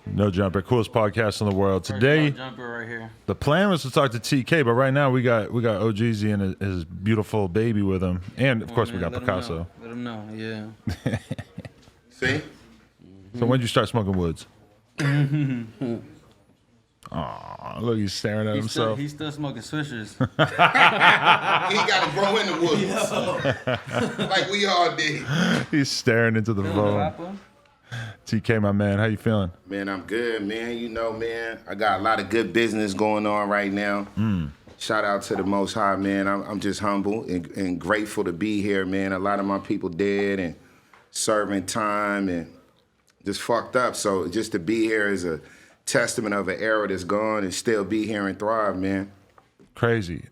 No Jumper, coolest podcast in the world. Today, No Jumper right here. the plan was to talk to TK, but right now we got Ohgeesy and his beautiful baby with him, and of course we got Picasso. Let him know, yeah. See? So when did you start smoking woods? Aw, look, he's staring at himself. He's still smoking swishers. He got to grow in the woods. Like we all did. He's staring into the phone. TK, my man, how you feeling? Man, I'm good, man. You know, man, I got a lot of good business going on right now. Shout out to the Most High, man. I'm just humble and grateful to be here, man. A lot of my people dead and serving time and just fucked up. So just to be here is a testament of an era that's gone and still be here and thrive, man. Crazy.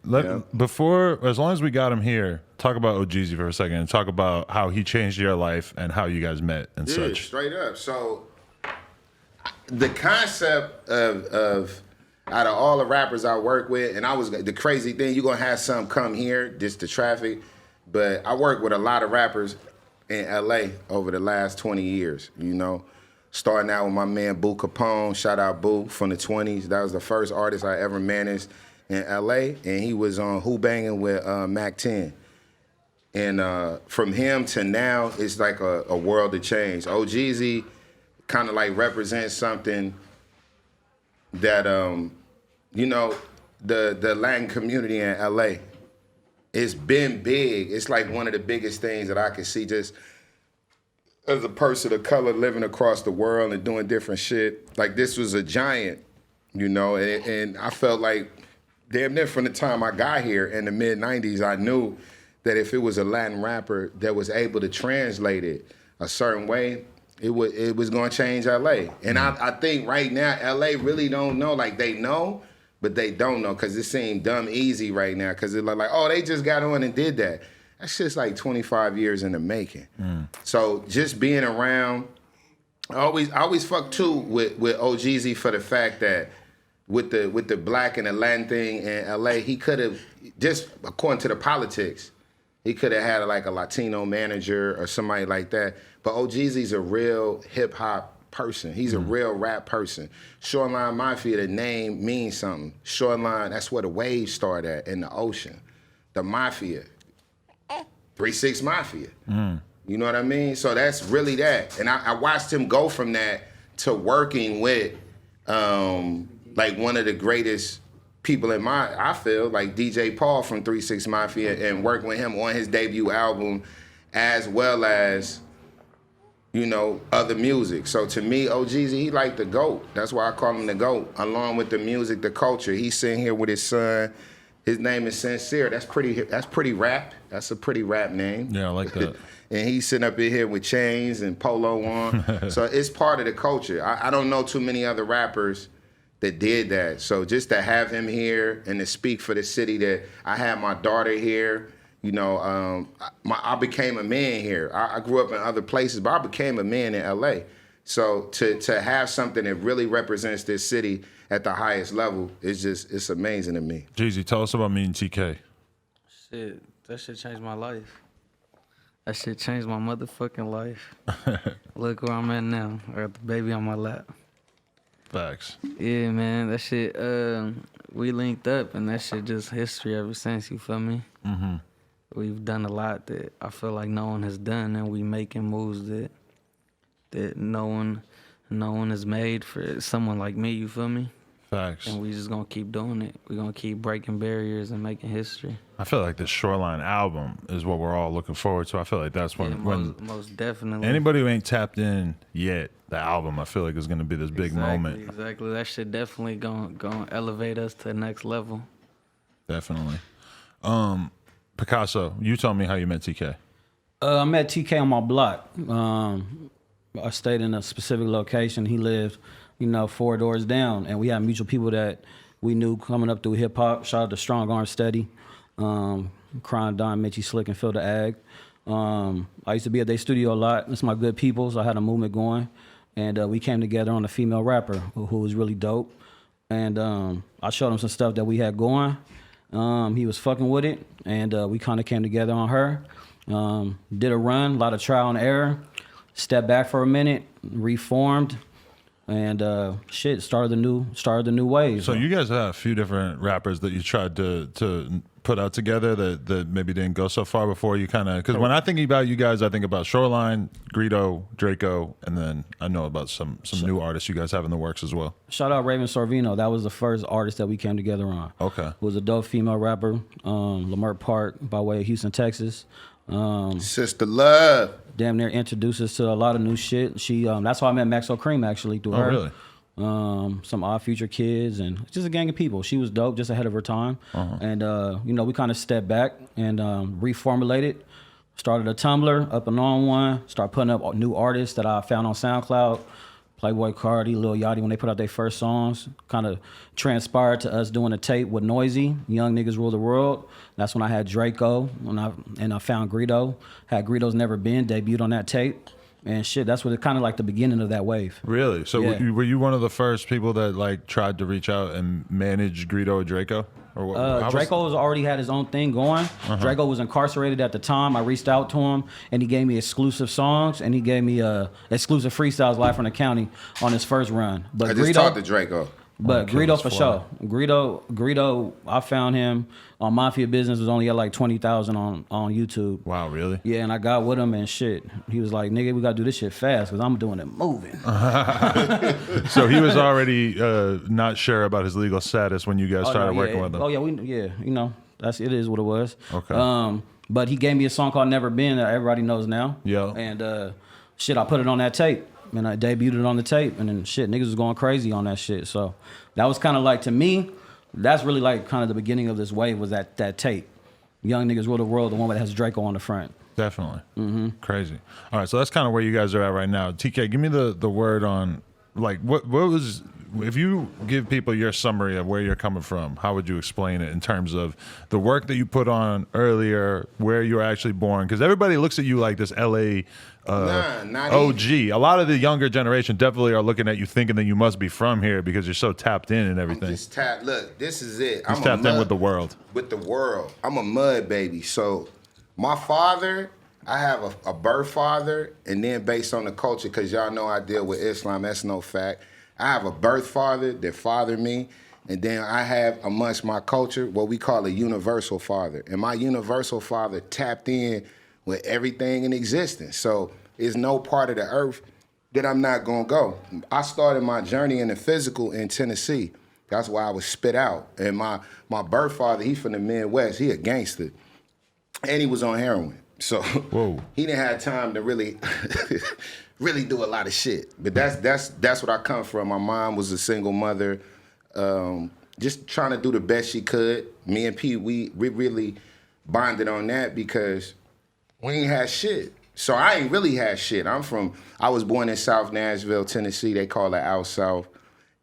Before, as long as we got him here, talk about Ohgeesy for a second and talk about how he changed your life and how you guys met and such. Straight up. So the concept of out of all the rappers I work with, and the crazy thing, you're gonna have some come here, just the traffic, but I work with a lot of rappers in LA over the last 20 years, you know. Starting out with my man Boo Capone, shout out Boo from the 20s. That was the first artist I ever managed in LA, and he was on Who Banging with Mac 10. And from him to now, it's like a world of change. Ohgeesy kind of like represents something that, you know, the Latin community in LA, it's been big. It's like one of the biggest things that I can see just as a person of color living across the world and doing different shit. Like this was a giant, you know, and I felt like damn near from the time I got here in the mid-90s, I knew that if it was a Latin rapper that was able to translate it a certain way, it was gonna change LA. And I think right now, LA really don't know. Like they know, but they don't know because it seemed dumb easy right now because it's like, oh, they just got on and did that. That shit's like 25 years in the making. So just being around, I always fuck too with Ohgeesy for the fact that with the black and the Latin thing in LA, he could have, just according to the politics, he could have had like a Latino manager or somebody like that. But Ohgeesy's a real hip hop person. He's a real rap person. Shoreline Mafia, the name means something. Shoreline, that's where the waves start at, in the ocean. The Mafia. 3-6 Mafia. You know what I mean? So that's really that. And I watched him go from that to working with like one of the greatest people I feel, like DJ Paul from 3-6 Mafia, and working with him on his debut album as well as, you know, other music. So to me, Ohgeesy, he like the GOAT. That's why I call him the GOAT, along with the music, the culture. He's sitting here with his son. His name is Sincere. That's pretty rap. That's a pretty rap name. Yeah, I like that. And he's sitting up in here with chains and polo on. So it's part of the culture. I don't know too many other rappers that did that. So just to have him here and to speak for the city, that I had my daughter here, you know, I became a man here. I grew up in other places, but I became a man in LA. So to have something that really represents this city at the highest level, it's amazing to me. Jeezy, tell us about meeting TK. Shit, that shit changed my life. That shit changed my motherfucking life. Look where I'm at now. I got the baby on my lap. Facts. Yeah, man, that shit, we linked up and that shit just history ever since, you feel me? We've done a lot that I feel like no one has done, and we making moves that no one has made for someone like me, you feel me? Facts. And we just gonna keep doing it. We're gonna keep breaking barriers and making history. I feel like the Shoreline album is what we're all looking forward to. I feel like that's when most definitely. Anybody who ain't tapped in yet, the album, I feel like is gonna be this big moment. Exactly. That shit definitely gonna elevate us to the next level. Definitely. Picasso, you tell me how you met TK. I met TK on my block. I stayed in a specific location. He lived, 4 doors down, and we had mutual people that we knew coming up through hip hop. Shout out to Strong Arm Steady, Crying Don, Mitchie Slick, and Phil the Ag. I used to be at their studio a lot. It's my good people, so I had a movement going, and we came together on a female rapper who was really dope. And I showed him some stuff that we had going. He was fucking with it, and we kind of came together on her. Did a run, a lot of trial and error. Stepped back for a minute, reformed. and shit started the new wave. So you guys have a few different rappers that you tried to put out together that maybe didn't go so far before you kind of, because when I think about you guys, I think about Shoreline, Greedo, Drakeo, and then I know about some new artists you guys have in the works as well. Shout out Raven Sorvino. That was the first artist that we came together on. Okay. Who was a dope female rapper, Lamert Park by way of Houston, Texas. Sister Love. Damn near introduced us to a lot of new shit. She that's how I met Maxo Cream actually through her. Really? Some Odd Future kids and just a gang of people. She was dope, just ahead of her time. And you know, we kind of stepped back and reformulated. Started a Tumblr, up and on one. Started putting up new artists that I found on SoundCloud. Playboy Cardi, Lil Yachty, when they put out their first songs, kind of transpired to us doing a tape with Noisy, Young Niggas Rule the World. That's when I had Drakeo, and I found Greedo. Had Greedo's Never Been, debuted on that tape. And shit, that's what it kind of like the beginning of that wave. Really? So Yeah. were you one of the first people that like tried to reach out and manage Greedo or Drakeo? Or what? Drakeo was already had his own thing going. Drakeo was incarcerated at the time. I reached out to him, and he gave me exclusive songs, and he gave me exclusive freestyles live from the county on his first run. But I just talked to Drakeo. But Greedo for sure. Greedo, I found him on Mafia Business, was only at like 20,000 on YouTube. Wow, really? Yeah, and I got with him and shit. He was like, nigga, we gotta do this shit fast because I'm doing it moving. So he was already not sure about his legal status when you guys started working with him. Oh yeah, you know, it is what it was. Okay. But he gave me a song called Never Been that everybody knows now. Yeah. And shit, I put it on that tape. And I debuted it on the tape, and then shit, niggas was going crazy on that shit. So that was kind of like, to me, that's really like kind of the beginning of this wave, was that tape. Young Niggas Rule the World, the one that has Drakeo on the front. Definitely. Crazy. All right, so that's kind of where you guys are at right now. TK, give me the word on, like, what was, if you give people your summary of where you're coming from, how would you explain it in terms of the work that you put on earlier, where you were actually born? Because everybody looks at you like this LA OG. A lot of the younger generation definitely are looking at you thinking that you must be from here because you're so tapped in and everything. I'm just tapped. Look, this is it. I'm tapped in with the world. With the world. I'm a mud baby. So my father, I have a birth father, and then based on the culture, because y'all know I deal with Islam, that's no fact. I have a birth father that fathered me, and then I have, amongst my culture, what we call a universal father. And my universal father tapped in with everything in existence. So there's no part of the earth that I'm not gonna go. I started my journey in the physical in Tennessee. That's why I was spit out. And my birth father, he from the Midwest, he a gangster. And he was on heroin. So he didn't have time to really really do a lot of shit. But that's what I come from. My mom was a single mother, just trying to do the best she could. Me and Pete, we really bonded on that because we ain't had shit. So I ain't really had shit. I was born in South Nashville, Tennessee. They call it out south.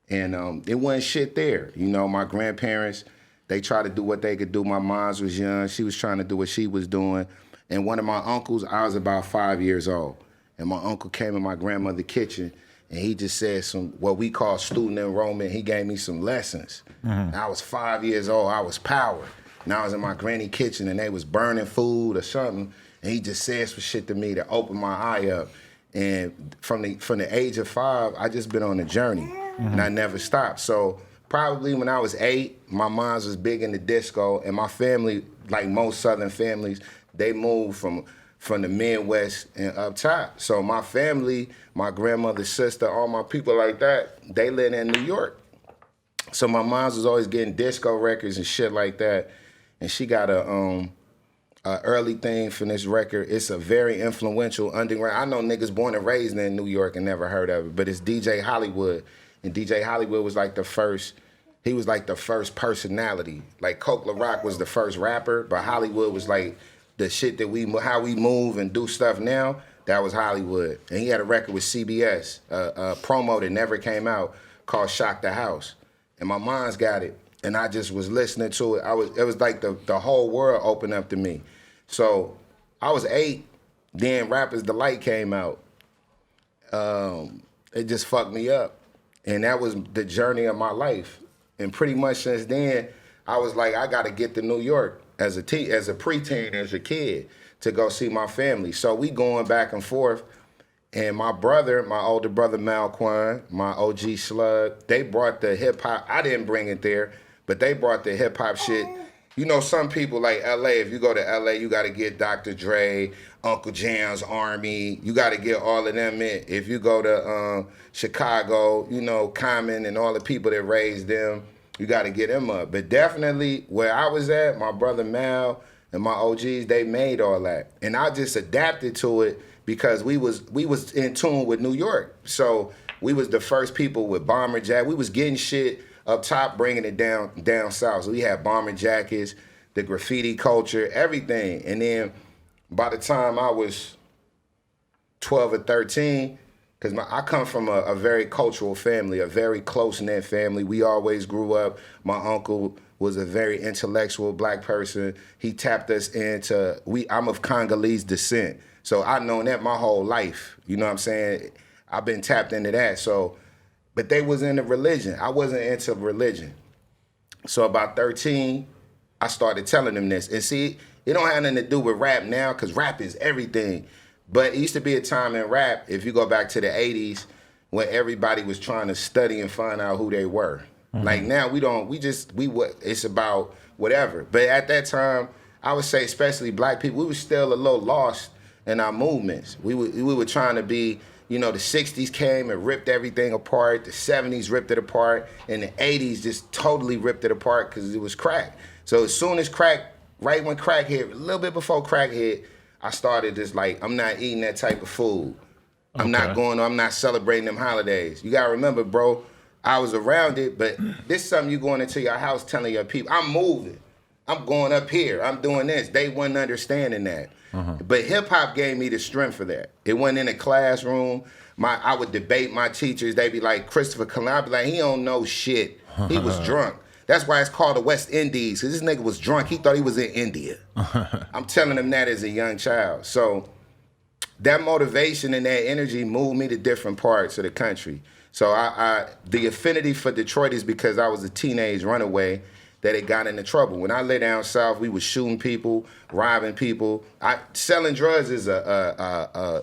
And it wasn't shit there. You know, my grandparents, they tried to do what they could do. My mom's was young. She was trying to do what she was doing. And one of my uncles, I was about 5 years old. And my uncle came in my grandmother's kitchen, and he just said some, what we call student enrollment. He gave me some lessons. And I was 5 years old. I was powered. And I was in my granny kitchen, and they was burning food or something. And he just said some shit to me to open my eye up. And from the age of 5, I just been on a journey, and I never stopped. So probably when I was 8, my mom was big into disco, and my family, like most Southern families, they moved from the Midwest and up top. So my family, my grandmother's sister, all my people like that, they live in New York. So my mom was always getting disco records and shit like that. And she got a early thing from this record. It's a very influential underground. I know niggas born and raised in New York and never heard of it, but it's DJ Hollywood. And DJ Hollywood was like the first personality. Like Coke LaRock was the first rapper, but Hollywood was like the shit that how we move and do stuff now. That was Hollywood. And he had a record with CBS, a promo that never came out called Shock the House. And my mom's got it. And I just was listening to it. It was like the whole world opened up to me. So I was 8, then Rapper's Delight came out. It just fucked me up. And that was the journey of my life. And pretty much since then, I was like, I gotta get to New York as a preteen, as a kid, to go see my family. So we going back and forth. And my brother, my older brother Malquan, my OG Slug, they brought the hip hop. I didn't bring it there, but they brought the hip hop shit. You know, some people like LA, if you go to LA, you got to get Dr. Dre, Uncle Jam's Army. You got to get all of them in. If you go to Chicago, you know, Common and all the people that raised them, you got to get them up. But definitely where I was at, my brother Mal and my OGs, they made all that. And I just adapted to it because we was in tune with New York. So we was the first people with bomber jacket. We was getting shit up top, bringing it down south. So we had bomber jackets, the graffiti culture, everything. And then by the time I was 12 or 13, because I come from a very cultural family, a very close-knit family. We always grew up. My uncle was a very intellectual black person. He tapped us into, I'm of Congolese descent. So I've known that my whole life. You know what I'm saying? I've been tapped into that. So, but they was into religion. I wasn't into religion. So about 13, I started telling them this. And see, it don't have nothing to do with rap now, because rap is everything. But it used to be a time in rap, if you go back to the 80s, when everybody was trying to study and find out who they were. Mm-hmm. Like now, it's about whatever. But at that time, I would say, especially black people, we were still a little lost in our movements. We were trying to be, you know, the 60s came and ripped everything apart. The 70s ripped it apart. And the 80s just totally ripped it apart because it was crack. So as soon as right when crack hit, a little bit before crack hit, I started just like, I'm not eating that type of food. I'm not celebrating them holidays. You gotta remember, bro, I was around it, but this is something you going into your house telling your people, I'm moving. I'm going up here. I'm doing this. They wasn't understanding that. Uh-huh. But hip hop gave me the strength for that. It wasn't in a classroom. I would debate my teachers. They'd be like, Christopher Columbus, I'd be like, he don't know shit. He was drunk. That's why it's called the West Indies, because this nigga was drunk. He thought he was in India. I'm telling him that as a young child. So that motivation and that energy moved me to different parts of the country. So the affinity for Detroit is because I was a teenage runaway that it got into trouble. When I lay down south, we was shooting people, robbing people. Selling drugs is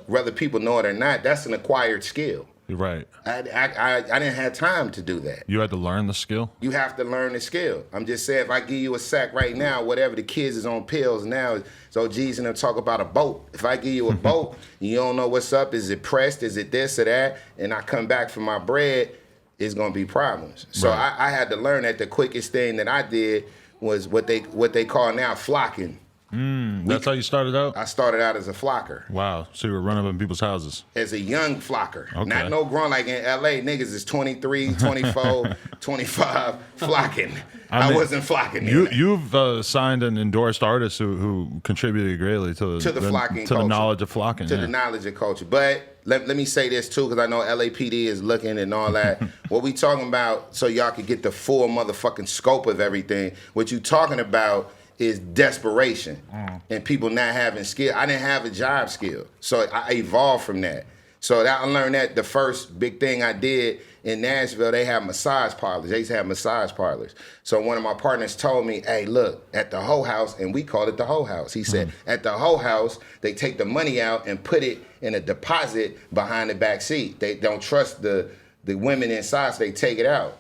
whether people know it or not, that's an acquired skill. You're right. I didn't have time to do that. You had to learn the skill? You have to learn the skill. I'm just saying, if I give you a sack right now, whatever, the kids is on pills now, so G's and them talk about a boat. If I give you a boat, you don't know what's up, is it pressed, is it this or that, and I come back for my bread, it's gonna be problems. So right. I had to learn that the quickest thing that I did was what they call now flocking. That's how you started out? I started out as a flocker. Wow. So you were running up in people's houses. As a young flocker. Okay. Not no grown, like in LA, niggas is 23, 24, 25 flocking. I wasn't flocking. You've signed and endorsed artists who contributed greatly to the flocking to culture. The knowledge of flocking. To the knowledge of culture. But let me say this too, because I know LAPD is looking and all that. What we talking about, so y'all can get the full motherfucking scope of everything, what you talking about is desperation and people not having skill. I didn't have a job skill, so I evolved from that. So I learned that the first big thing I did in Nashville, they have massage parlors. They used to have massage parlors. So one of my partners told me, hey, look, at the Hoe House, and we called it the Hoe House. He said, at the Hoe House, they take the money out and put it in a deposit behind the back seat. They don't trust the women inside, so they take it out.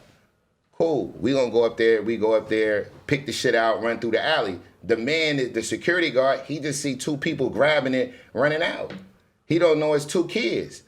Cool, we gonna go up there, pick the shit out, run through the alley. The man, the security guard, he just see two people grabbing it, running out. He don't know it's two kids.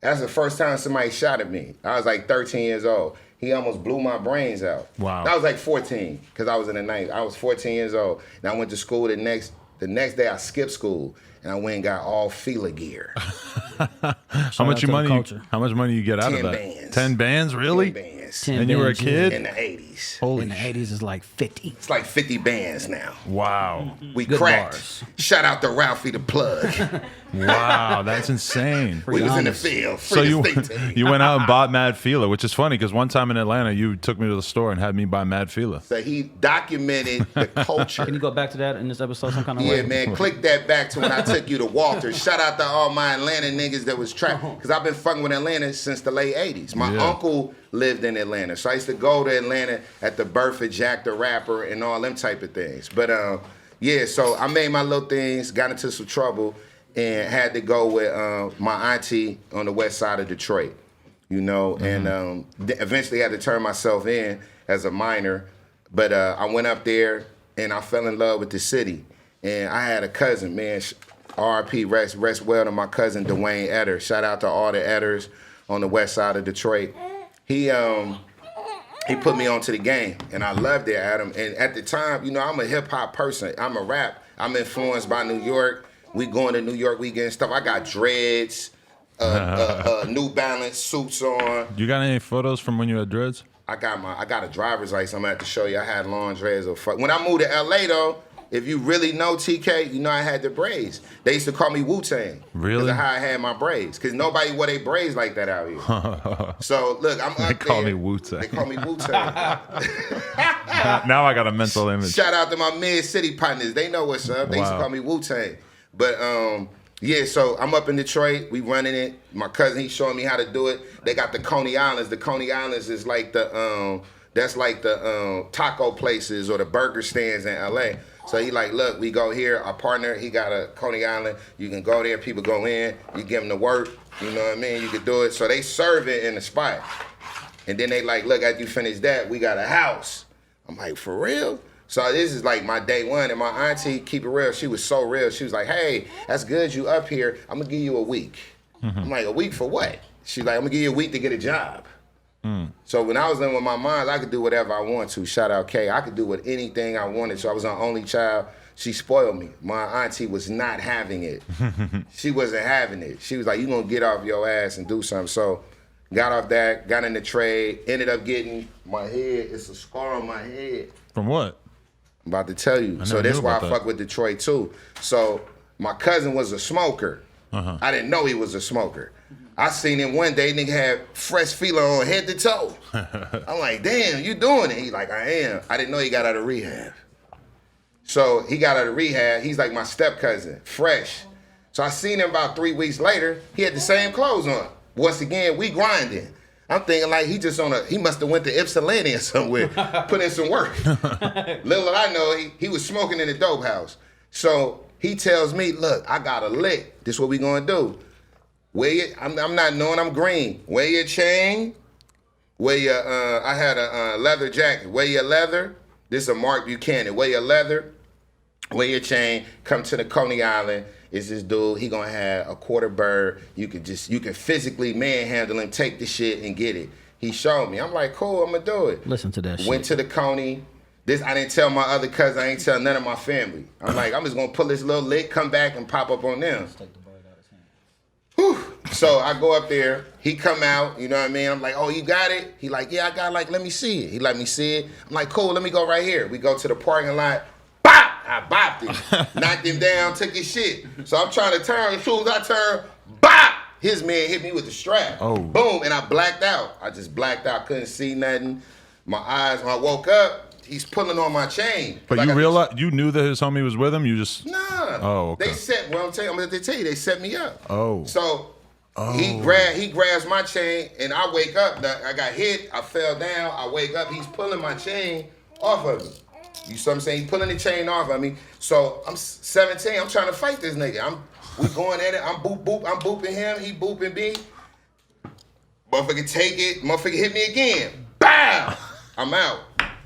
That's the first time somebody shot at me. I was like 13 years old. He almost blew my brains out. Wow. I was like 14, because I was in the ninth. I was 14 years old. And I went to school the next day I skipped school and I went and got all Fila gear. How much money you get out of that? 10 bands. 10 bands, really? 10 bands. And you were a kid? In the 80s. Holy in the 80s is like 50. It's like 50 bands now. Wow. We Good cracked. bars. Shout out to Ralphie the Plug. Wow, that's insane. We was in the field. So you went out and bought Mad Fila, which is funny because one time in Atlanta, you took me to the store and had me buy Mad Fila. So he documented the culture. Can you go back to that in this episode some kind of way? Yeah, man. Click that back to when I took you to Walter. Shout out to all my Atlanta niggas that was trapped. Because I've been fucking with Atlanta since the late 80s. My uncle lived in Atlanta. So I used to go to Atlanta at the birth of Jack the Rapper and all them type of things. But yeah, so I made my little things, got into some trouble. and had to go with my auntie on the west side of Detroit, you know, and eventually had to turn myself in as a minor. But I went up there and I fell in love with the city. And I had a cousin, man, R.I.P. rest well to my cousin Dwayne Etter. Shout out to all the Etters on the west side of Detroit. He put me onto the game, and I loved it, Adam. And at the time, you know, I'm a hip-hop person. I'm a rap. I'm influenced by New York. We going to New York weekend stuff. I got dreads, New Balance suits on. You got any photos from when you had dreads? I got a driver's license. I'm gonna have to show you. I had long dreads. When I moved to LA though, if you really know TK, you know I had the braids. They used to call me Wu-Tang. Really? Because of how I had my braids. Because nobody wore their braids like that out here. So look, I'm up there. They call me Wu-Tang. They call me Wu-Tang. Now I got a mental image. Shout out to my mid-city partners. They know what's up. They used to call me Wu-Tang. But yeah, so I'm up in Detroit. We running it. My cousin, he's showing me how to do it. They got the Coney Islands. The Coney Islands is like the that's like the taco places or the burger stands in LA. So he like, look, we go here. Our partner, he got a Coney Island. You can go there. People go in. You give them the work. You know what I mean? You can do it. So they serve it in the spot. And then they like, look, after you finish that, we got a house. I'm like, for real? So this is like my day one. And my auntie, keep it real, she was so real. She was like, hey, that's good you up here. I'm going to give you a week. I'm like, a week for what? She's like, I'm going to give you a week to get a job. So when I was in with my mom, I could do whatever I want to. Shout out Kay. I could do with anything I wanted. So I was an only child. She spoiled me. My auntie was not having it. She wasn't having it. She was like, you gonna get off your ass and do something. So got off that, got in the trade, ended up getting my head. It's a scar on my head. From what? I'm about to tell you. So that's why I fuck with Detroit too. So my cousin was a smoker. I didn't know he was a smoker. I seen him one day, nigga had fresh feeler on head to toe. I'm like, damn, you doing it? He like, I am. I didn't know he got out of rehab. So he got out of rehab. He's like my step cousin, fresh. So I seen him about 3 weeks later. He had the same clothes on. Once again, we grinding. I'm thinking like he must have went to Ypsilanti or somewhere, put in some work. Little did I know, he was smoking in the dope house. So he tells me, look, I got a lick. This is what we gonna do. I'm not knowing I'm green. Wear your chain. Wear your, I had a leather jacket. Wear your leather. This is a Mark Buchanan. Wear your leather. Wear your chain. Come to the Coney Island. It's this dude. He gonna have a quarter bird. You can physically manhandle him, take the shit and get it. He showed me. I'm like, cool, I'm gonna do it. Listen to that shit. Went to the Coney. I didn't tell my other cousin. I ain't tell none of my family. I'm like, I'm just gonna pull this little lick, come back and pop up on them. So I go up there, he come out, you know what I mean? I'm like, oh, you got it? He like, yeah, I got it, let me see it. He let me see it. I'm like, cool, let me go right here. We go to the parking lot, bop! I bopped him, knocked him down, took his shit. So I'm trying to turn, as soon as I turn, bop! His man hit me with the strap. Oh. Boom, and I blacked out. I just blacked out, couldn't see nothing. My eyes, when I woke up, he's pulling on my chain. But you realized, you knew that his homie was with him? You just... Nah. Oh, okay. They set, well, I'm going to tell you, they set me up. Oh. So... He grabs my chain, and I wake up. I got hit. I fell down. I wake up. He's pulling my chain off of me. You see what I'm saying? He's pulling the chain off of me. So I'm 17. I'm trying to fight this nigga. We going at it. I'm booping him. He booping me. Motherfucker take it. Motherfucker hit me again. Bow! I'm out.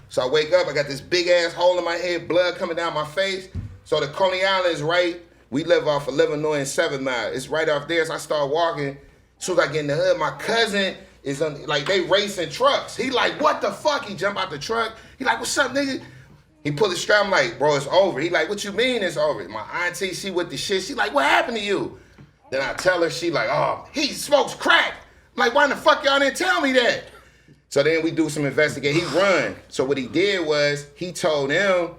So I wake up. I got this big ass hole in my head. Blood coming down my face. So the Coney Island is right. We live off of Illinois and 7 Mile. It's right off there. So I start walking. As soon as I get in the hood, my cousin is on, like, they racing trucks. He like, what the fuck? He jump out the truck. He like, what's up, nigga? He pull the strap. I'm like, bro, it's over. He like, what you mean it's over? My auntie, she with the shit. She like, what happened to you? Then I tell her, she like, oh, he smokes crack. I'm like, why the fuck y'all didn't tell me that? So then we do some investigation. He run. So what he did was, he told him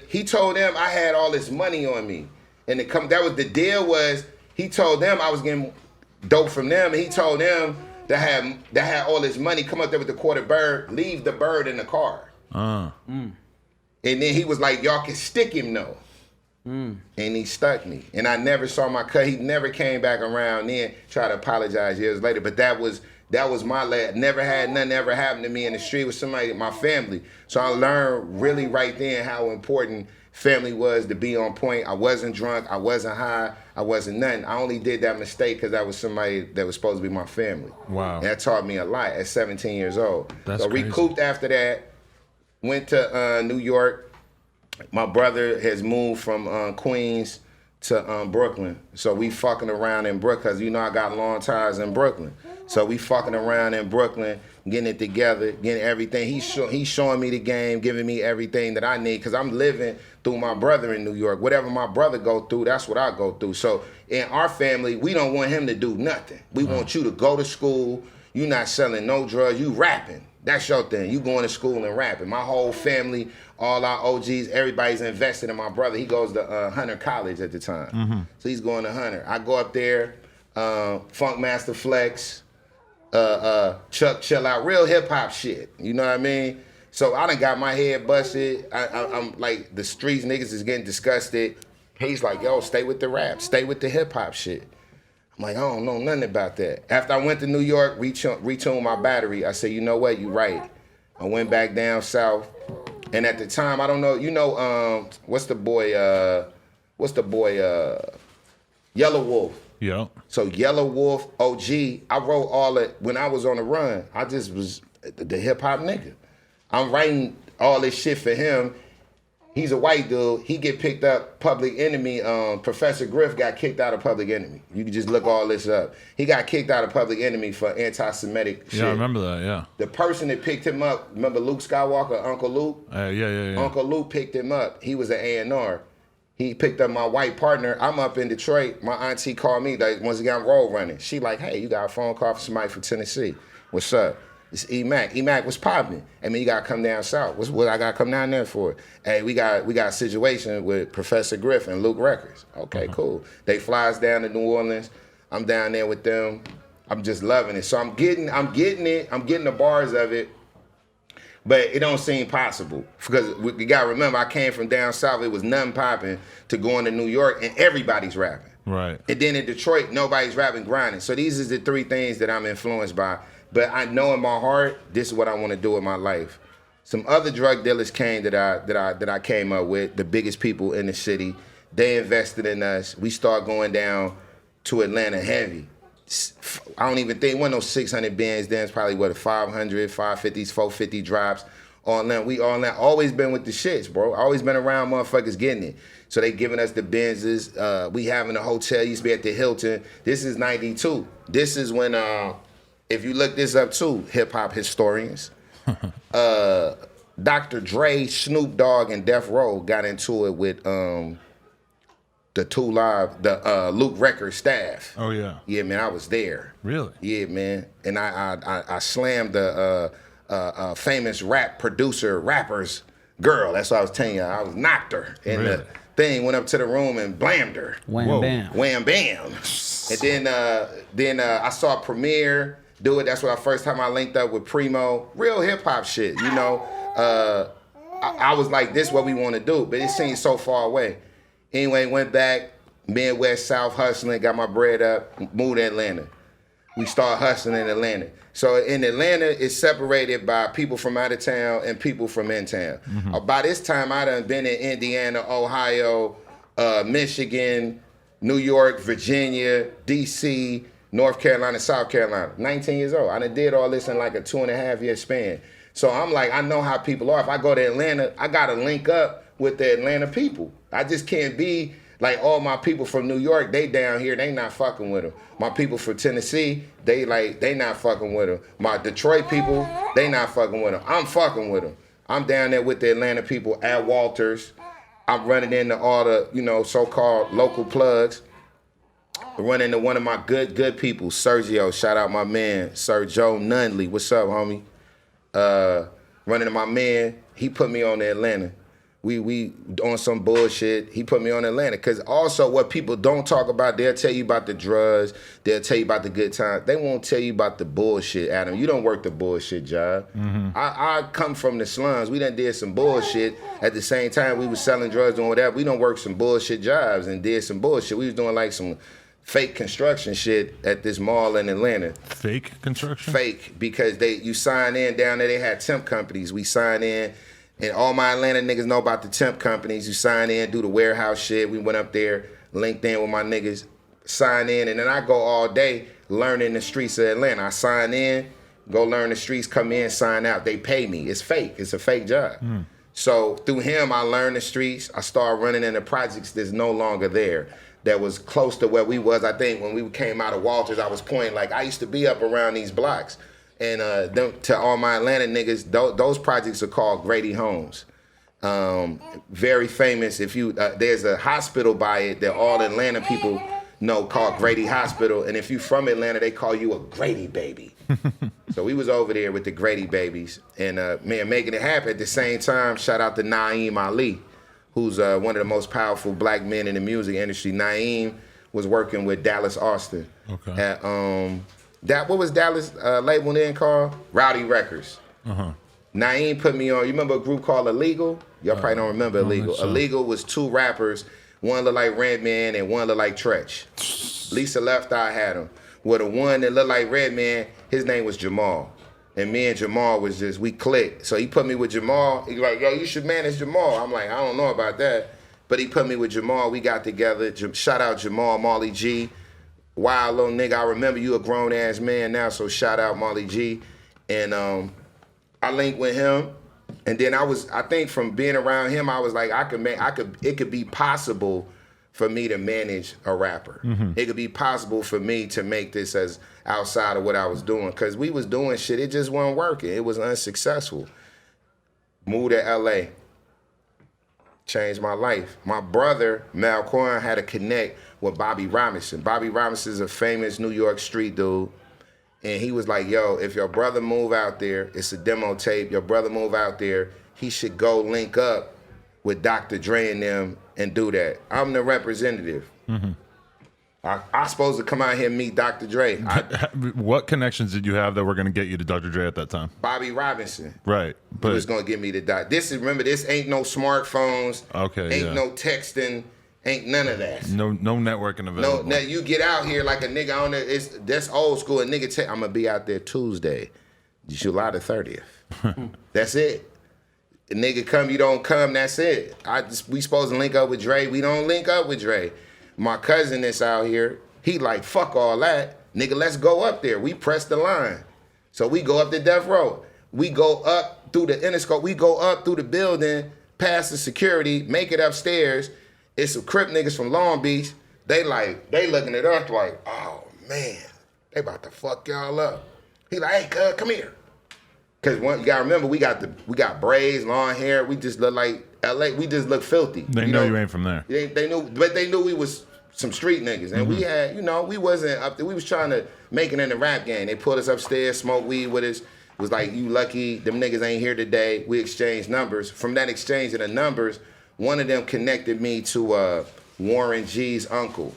he told them I had all this money on me. And that was the deal was, he told them I was getting dope from them, and he told them that had all this money, come up there with the quarter bird, leave the bird in the car. And then he was like, y'all can stick him though. And he stuck me. And I never saw my cut. He never came back around then, tried to apologize years later. But that was my last. Never had nothing ever happen to me in the street with somebody, my family. So I learned really right then how important family was to be on point. I wasn't drunk. I wasn't high. I wasn't nothing. I only did that mistake because that was somebody that was supposed to be my family. Wow. And that taught me a lot at 17 years old. That's so crazy. recouped after that, went to New York. My brother has moved from Queens to Brooklyn. So we fucking around in Brooklyn because, I got long ties in Brooklyn. So we fucking around in Brooklyn, getting it together, getting everything. He's showing me the game, giving me everything that I need because I'm living through my brother in New York. Whatever my brother go through, that's what I go through. So in our family, we don't want him to do nothing. We want you to go to school. You not selling no drugs. You rapping. That's your thing. You going to school and rapping. My whole family, all our OGs, everybody's invested in my brother. He goes to Hunter College at the time. So he's going to Hunter. I go up there, Funk Master Flex, Chuck Chill Out, real hip hop shit. You know what I mean? So I done got my head busted. I'm like, the streets niggas is getting disgusted. He's like, yo, stay with the rap. Stay with the hip hop shit. I'm like, I don't know nothing about that. After I went to New York, retuned my battery, I said, you know what, you right. I went back down south. And at the time, I don't know, what's the boy, Yellow Wolf. Yeah. So Yellow Wolf, OG, I wrote all that when I was on the run. I just was the hip hop nigga. I'm writing all this shit for him. He's a white dude. He get picked up, Public Enemy. Professor Griff got kicked out of Public Enemy. You can just look all this up. He got kicked out of Public Enemy for anti-Semitic shit. Yeah, I remember that, yeah. The person that picked him up, remember Luke Skywalker, Uncle Luke? Yeah. Uncle Luke picked him up. He was an A&R. He picked up my white partner. I'm up in Detroit. My auntie called me, like, once again, I'm road running. She like, hey, you got a phone call from somebody from Tennessee. What's up? It's E-Mac. E-Mac, what's popping? I mean, you gotta come down south. What I gotta come down there for? Hey, we got a situation with Professor Griff and Luke Records. Okay, cool. They fly us down to New Orleans. I'm down there with them. I'm just loving it. So I'm getting it. I'm getting the bars of it. But it don't seem possible because you gotta remember, I came from down south. It was nothing popping to going to New York, and everybody's rapping. Right. And then in Detroit, nobody's rapping, grinding. So these are the three things that I'm influenced by. But I know in my heart, this is what I want to do with my life. Some other drug dealers came that I came up with, the biggest people in the city. They invested in us. We start going down to Atlanta heavy. I don't even think one of those 600 bands then. It's probably what, 500, 550s, 450 drops. All that. We all that. Always been with the shits, bro. Always been around motherfuckers getting it. So they giving us the Benzes. We having a hotel. Used to be at the Hilton. This is 92. This is when, if you look this up too, hip hop historians, Dr. Dre, Snoop Dogg, and Death Row got into it with the Two Live, the Luke Records staff. Oh yeah. Yeah, man, I was there. Really? Yeah, man, and I slammed the famous rapper's girl. That's what I was telling you. I was knocked her, and Really? the thing went up to the room and blammed her. Wham bam. Wham bam. And then I saw Premier do it. That's when first time I linked up with Primo. Real hip hop shit, you know. I was like, this is what we want to do, but it seemed so far away. Anyway, went back, Midwest, South hustling, got my bread up, moved to Atlanta. We start hustling in Atlanta. So in Atlanta, it's separated by people from out of town and people from in town. By this time, I done been in Indiana, Ohio, Michigan, New York, Virginia, D.C., North Carolina, South Carolina. 19 years old. I done did all this in like a 2.5 year span. So I'm like, I know how people are. If I go to Atlanta, I got to link up with the Atlanta people. I just can't be like all my people from New York, they down here, they not fucking with them. My people from Tennessee, they not fucking with them. My Detroit people, they not fucking with them. I'm fucking with them. I'm down there with the Atlanta people at Walters. I'm running into all the, so-called local plugs. Running into one of my good people, Sergio. Shout out my man, Sir Joe Nunley. What's up, homie? Running to my man, he put me on to Atlanta. We on some bullshit. He put me on Atlanta. Because also what people don't talk about, they'll tell you about the drugs. They'll tell you about the good times. They won't tell you about the bullshit, Adam. You don't work the bullshit job. I come from the slums. We done did some bullshit. At the same time, we was selling drugs and whatever. We done worked some bullshit jobs and did some bullshit. We was doing like some fake construction shit at this mall in Atlanta. Fake construction? Fake, because you sign in down there. They had temp companies. We sign in. And all my Atlanta niggas know about the temp companies. You sign in, do the warehouse shit. We went up there, linked in with my niggas, sign in, and then I go all day learning the streets of Atlanta. I sign in, go learn the streets, come in, sign out. They pay me. It's fake. It's a fake job. So through him, I learned the streets. I started running into projects that's no longer there. That was close to where we was. I think when we came out of Walters, I was pointing like I used to be up around these blocks. And to all my Atlanta niggas, those projects are called Grady Homes. Very famous. If you there's a hospital by it that all Atlanta people know called Grady Hospital. And if you from Atlanta, they call you a Grady baby. So we was over there with the Grady babies and man, making it happen. At the same time, shout out to Naeem Ali, who's one of the most powerful black men in the music industry. Naeem was working with Dallas Austin. Okay. At, what was Dallas label then called? Rowdy Records. Naeem put me on, you remember a group called Illegal? Y'all probably don't remember Illegal. So. Illegal was two rappers, one looked like Redman and one looked like Tretch. Lisa Left Eye had him. Well, the one that looked like Redman, his name was Jamal. And me and Jamal was just, we clicked. So he put me with Jamal. He's like, yo, you should manage Jamal. I'm like, I don't know about that. But he put me with Jamal. We got together. Shout out Jamal, Molly G. Wild little nigga. I remember you a grown ass man now, so shout out Molly G. And I linked with him. And then I think from being around him, I was like, it could be possible for me to manage a rapper. It could be possible for me to make this as outside of what I was doing. Cause we was doing shit, it just wasn't working. It was unsuccessful. Moved to LA. Changed my life. My brother, Malcorn, had a connect with Bobby Robinson. Bobby Robinson is a famous New York street dude. And he was like, yo, if your brother move out there, it's a demo tape, your brother move out there, he should go link up with Dr. Dre and them and do that. I'm the representative. I supposed to come out here and meet Dr. Dre. What connections did you have that were going to get you to Dr. Dre at that time? Bobby Robinson. Right. But he was going to get me to doc. Remember, this ain't no smartphones. Okay, ain't no texting. Ain't none of that. No networking available. No, now you get out here like a nigga on it. That's old school. A nigga I'm going to be out there Tuesday, July the 30th. That's it. A nigga come, you don't come, that's it. We supposed to link up with Dre. We don't link up with Dre. My cousin that's out here, he like, fuck all that. Nigga, let's go up there. We press the line. So we go up to Death Row. We go up through the Interscope. We go up through the building, past the security, make it upstairs. It's some Crip niggas from Long Beach. They looking at us like, oh man, they about to fuck y'all up. He like, hey, cuz, come here. Cause you gotta remember, we got braids, long hair. We just look like LA. We just look filthy. They know you ain't from there. They knew, but they knew we was some street niggas, and we had, we wasn't up there. We was trying to make it in the rap game. They pulled us upstairs, smoked weed with us. It was like, you lucky, them niggas ain't here today. We exchanged numbers. From that exchange of the numbers, one of them connected me to Warren G's uncle.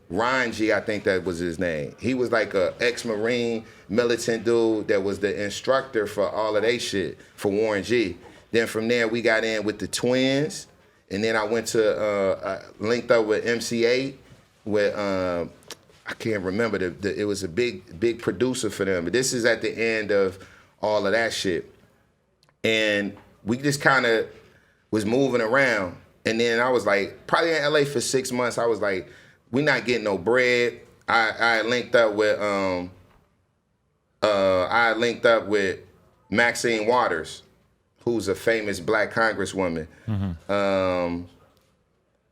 Ryan G, I think that was his name. He was like a ex-Marine militant dude that was the instructor for all of they shit for Warren G. Then from there, we got in with the Twins. And then I went to, linked up with MC8 with, I can't remember, it was a big producer for them. But this is at the end of all of that shit. And we just kind of was moving around. And then I was like, probably in LA for 6 months, I was like, we not getting no bread. I linked up with Maxine Waters, who's a famous black congresswoman.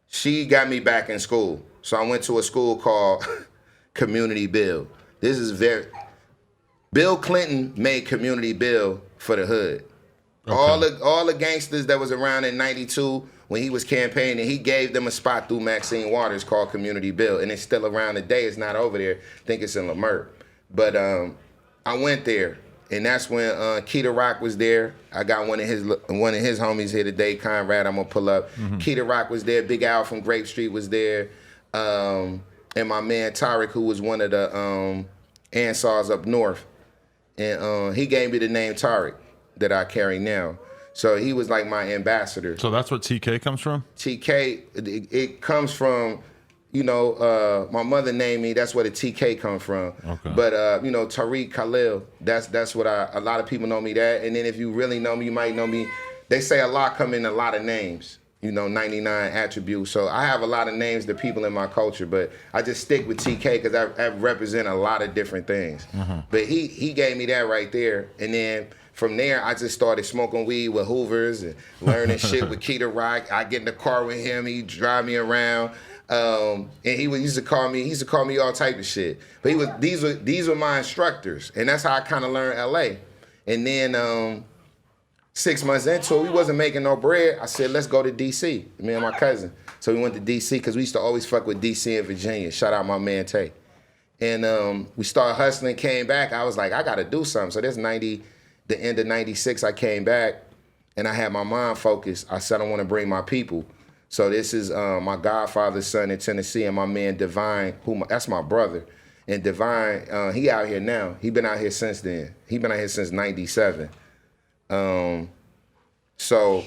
She got me back in school. So I went to a school called Community Bill. Bill Clinton made Community Bill for the hood. Okay. All the gangsters that was around in 92 when he was campaigning, he gave them a spot through Maxine Waters called Community Bill. And it's still around today. It's not over there. I think it's in Lamert. But I went there. And that's when Keita Rock was there. I got one of his homies here today, Conrad, I'm gonna pull up. Keita Rock was there. Big Al from Grape Street was there. And my man Tariq, who was one of the Ansars up north. And he gave me the name Tariq that I carry now. So he was like my ambassador. So that's what TK comes from? TK, it comes from, my mother named me, that's where the TK come from. Okay. But, Tariq Khalil, that's what a lot of people know me that. And then if you really know me, you might know me they say a lot come in a lot of names. 99 attributes. So I have a lot of names to people in my culture, but I just stick with TK because I represent a lot of different things. But he gave me that right there. And then from there, I just started smoking weed with Hoovers and learning shit with Keita Rock. I get in the car with him. He drive me around. And he used to call me all type of shit. But these were my instructors. And that's how I kind of learned LA. And then 6 months into it, we wasn't making no bread. I said, let's go to DC, me and my cousin. So we went to DC because we used to always fuck with DC and Virginia. Shout out my man Tay. And we started hustling, came back. I was like, I got to do something. So the end of 96, I came back and I had my mind focused. I said, I want to bring my people. So this is my godfather's son in Tennessee and my man Divine, that's my brother. And Divine, he out here now. He been out here since then. He been out here since 97. So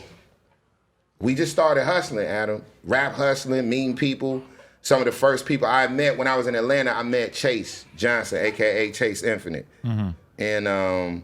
we just started hustling, Adam. Rap hustling, meeting people. Some of the first people I met when I was in Atlanta, I met Chase Johnson, AKA Chase Infinite. And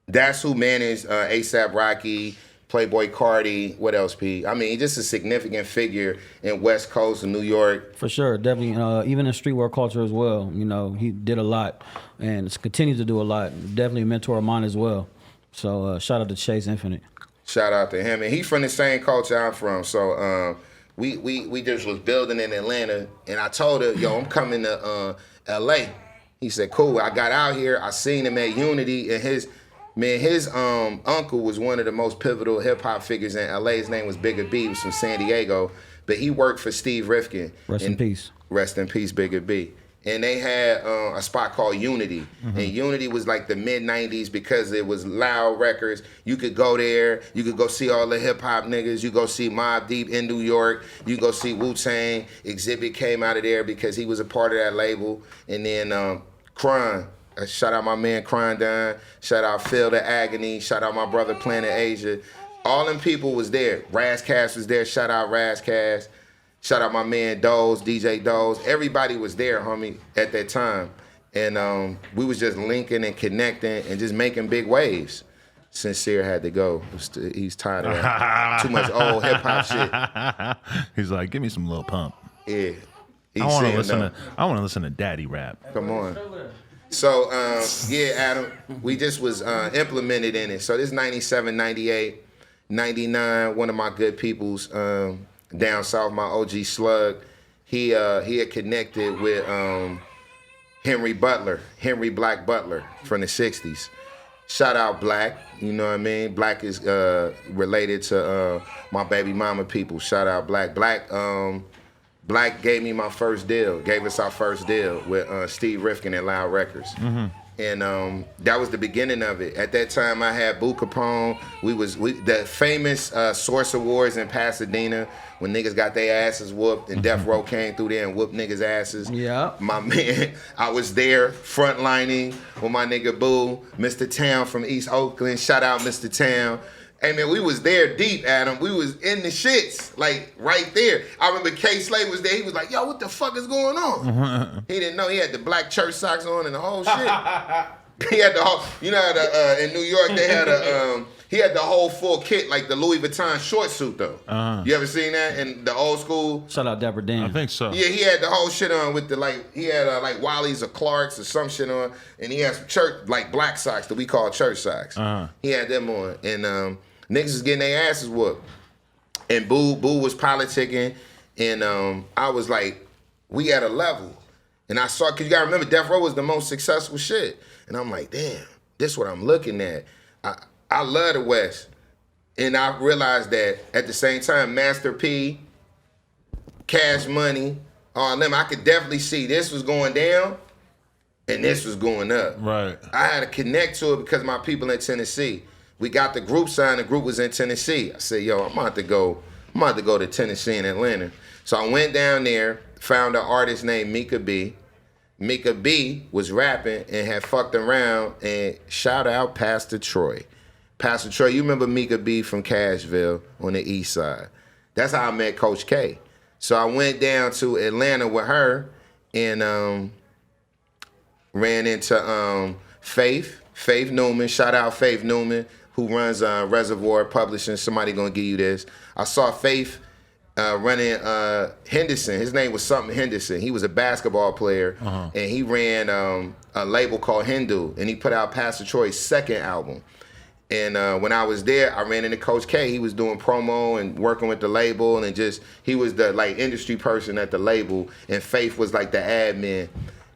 that's who managed ASAP Rocky, Playboy Cardi, what else, P? I mean, just a significant figure in West Coast of New York. For sure, definitely. Even in streetwear culture as well. He did a lot and continues to do a lot. Definitely a mentor of mine as well. So shout out to Chase Infinite. Shout out to him. And he's from the same culture I'm from. So we just was building in Atlanta. And I told her, yo, I'm coming to LA. He said, cool. I got out here. I seen him at Unity. And his uncle was one of the most pivotal hip-hop figures in LA. His name was Bigger B. He was from San Diego. But he worked for Steve Rifkin. Rest in peace. Rest in peace, Bigger B. And they had a spot called Unity. And Unity was like the mid-90s because it was loud records. You could go there. You could go see all the hip-hop niggas. You go see Mobb Deep in New York. You go see Wu-Tang. Exhibit came out of there because he was a part of that label. And then Crime. Shout out my man Crondon. Shout out Phil the Agony. Shout out my brother Planet Asia. All them people was there. Razcast was there. Shout out Razcast. Shout out my man Doze, DJ Doze. Everybody was there, homie, at that time. And we was just linking and connecting and just making big waves. Sincere had to go. He's tired of that. Too much old hip-hop shit. He's like, give me some Lil Pump. Yeah. I want to listen to daddy rap. Come on. So, yeah, Adam, we just was implemented in it. So this 97, 98, 99, one of my good peoples down south, my OG Slug, he had connected with Henry Black Butler from the 60s. Shout out Black, you know what I mean? Black is related to my baby mama people. Shout out Black. Black gave me my first deal, gave us our first deal with Steve Rifkin at Loud Records. And that was the beginning of it. At that time, I had Boo Capone. The famous Source Awards in Pasadena when niggas got their asses whooped and Death Row came through there and whooped niggas' asses. Yeah. My man, I was there frontlining with my nigga Boo, Mr. Town from East Oakland. Shout out Mr. Town. Hey man, we was there deep, Adam. We was in the shits, like right there. I remember K Slade was there. He was like, yo, what the fuck is going on? He didn't know he had the black church socks on and the whole shit. He had the whole, in New York they had he had the whole full kit, like the Louis Vuitton short suit though. You ever seen that in the old school? Shout out Dapper Dan. I think so. Yeah, he had the whole shit on with the he had like Wally's or Clark's or some shit on, and he had some church, like black socks that we call church socks. He had them on, and niggas was getting their asses whooped. And Boo was politicking, and I was like, we at a level. And I saw, because you gotta remember, Death Row was the most successful shit. And I'm like, damn, this what I'm looking at. I love the West. And I realized that at the same time, Master P, Cash Money, all them, I could definitely see this was going down and this was going up. Right. I had to connect to it because my people in Tennessee. We got the group signed. The group was in Tennessee. I said, yo, I'm about to go to Tennessee and Atlanta. So I went down there, found an artist named Mika B. Mika B was rapping and had fucked around, and shout out Pastor Troy. Pastor Troy, you remember Mika B from Cashville on the east side. That's how I met Coach K. So I went down to Atlanta with her and ran into Faith Newman. Shout out Faith Newman, who runs Reservoir Publishing. Somebody gonna give you this. I saw Faith running Henderson. His name was something Henderson. He was a basketball player, and he ran a label called Hindu, and he put out Pastor Troy's second album. And when I was there, I ran into Coach K. He was doing promo and working with the label, and he was the like industry person at the label, and Faith was like the admin.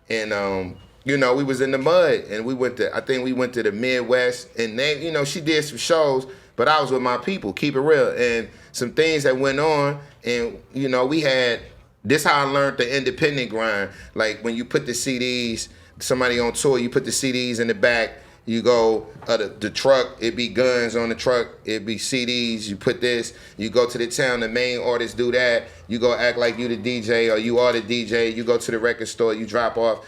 And you know, we was in the mud, and I think we went to the Midwest, and they, you know, she did some shows, but I was with my people, keep it real, and some things that went on, and you know, this how I learned the independent grind. Like when you put the CDs, somebody on tour, you put the CDs in the back, you go, the truck, it be guns on the truck, it be CDs, you put this, you go to the town, the main artists do that, you go act like you the DJ, or you are the DJ, you go to the record store, you drop off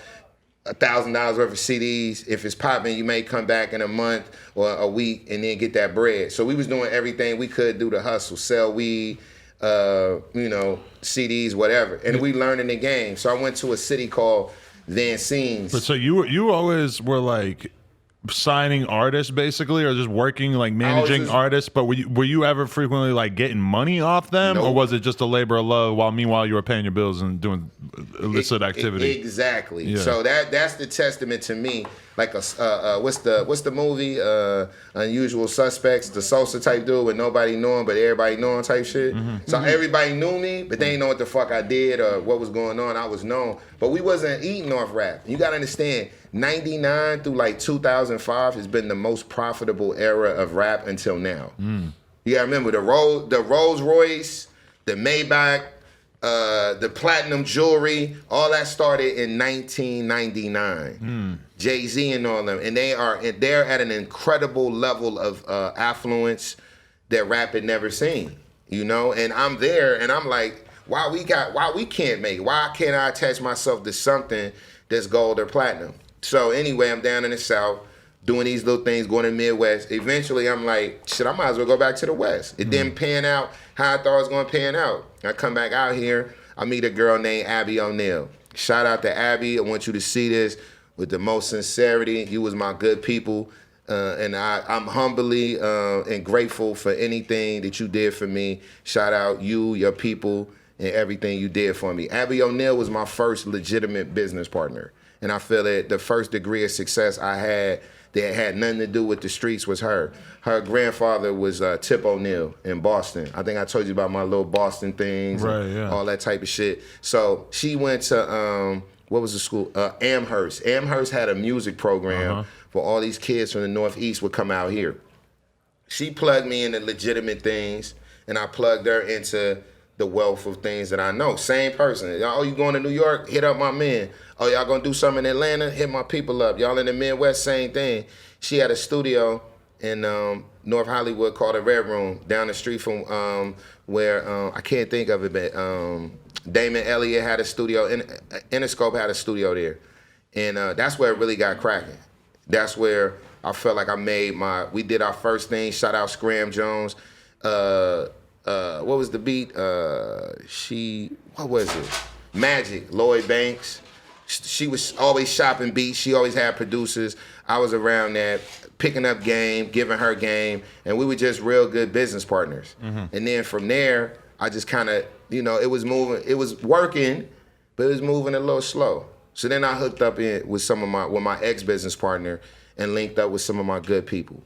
$1,000 worth of CDs. If it's popping, you may come back in a month or a week and then get that bread. So we was doing everything we could do to hustle, sell weed, you know, CDs, whatever. And we learning the game. So I went to a city called Van Scenes. But so you always were like signing artists basically, or just working like managing artists, but were you ever frequently like getting money off them? Nope. Or was it just a labor of love while meanwhile you were paying your bills and doing illicit activity? Exactly. Yeah. So that's the testament to me. Like what's the movie Unusual Suspects, the Sosa type dude with nobody knew him but everybody knew him type shit. So everybody knew me, but they didn't know what the fuck I did or what was going on. I was known, but we wasn't eating off rap. You gotta understand, 99 through like 2005 has been the most profitable era of rap until now. You gotta remember the Rolls Royce, the Maybach, the platinum jewelry, all that started in 1999. Jay-Z and all them, and they're at an incredible level of affluence that rap had never seen. You know, and I'm there, and I'm like, why we can't make it? Why can't I attach myself to something that's gold or platinum? So anyway, I'm down in the South doing these little things, going to the Midwest. Eventually, I'm like, shit, I might as well go back to the West. It didn't pan out how I thought it was going to pan out. I come back out here, I meet a girl named Abby O'Neill. Shout out to Abby. I want you to see this with the most sincerity. You was my good people. And I'm humbly and grateful for anything that you did for me. Shout out you, your people, and everything you did for me. Abby O'Neill was my first legitimate business partner. And I feel that the first degree of success I had that had nothing to do with the streets was her. Her grandfather was Tip O'Neill in Boston. I think I told you about my little Boston things, right, and yeah, all that type of shit. So she went to, what was the school? Amherst. Amherst had a music program for all these kids from the Northeast would come out here. She plugged me into legitimate things, and I plugged her into the wealth of things that I know. Same person. Oh, you going to New York? Hit up my man. Oh, y'all gonna do something in Atlanta? Hit my people up. Y'all in the Midwest? Same thing. She had a studio in North Hollywood called the Red Room, down the street from where, I can't think of it, but Damon Elliott had a studio, Interscope had a studio there. And that's where it really got cracking. That's where I felt like we did our first thing. Shout out Scram Jones. What was the beat? What was it? Magic, Lloyd Banks. She was always shopping beats. She always had producers. I was around that, picking up game, giving her game, and we were just real good business partners. And then from there, I just kind of, it was moving. It was working, but it was moving a little slow. So then I hooked up with my ex-business partner and linked up with some of my good people.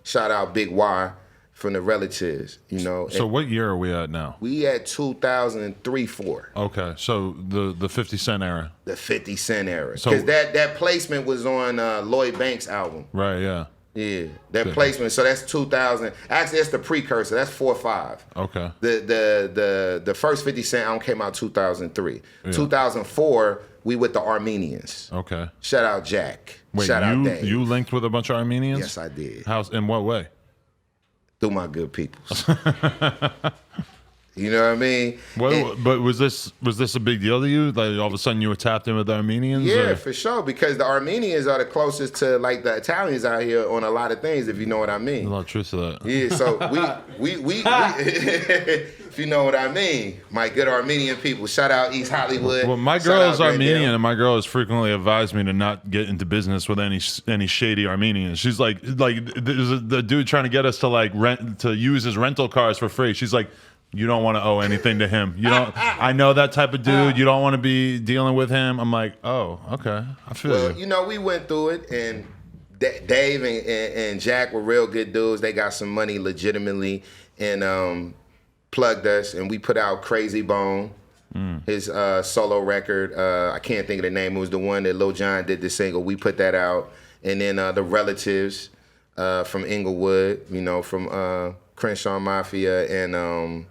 Shout out Big Y from the Relatives. So what year are we at now? We at 2003-4. Okay, so the 50 Cent era. The 50 Cent era. Because that placement was on Lloyd Banks' album. Right, yeah. Yeah, that placement. So that's 2000. Actually, that's the precursor. That's 4-5. Okay. The first 50 Cent album came out 2003. Yeah. 2004, we with the Armenians. Okay. Shout out Jack. Wait, Shout out Dave. You linked with a bunch of Armenians? Yes, I did. In what way? Through my good peoples. You know what I mean? But was this a big deal to you? Like all of a sudden you were tapped in with the Armenians? Yeah, or? for sure. Because the Armenians are the closest to like the Italians out here on a lot of things, if you know what I mean. There's a lot of truth to that. Yeah, so we if you know what I mean. My good Armenian people. Shout out East Hollywood. Well, my Shout girl out is Armenian, Glendale. and my girl has frequently advised me to not get into business with any shady Armenians. She's like there's the dude trying to get us to like rent to use his rental cars for free. She's like, you don't want to owe anything to him. You don't. I know that type of dude. You don't want to be dealing with him. I'm like, oh, okay, I feel Well, you. you know, we went through it, and Dave and Jack were real good dudes. They got some money legitimately and plugged us, and we put out Crazy Bone, his solo record. I can't think of the name. It was the one that Lil Jon did the single. We put that out, and then the Relatives from Inglewood, you know, from Crenshaw Mafia and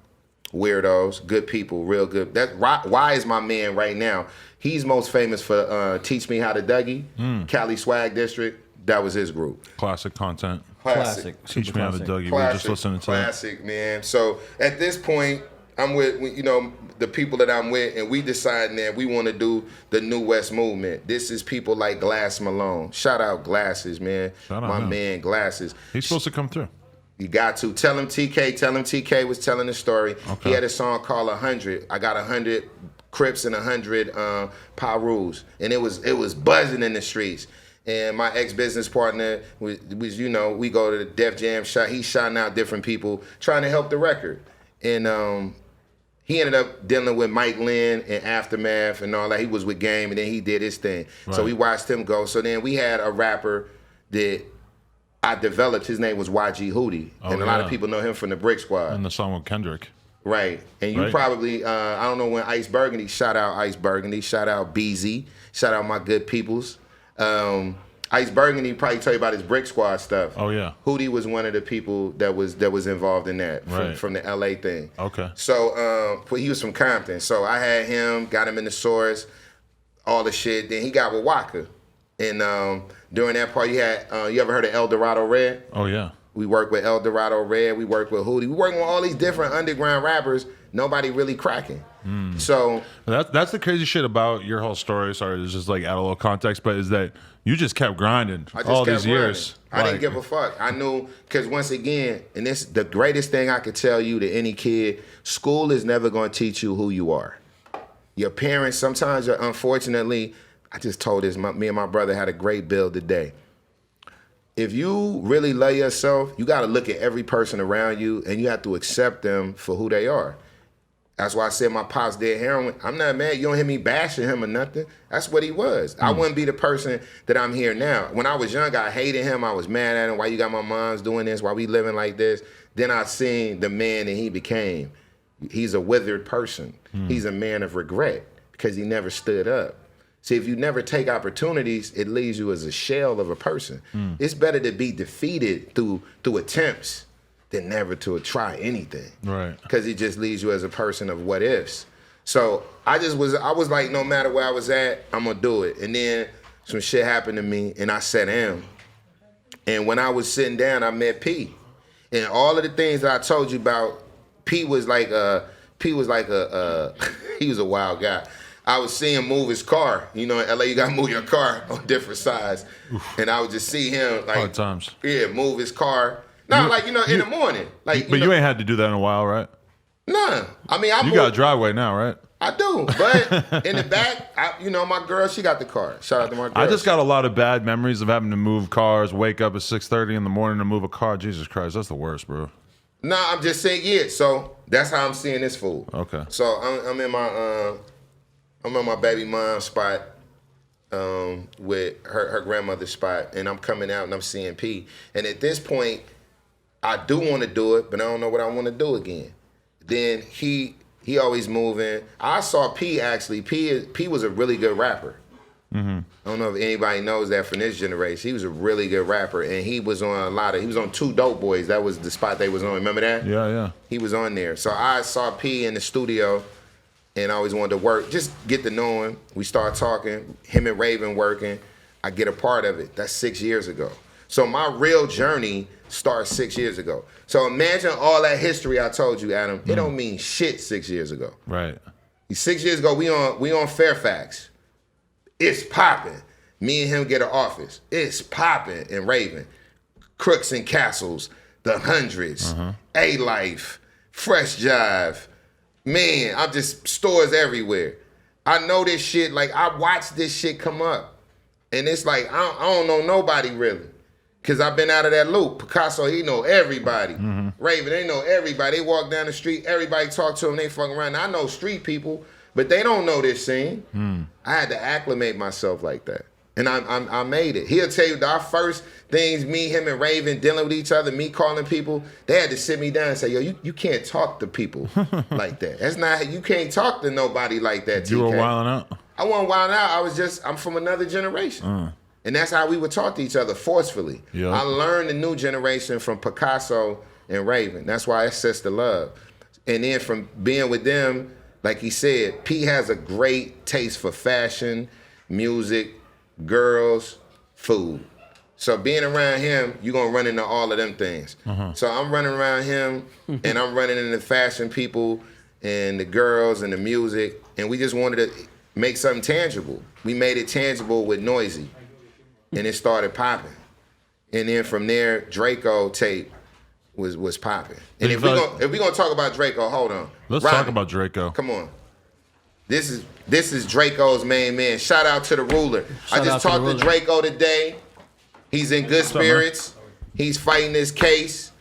Weirdos, good people, real good. That Y is my man right now. He's most famous for Teach Me How to Dougie, Cali Swag District. That was his group. Classic content. Classic. Teach me how to Dougie. We were Classic, just listening to that. classic, man. So at this point, I'm with the people that I'm with, and we deciding that we want to do the New West movement. This is people like Glass Malone. Shout out Glasses, man. Shout out my him. man Glasses. He's supposed to come through. You got to tell him TK. Tell him TK was telling the story. Okay. He had a song called 100. I got 100 Crips and 100 Pirus, and it was buzzing in the streets. And my ex-business partner was we go to the Def Jam shot. He's shouting out different people trying to help the record, and he ended up dealing with Mike Lynn and Aftermath and all that. He was with Game, and then he did his thing. Right. So we watched him go. So then we had a rapper that I developed. His name was YG Hootie, and a lot of people know him from the Brick Squad. And the song with Kendrick. Right. And you Right. probably, I don't know when Ice Burgundy, shout out Ice Burgundy, shout out BZ, shout out my good peoples. Ice Burgundy probably tell you about his Brick Squad stuff. Oh, yeah. Hootie was one of the people that was involved in that Right. from the LA thing. Okay. So he was from Compton. So I had him, got him in the source, all the shit. Then he got with Waka. And during that part, you had, you ever heard of El Dorado Red? Oh, yeah. We work with El Dorado Red. We work with Hootie. We working with all these different underground rappers. Nobody really cracking. So That's the crazy shit about your whole story. Sorry, it's just like add a little context, but is that you just kept grinding I just all kept these years. I didn't give a fuck. I knew, because once again, and this the greatest thing I could tell you to any kid, school is never going to teach you who you are. Your parents, sometimes, unfortunately, I just told this, me and my brother had a great build today. If you really love yourself, you got to look at every person around you, and you have to accept them for who they are. That's why I said my pops did heroin. I'm not mad. You don't hear me bashing him or nothing. That's what he was. I wouldn't be the person that I'm here now. When I was young, I hated him. I was mad at him. Why you got my moms doing this? Why we living like this? Then I seen the man that he became. He's a withered person. He's a man of regret because he never stood up. See, if you never take opportunities, it leaves you as a shell of a person. It's better to be defeated through attempts than never to try anything. Right. Because it just leaves you as a person of what ifs. So I was like, no matter where I was at, I'm gonna do it. And then some shit happened to me, and I sat down. And when I was sitting down, I met P. And all of the things that I told you about, P was like he was a wild guy. I would see him move his car. You know, in LA, you gotta move your car on different sides. And I would just see him like, Hard times. yeah, move his car. No, in the morning. Like, But you ain't had to do that in a while, right? Nah. I mean, You got a driveway now, right? I do, but in the back, my girl, she got the car. Shout out to my girl. I just got a lot of bad memories of having to move cars, wake up at 6:30 in the morning to move a car. Jesus Christ, that's the worst, bro. Nah, I'm just saying, yeah. So that's how I'm seeing this fool. Okay. So I'm in my baby mom's spot with her grandmother's spot, and I'm coming out and I'm seeing P. And at this point, I do want to do it, but I don't know what I want to do again. Then he always moving. I saw P actually. P was a really good rapper. I don't know if anybody knows that from this generation. He was a really good rapper, and he was on he was on Two Dope Boys. That was the spot they was on. Remember that? Yeah. He was on there. So I saw P in the studio, and I always wanted to work, just get to know him. We start talking, him and Raven working. I get a part of it. That's 6 years ago. So my real journey started 6 years ago. So imagine all that history I told you, Adam. It don't mean shit 6 years ago. Right. 6 years ago, we on Fairfax. It's popping. Me and him get an office. It's popping in Raven. Crooks and Castles, the Hundreds, A-Life, Fresh Jive. Man, I'm just stores everywhere. I know this shit. Like, I watch this shit come up. And it's like, I don't know nobody really. Because I've been out of that loop. Picasso, he know everybody. Raven, they know everybody. They walk down the street. Everybody talk to them. They fucking around. I know street people, but they don't know this scene. I had to acclimate myself like that. And I made it. He'll tell you our first things, me, him, and Raven dealing with each other, me calling people, they had to sit me down and say, yo, you can't talk to people like that. That's not, you can't talk to nobody like that, TK. You were wilding out? I wasn't wilding out. I'm from another generation. And that's how we would talk to each other forcefully. Yep. I learned the new generation from Picasso and Raven. That's why it sets the love. And then from being with them, like he said, P has a great taste for fashion, music, girls, food. So being around him, you're going to run into all of them things. So I'm running around him, and I'm running into fashion people and the girls and the music, and we just wanted to make something tangible. We made it tangible with Noisy, and it started popping. And then from there, Drakeo tape was popping. And if we're gonna talk about Drakeo, hold on. Let's Rodney, talk about Drakeo. Come on. This is Drakeo's main man. Shout out to the Ruler. I just talked to Drakeo today. He's in good spirits. He's fighting this case.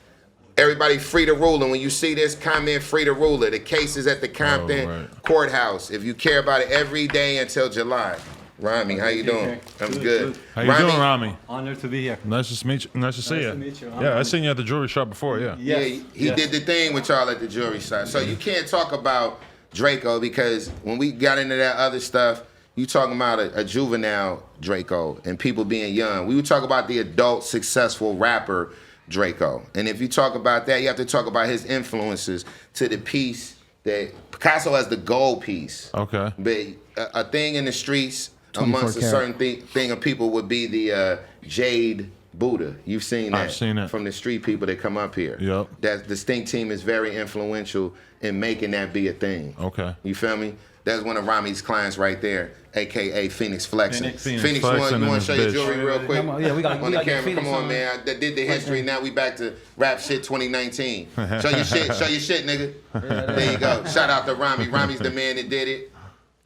Everybody free the Ruler. When you see this, comment free the Ruler. The case is at the Compton Courthouse. If you care about it, every day until July. Rami, how you doing? I'm good. How you doing, Rami? Honored to be here. Nice to meet you. Nice to see you. to meet you. Yeah, I seen you at the jewelry shop before. Yeah. Yeah, he did the thing with y'all at the jewelry shop. So you can't talk about Drakeo because when we got into that other stuff, you talking about a juvenile Drakeo and people being young. We would talk about the adult successful rapper Drakeo. And if you talk about that, you have to talk about his influences to the piece that Picasso has the gold piece. Okay. But a thing in the streets amongst a certain thing of people would be the Jade Buddha. You've seen that. I've seen it. From the street people that come up here. Yep. That the Stink Team is very influential in making that be a thing. Okay. You feel me? That's one of Rami's clients right there, a.k.a. Phoenix Flexing. Phoenix you Flexing want to show your bitch. jewelry real quick? Come on, yeah, we got on the get camera. Phoenix Come on, on. man. I did the history. Now we back to rap shit 2019. Show your shit. Show your shit, nigga. There you go. Shout out to Rami. Rami's the man that did it.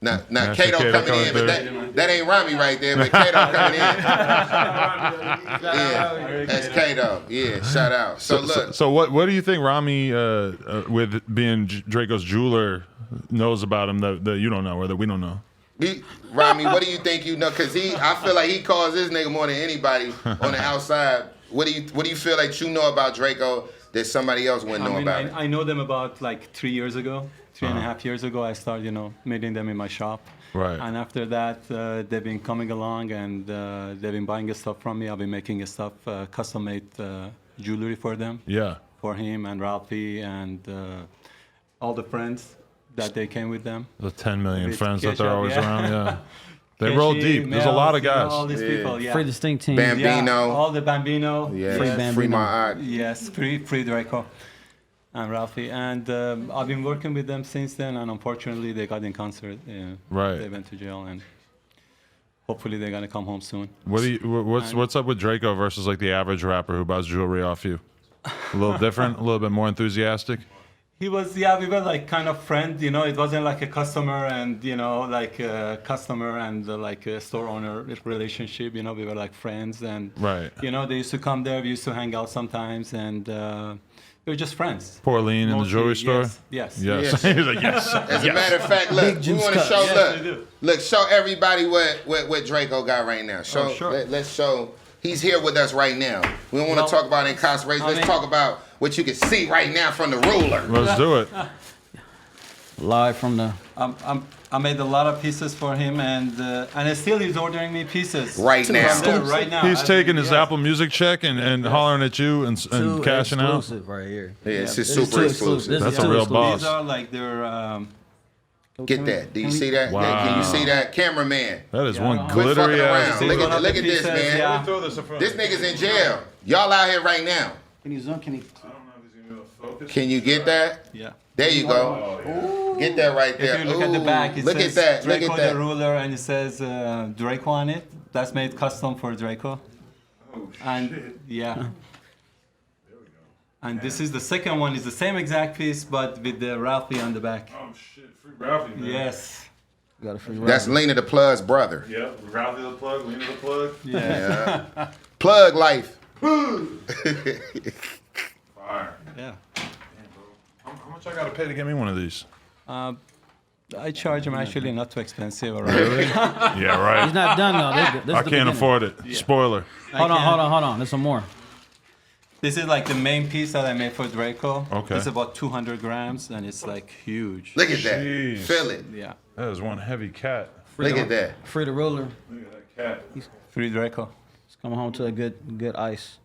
Now Kato coming in, but that ain't Rami right there, but Kato coming in. Yeah, that's Kato. Yeah, shout out. So look. So what do you think Rami, with being Drakeo's jeweler, knows about him that you don't know or that we don't know? Rami, what do you think you know? Because I feel like he calls this nigga more than anybody on the outside. What do you feel like you know about Drakeo that somebody else wouldn't know about it? I know them about like 3 years ago. 3.5 years ago, I started, meeting them in my shop. Right. And after that, they've been coming along and they've been buying stuff from me. I've been making stuff, custom-made jewelry for them. Yeah. For him and Ralphie and all the friends that they came with them. The 10 million With friends that they're Kesha, always yeah. around, yeah. They roll deep. There's a lot of guys. All these people, yeah. Free the Stink Team. Bambino. All the Bambino. Yeah, Free Bambino. free my art. Yes, free Drakeo and Ralphie. And I've been working with them since then, and unfortunately they got in cancer. Right. They went to jail, and hopefully they're gonna come home soon. What's up with Drakeo versus like the average rapper who buys jewelry off you? A little different, a little bit more enthusiastic. He was, we were like kind of friends, it wasn't like a customer and, like a customer and like a store owner relationship, we were like friends and, Right. They used to come there, we used to hang out sometimes and we were just friends. Pauline in the Mostly, jewelry store? Yes. Yes. He's like, yes. As a matter of fact, look, we want to show, Yes, we do. look, show everybody what Drakeo got right now. Show, sure. Let's show. He's here with us right now. We don't want to talk about incarceration. Let's talk about what you can see right now from the Ruler. Let's do it. Live from the. I made a lot of pieces for him and still he's ordering me pieces. Right now. From there, right now. He's taking his Apple Music check and hollering at you and Too cashing out. exclusive right here. Yeah, it's just This is super too exclusive. This That's is a too real exclusive. boss. These are like their... Get that. Do you see that? Wow. Can you see that? Cameraman. That is one Quit fucking glittery around. ass. Look one of at the this, pieces, man. yeah. Throw this in front. This nigga's in jail. Y'all out here right now. Can you zoom? Can you? I don't know if he's gonna be able to focus. Can you get that? Yeah. There you go. Get that right there. If you look at the back, it look says at that. Look Drakeo at The that. Ruler, and it says Draco on it. That's made custom for Draco. Oh, And shit. yeah. There we go. And this is the second one. It's the same exact piece, but with the Ralphie on the back. Oh shit, free Ralphie, man. Yes. Got a free That's Lena the Plug's brother. Yep, Ralphie the plug, Lena the plug. Yeah. Yeah. Plug life. Fire. Yeah. Damn, bro. How much I gotta pay to get me one of these? I charge them actually not too expensive. All right. Really? Yeah, right. He's not done though. This I is the can't beginning. afford it. Spoiler. Hold on. There's some more. This is like the main piece that I made for Draco. Okay. It's about 200 grams and it's like huge. Look at that. Jeez. Feel it. Yeah. That is one heavy cat. Look at that. Free the ruler. Look at that cat. Free Draco. He's coming home to a good ice.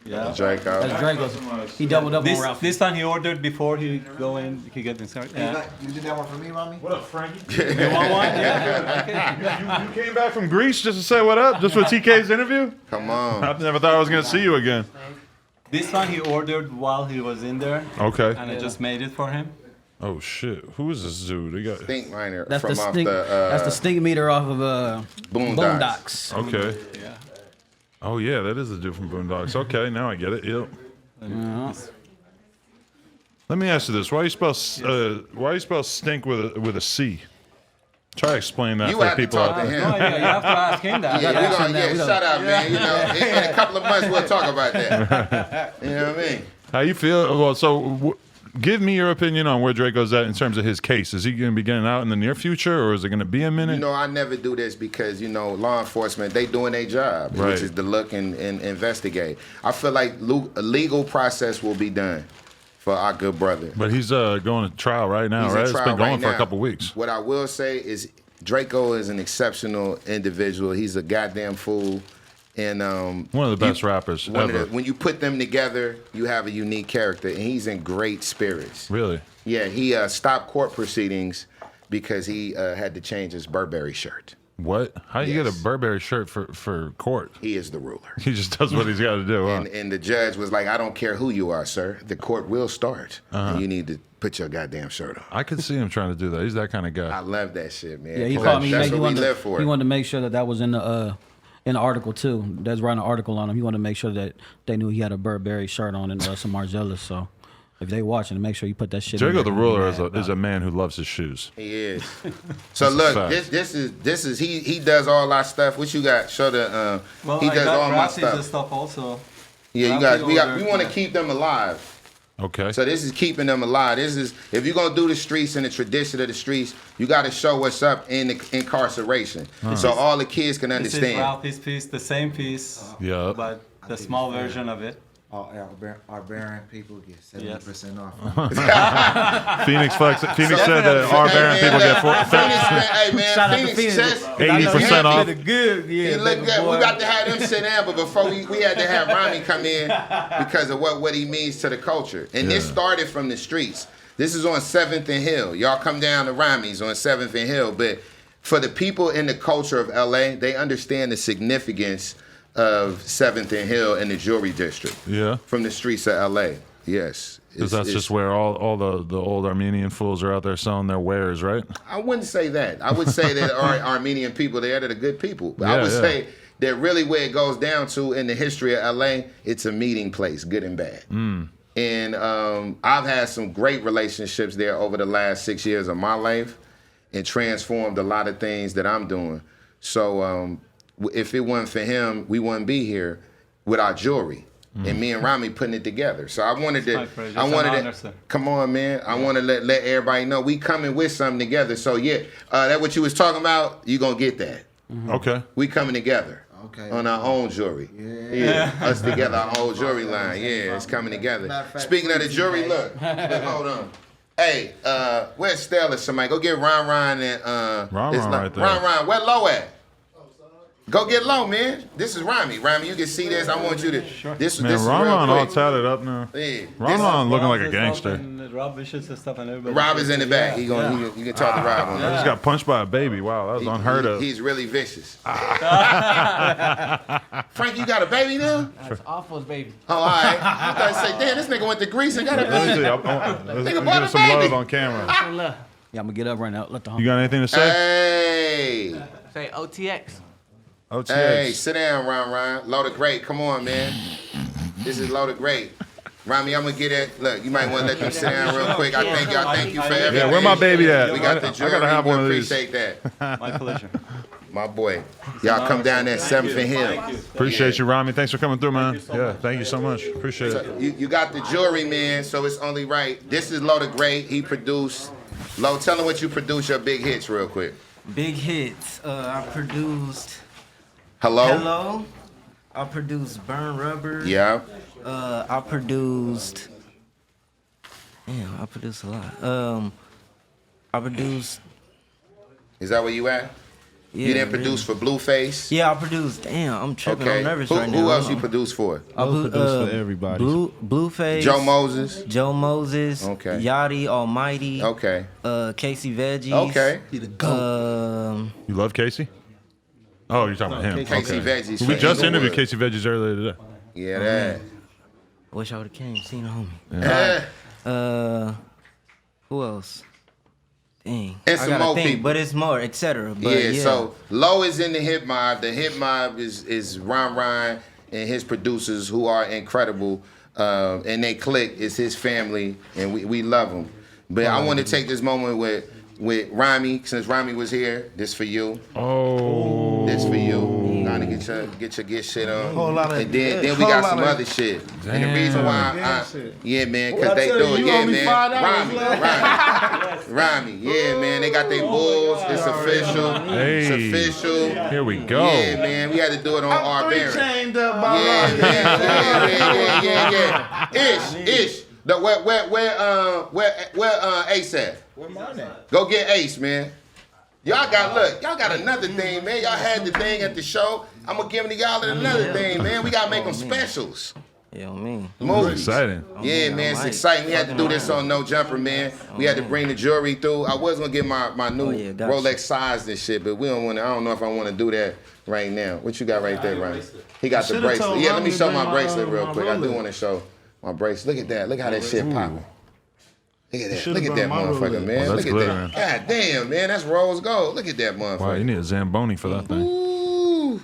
Yeah. Draco. That's Draco's. He doubled up on Ralph. This one he ordered before he go in. He get inside. Yeah. You did that one for me, Rami? What up, Frankie? You want one? Yeah. You came back from Greece just to say what up? Just for TK's interview? Come on. I never thought I was gonna see you again. This one he ordered while he was in there, Okay. and I just made it for him. Oh shit. Who is this dude? They got. Stink liner That's from the off stink. That's the the stink meter off of Boondocks. Boondocks. Okay. Yeah. Oh yeah, that is the dude from Boondocks. Okay, now I get it. Yep. Let me ask you this: Why you spell stink with a C? Try to explain that You for have to people talk out to there. him. Oh yeah, you have to ask him that. Yeah, gotta we ask him gonna, that. yeah, We shut up, man. You know, in a couple of months we'll talk about that. You know what I mean? How you feel? Well, so give me your opinion on where Draco's at in terms of his case. Is he going to be getting out in the near future, or is it going to be a minute? You know, I never do this because, you know, law enforcement, they doing their job, Right. which is to look and investigate. I feel like a legal process will be done for our good brother. But he's going to trial right now, He's right? in It's trial been going right for a now. couple weeks. What I will say is Draco is an exceptional individual. He's a goddamn fool. And One of the best rappers ever. when you put them together, you have a unique character, and he's in great spirits. Really? Yeah, he stopped court proceedings because he had to change his Burberry shirt. What? How you get Yes. a Burberry shirt for court? He is the ruler. He just does what he's got to do. Huh? And the judge was like, I don't care who you are, sir. The court will start. And you need to put your goddamn shirt on. I could see him trying to do that. He's that kind of guy. I love that shit, man. Yeah, he 'Cause called me. That's He what we wanted live to, for. he wanted to make sure that was in the article too. That's writing an article on him. He wanted to make sure that they knew he had a Burberry shirt on and some Margielas. So if they watching, make sure you put that shit. in Draco there. the Ruler is a man who loves his shoes. He is. So That's a look, fact. this is he does all our stuff. What you got? Show the Well, he I does got all my Ralphie's stuff. stuff also. Yeah, you Ralphie got we ordered, want to yeah. keep them alive. Okay. So this is keeping them alive. This is if you're gonna do the streets and the tradition of the streets, you got to show what's up in the incarceration, so all the kids can This is understand. Ralphie's piece, the same piece, Yeah. but the small version of it. All our Baron people get 70% off. Phoenix said that Definitely. our Baron people get Phoenix, man, hey man, Shout out to Phoenix Phoenix. chest. 80% off. Good, yeah. He looked good. We got to have them sit down, but before we had to have Rami come in because of what he means to the culture. And this Yeah. started from the streets. This is on 7th and Hill. Y'all come down to Rami's on 7th and Hill. But for the people in the culture of LA, they understand the significance of 7th and Hill and the jewelry district. Yeah. From the streets of LA. Yes. Because that's just where all the old Armenian fools are out there selling their wares, right? I wouldn't say that. I would say that our Armenian people, they're the good people. But I Yeah, would yeah. say that really where it goes down to in the history of LA, it's a meeting place, good and bad. And I've had some great relationships there over the last 6 years of my life and transformed a lot of things that I'm doing. So if it wasn't for him, we wouldn't be here with our jewelry. And me and Rami putting it together. So I wanted to, My pleasure. It's an honor, sir. come on, man. I want to let everybody know we coming with something together. So yeah, that what you was talking about, you gonna get that. Okay. We coming together. Okay. On our own jewelry. Yeah. Us together, our whole jewelry line. Yeah, it's coming together. Matter of fact, Speaking of the jewelry, look, hold on. Hey, where's Stella? Somebody go get Ron and Ron it's right there. Ron, where Low at? Go get Low, man. This is Rami. Rami, you can see this. I want you to. This Man, is Ron real all quick. tatted up now. Yeah. Ron looking like a Rob's gangster. stuff and Rob Vicious and stuff and everybody. Rob is in the back. You can talk to Rob on I that. just got punched by a baby. Wow, that was unheard of. He's really vicious. Frank, you got a baby now? That's Alpha's baby. Oh, all right. I thought you say, damn, this nigga went to Greece and got a Let me baby. see. Nigga Let's bought give a some love baby. on camera. Yeah, look. Yeah, I'm gonna get up right now. Let the You got anything to say? Hey. Say OTX. OTX. Hey, sit down, Ron. Loaded Great. Come on, man. This is Loaded Great. Rami, I'm gonna get it. Look, you might want to let them sit down real quick. I thank you for everything. Yeah, where my baby at? We got the I jewelry. gotta have one of We these. appreciate that. My pleasure. My boy. Y'all come down there, 7th and Hill. Appreciate you, Rami. Thanks for coming through, man. Yeah, thank you so much. Appreciate it. You got the jewelry, man, so it's only right. This is Loaded Great. He produced. Lo, tell him what you produced, your big hits real quick. Big hits. I produced Hello? Hello. I produced Burn Rubber. Yeah. I produced. Damn, I produced a lot. I produced. Is that where you at? Yeah, You didn't produce for Blueface? Yeah, I produced. Damn, I'm tripping. Okay. I'm nervous Who, right now. who else you produced for? I produced for everybody. Blueface. Joe Moses? Joe Moses. Okay. Yachty Almighty. Okay. Casey Veggies. Okay. You love Casey? Oh, you're talking about him. Casey Okay. Veggies. We for just interviewed Inglewood. Casey Veggies earlier today. Yeah, that. Wish I would have came, seen a homie. Yeah. Who else? Dang. And I some gotta more think, people. but it's more, etc. But Yeah, so Low is in the Hip Mob. The Hip Mob is Ron and his producers who are incredible. And they click. It's his family, and we love them. But I want to take this moment with Rami, since Rami was here. This for you. Oh. This for you. Gotta get your shit on. Whole lot of- and then we whole got lot some of- other shit. And the reason why yeah, man, because they do it. you Yeah, owe me man. $5, Rami. Yeah, man. They got their bulls. It's official. Hey. It's official. Here we go. Yeah, man. We had to do it on our Baron. chained up by Yeah, man. Yeah. Ish. Where Ace at? Where mine at? Go get Ace, man. Y'all got another thing, man. Y'all had the thing at the show. I'm gonna give y'all another thing, man. We gotta make them specials. Yeah, me. Movies. Exciting. Yeah, man, it's exciting. We had to do this on No Jumper, man. We had to bring the jewelry through. I was gonna get my new gotcha. Rolex size and shit, but we don't want to. I don't know if I want to do that right now. What you got right there, Ryan? He got the Should've bracelet. told Yeah, let me Ryan show to my bring bracelet real my quick. I do Rolex. want to show my bracelet. Look at that. Look how that shit popping. Look at that. should've Look at brought that my motherfucker, Rolex. man. Oh, that's Look at glittering. that. God damn, man. That's rose gold. Look at that motherfucker. Wow, you need a Zamboni for that thing. Ooh.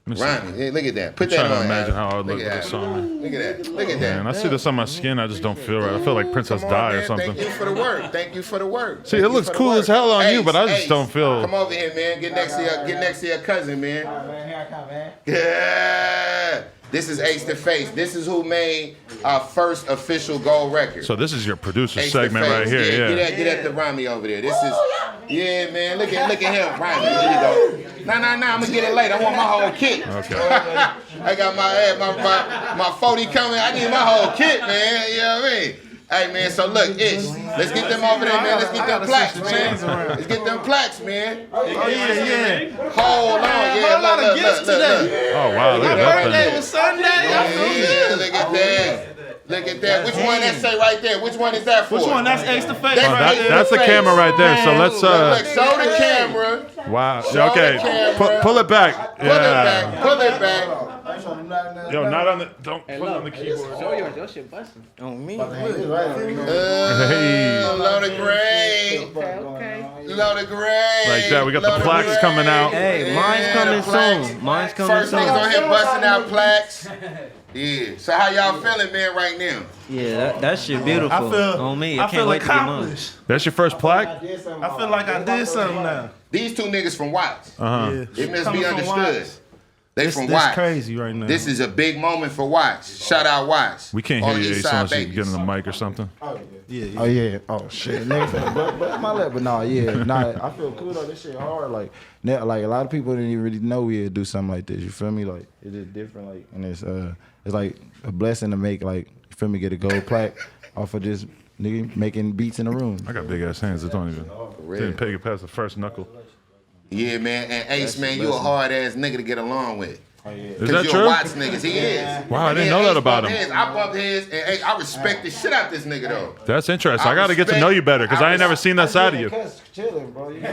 Let me see. Ryan, yeah, look at that. Put I'm that trying on. to imagine Adam. how I would look with at this that. on. Look at that. Look at Man, that. I see this on my skin. I just don't feel right. I feel like Princess Come on, Di or man. something. Thank you for the work. Thank you for the work. See, Thank it you looks for the cool work. as hell on you, but I just Ace, don't feel- Come over here, man. Get next to your cousin, man. Man, here I come, man. Yeah. This is Ace to Face. This is who made our first official gold record. So this is your producer Ace segment to right Face. here. Yeah. Get at the Rami over there. This is, yeah, man. Look at him, Rami. There you go. Nah. I'm gonna get it later. I want my whole kit. Okay. I got my 40 coming. I need my whole kit, man. You know what I mean? Hey, man. So look, let's get them over there, man. Let's get them plaques, man. Let's get them plaques, man. Oh yeah. Hold on, yeah. Whole lot of gifts today. Oh wow, look at that thing. was Sunday. I feel Yeah, good. look at that. Look at that. Which one that say right there? Which one is that for? Which one? That's Ace to Face. That's Oh, right that, that's the camera right there. So let's Look, show the camera. wow. Show Okay, the camera. pull it back. Pull it Yeah. back. Pull it back. Yo, not on the. Don't put it on the keyboard. Show yours. Your shit busting. On me. Hey. Load of gray. Okay. Load of gray. Like that. We got the Load of plaques gray. coming out. Hey, mine's Yeah, coming the plaques. soon. Mine's coming First soon. niggas on here busting out plaques. Yeah. So how y'all feeling, man, right now? Yeah, that shit beautiful. I feel. on me. I I can't feel wait to get mine. accomplished. That's your first plaque. I feel like I did something now. These two niggas from Watts. Uh-huh. Yeah. It must Coming be from understood. Watts. They This from Watts. crazy right now. This is a big moment for Watts. Shout out Watts. We can't All hear the you, East Ace, Side unless you babies. get on the mic or something. yeah. Oh yeah. Oh shit. Nigga, but my lip. But nah, yeah. Nah, I feel cool though. This shit hard. Like a lot of people didn't even really know we'd do something like this. You feel me? Like it's just different. Like and it's like a blessing to make like you feel me get a gold plaque off of just nigga making beats in the room. I got big ass hands that don't even didn't pay it past the first knuckle. Yeah, man. And Ace, man, you a hard ass nigga to get along with. Is that you're true? Watts niggas. He is. Wow, I didn't Me know and that Ace about bump him. heads. I bump heads, and hey, I respect the shit out this nigga though. That's interesting. I got to get to respect- know you better because I ain't never res- seen that side of you. Chilling, bro. This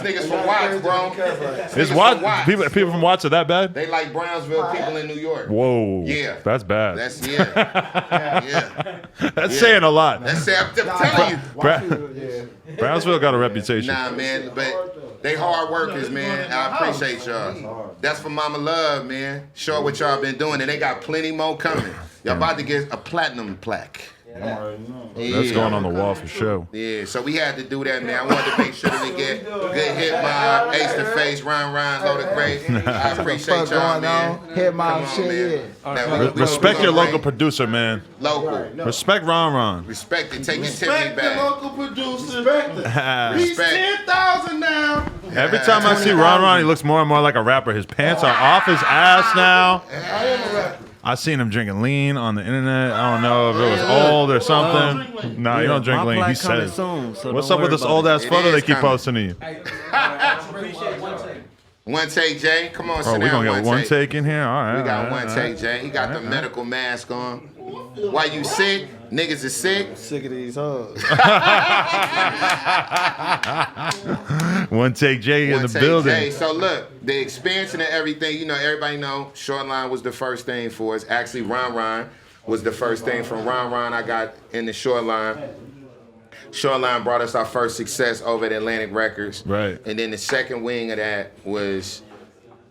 niggas from Watts, bro. Is Niggas Watts, from Watts. people from Watts are that bad? They like Brownsville people in New York. Whoa. Yeah. That's bad. That's yeah. That's saying a lot. That's I'm telling you. Brownsville got a reputation. Nah, man, but they hard workers, man. I appreciate y'all. That's for Mama Love, man. Show what y'all been doing, and they got plenty more coming. Y'all about to get a platinum plaque. That's going on the wall for sure. Yeah, so we had to do that, man. I wanted to make sure that we get good hit mob, Ace to Face, Ron, Loaded Grace. I appreciate y'all, man. Hit mob Come on, shit, man. yeah. Now, we Respect gonna your local bring producer, man. local. Respect Ron. Respect it. Take your Tiffany Respect the back. local producer. He's Respect. 10,000 now. Every time I see Ron, he looks more and more like a rapper. His pants are off his ass now. I seen him drinking lean on the internet. I don't know if it was old or something. No, you don't drink My lean. He plaque coming says. soon, so What's don't up with worry this about old it. ass It photo is they keep coming. posting to you? One take, Jay. Come on, Oh, sit we down. gonna get one take in here. All right. We got all one right, take, Jay. He got the medical mask on. Why you sick? Niggas is sick. Sick of these hoes. One take Jay in One the take, building. Jay. So look, the expansion of everything. You know, everybody know Shoreline was the first thing for us. Actually, Ron was the first thing from Ron. I got in the Shoreline. Shoreline brought us our first success over at Atlantic Records. Right. And then the second wing of that was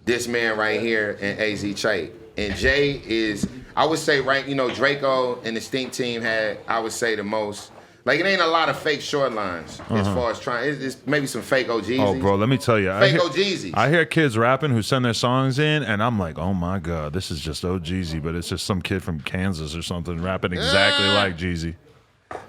this man right here and AZ Chait. And Jay is, I would say, right, you know, Drakeo and the Stink Team had, I would say, the most. Like, it ain't a lot of fake Shorelines as far as trying. It's maybe some fake Ohgeesy. Oh, bro, let me tell you. Fake Ohgeesy. I hear kids rapping who send their songs in, and I'm like, oh my God, this is just Ohgeesy, but it's just some kid from Kansas or something rapping exactly like Jeezy.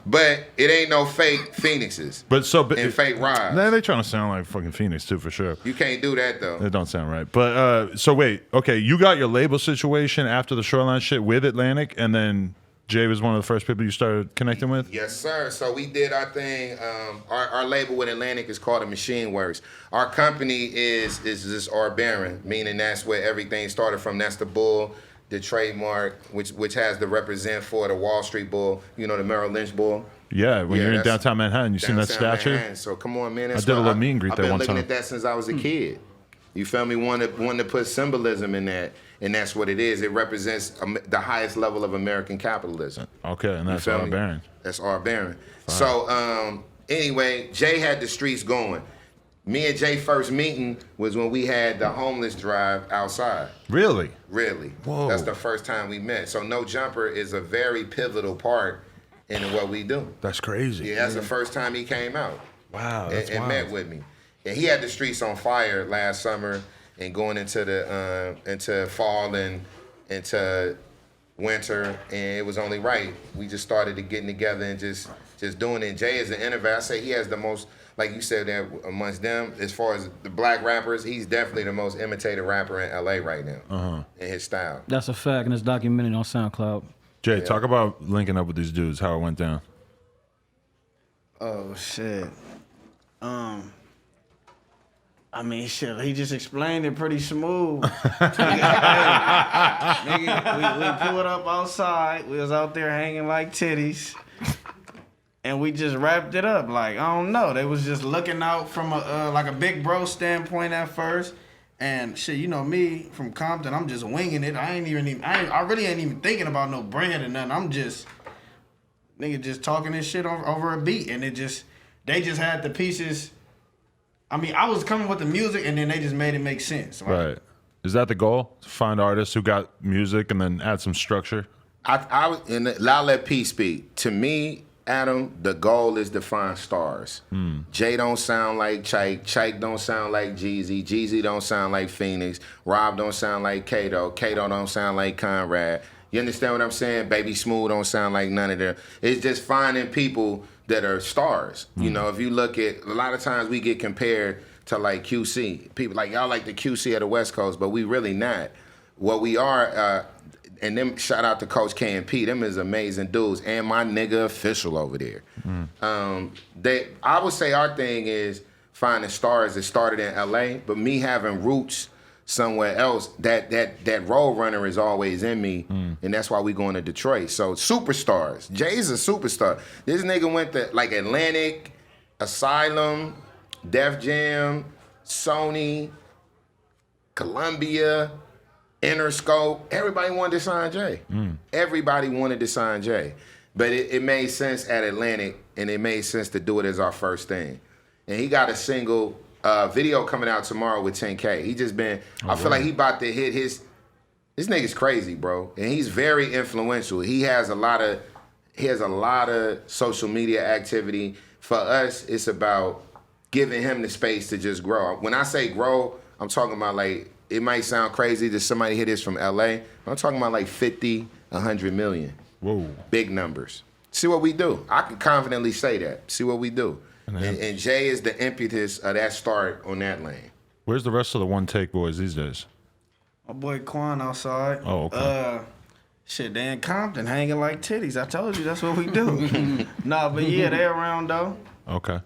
But it ain't no fake Phoenixes But and fake Rods. They trying to sound like fucking Phoenix too, for sure. You can't do that, though. It don't sound right. But so wait, okay, you got your label situation after the Shoreline shit with Atlantic, and then Jay was one of the first people you started connecting with? Yes, sir. So we did our thing. Our label with Atlantic is called the Machine Works. Our company is this R Baron, meaning that's where everything started from. That's the bull, the trademark, which has the represent for the Wall Street bull. You know, the Merrill Lynch bull. Yeah, when Yeah, you're in that's downtown Manhattan, you seen that Downtown statue? Manhattan. So come on, man. That's I did a what little meet and greet I've there been one looking time. at that since I was a kid. You feel me? Wanted to put symbolism in that, and that's what it is. It represents the highest level of American capitalism. Okay, and that's You feel R me? Baron. That's R Baron. So anyway, Jay had the streets going. Me and Jay first meeting was when we had the homeless drive outside. Really? Really. Whoa. That's the first time we met. So No Jumper is a very pivotal part in what we do. That's crazy. Yeah, that's the first time he came out Wow, that's and wild. met with me. And he had the streets on fire last summer and going into the into fall and into winter, and it was only right. We just started getting together and just doing it. Jay is an innovator. I say he has the most, like you said, that amongst them, as far as the black rappers, he's definitely the most imitated rapper in LA right now in his style. That's a fact, and it's documented on SoundCloud. Jay, talk about linking up with these dudes, how it went down. Oh shit. I mean, shit. He just explained it pretty smooth. Nigga, we pulled up outside. We was out there hanging like titties, and we just wrapped it up. Like, I don't know. They was just looking out from a like a big bro standpoint at first. And shit, you know me from Compton. I'm just winging it. I really ain't even thinking about no brand or nothing. I'm just nigga just talking this shit over a beat, and they just had the pieces. I mean, I was coming with the music, and then they just made it make sense. Right. Is that the goal? To find artists who got music and then add some structure? I was in the, I'll let P speak. To me, Adam, the goal is to find stars. Jay don't sound like Chike don't sound like Jeezy don't sound like Phoenix, Rob don't sound like Kato don't sound like Conrad. You understand what I'm saying? Baby Smooth don't sound like none of them. It's just finding people that are stars. You know, if you look at, a lot of times we get compared to like QC. People like, y'all like the QC of the West Coast, but we really not. What we are, and them, shout out to Coach K and P, them is amazing dudes, and my nigga Official over there. I would say our thing is finding stars that started in LA, but me having roots somewhere else, that road runner is always in me, and that's why we going to Detroit. So superstars. Jay's a superstar. This nigga went to like Atlantic, Asylum, Def Jam, Sony, Columbia, Interscope. Everybody wanted to sign Jay. Everybody wanted to sign Jay. But it made sense at Atlantic, and it made sense to do it as our first thing. And he got a single video coming out tomorrow with 10K. He just been, I feel like he about to hit this nigga's crazy, bro. And he's very influential. He has a lot of social media activity. For us, it's about giving him the space to just grow. When I say grow, I'm talking about like, it might sound crazy that somebody hit this from LA. I'm talking about like 50, 100 million. Whoa. Big numbers. See what we do. I can confidently say that. See what we do. And Jay is the impetus of that start on that lane. Where's the rest of the One Take boys these days? My boy Quan outside. Oh, okay. Shit, they in Compton hanging like titties. I told you that's what we do. Nah, but yeah, they around though. Okay.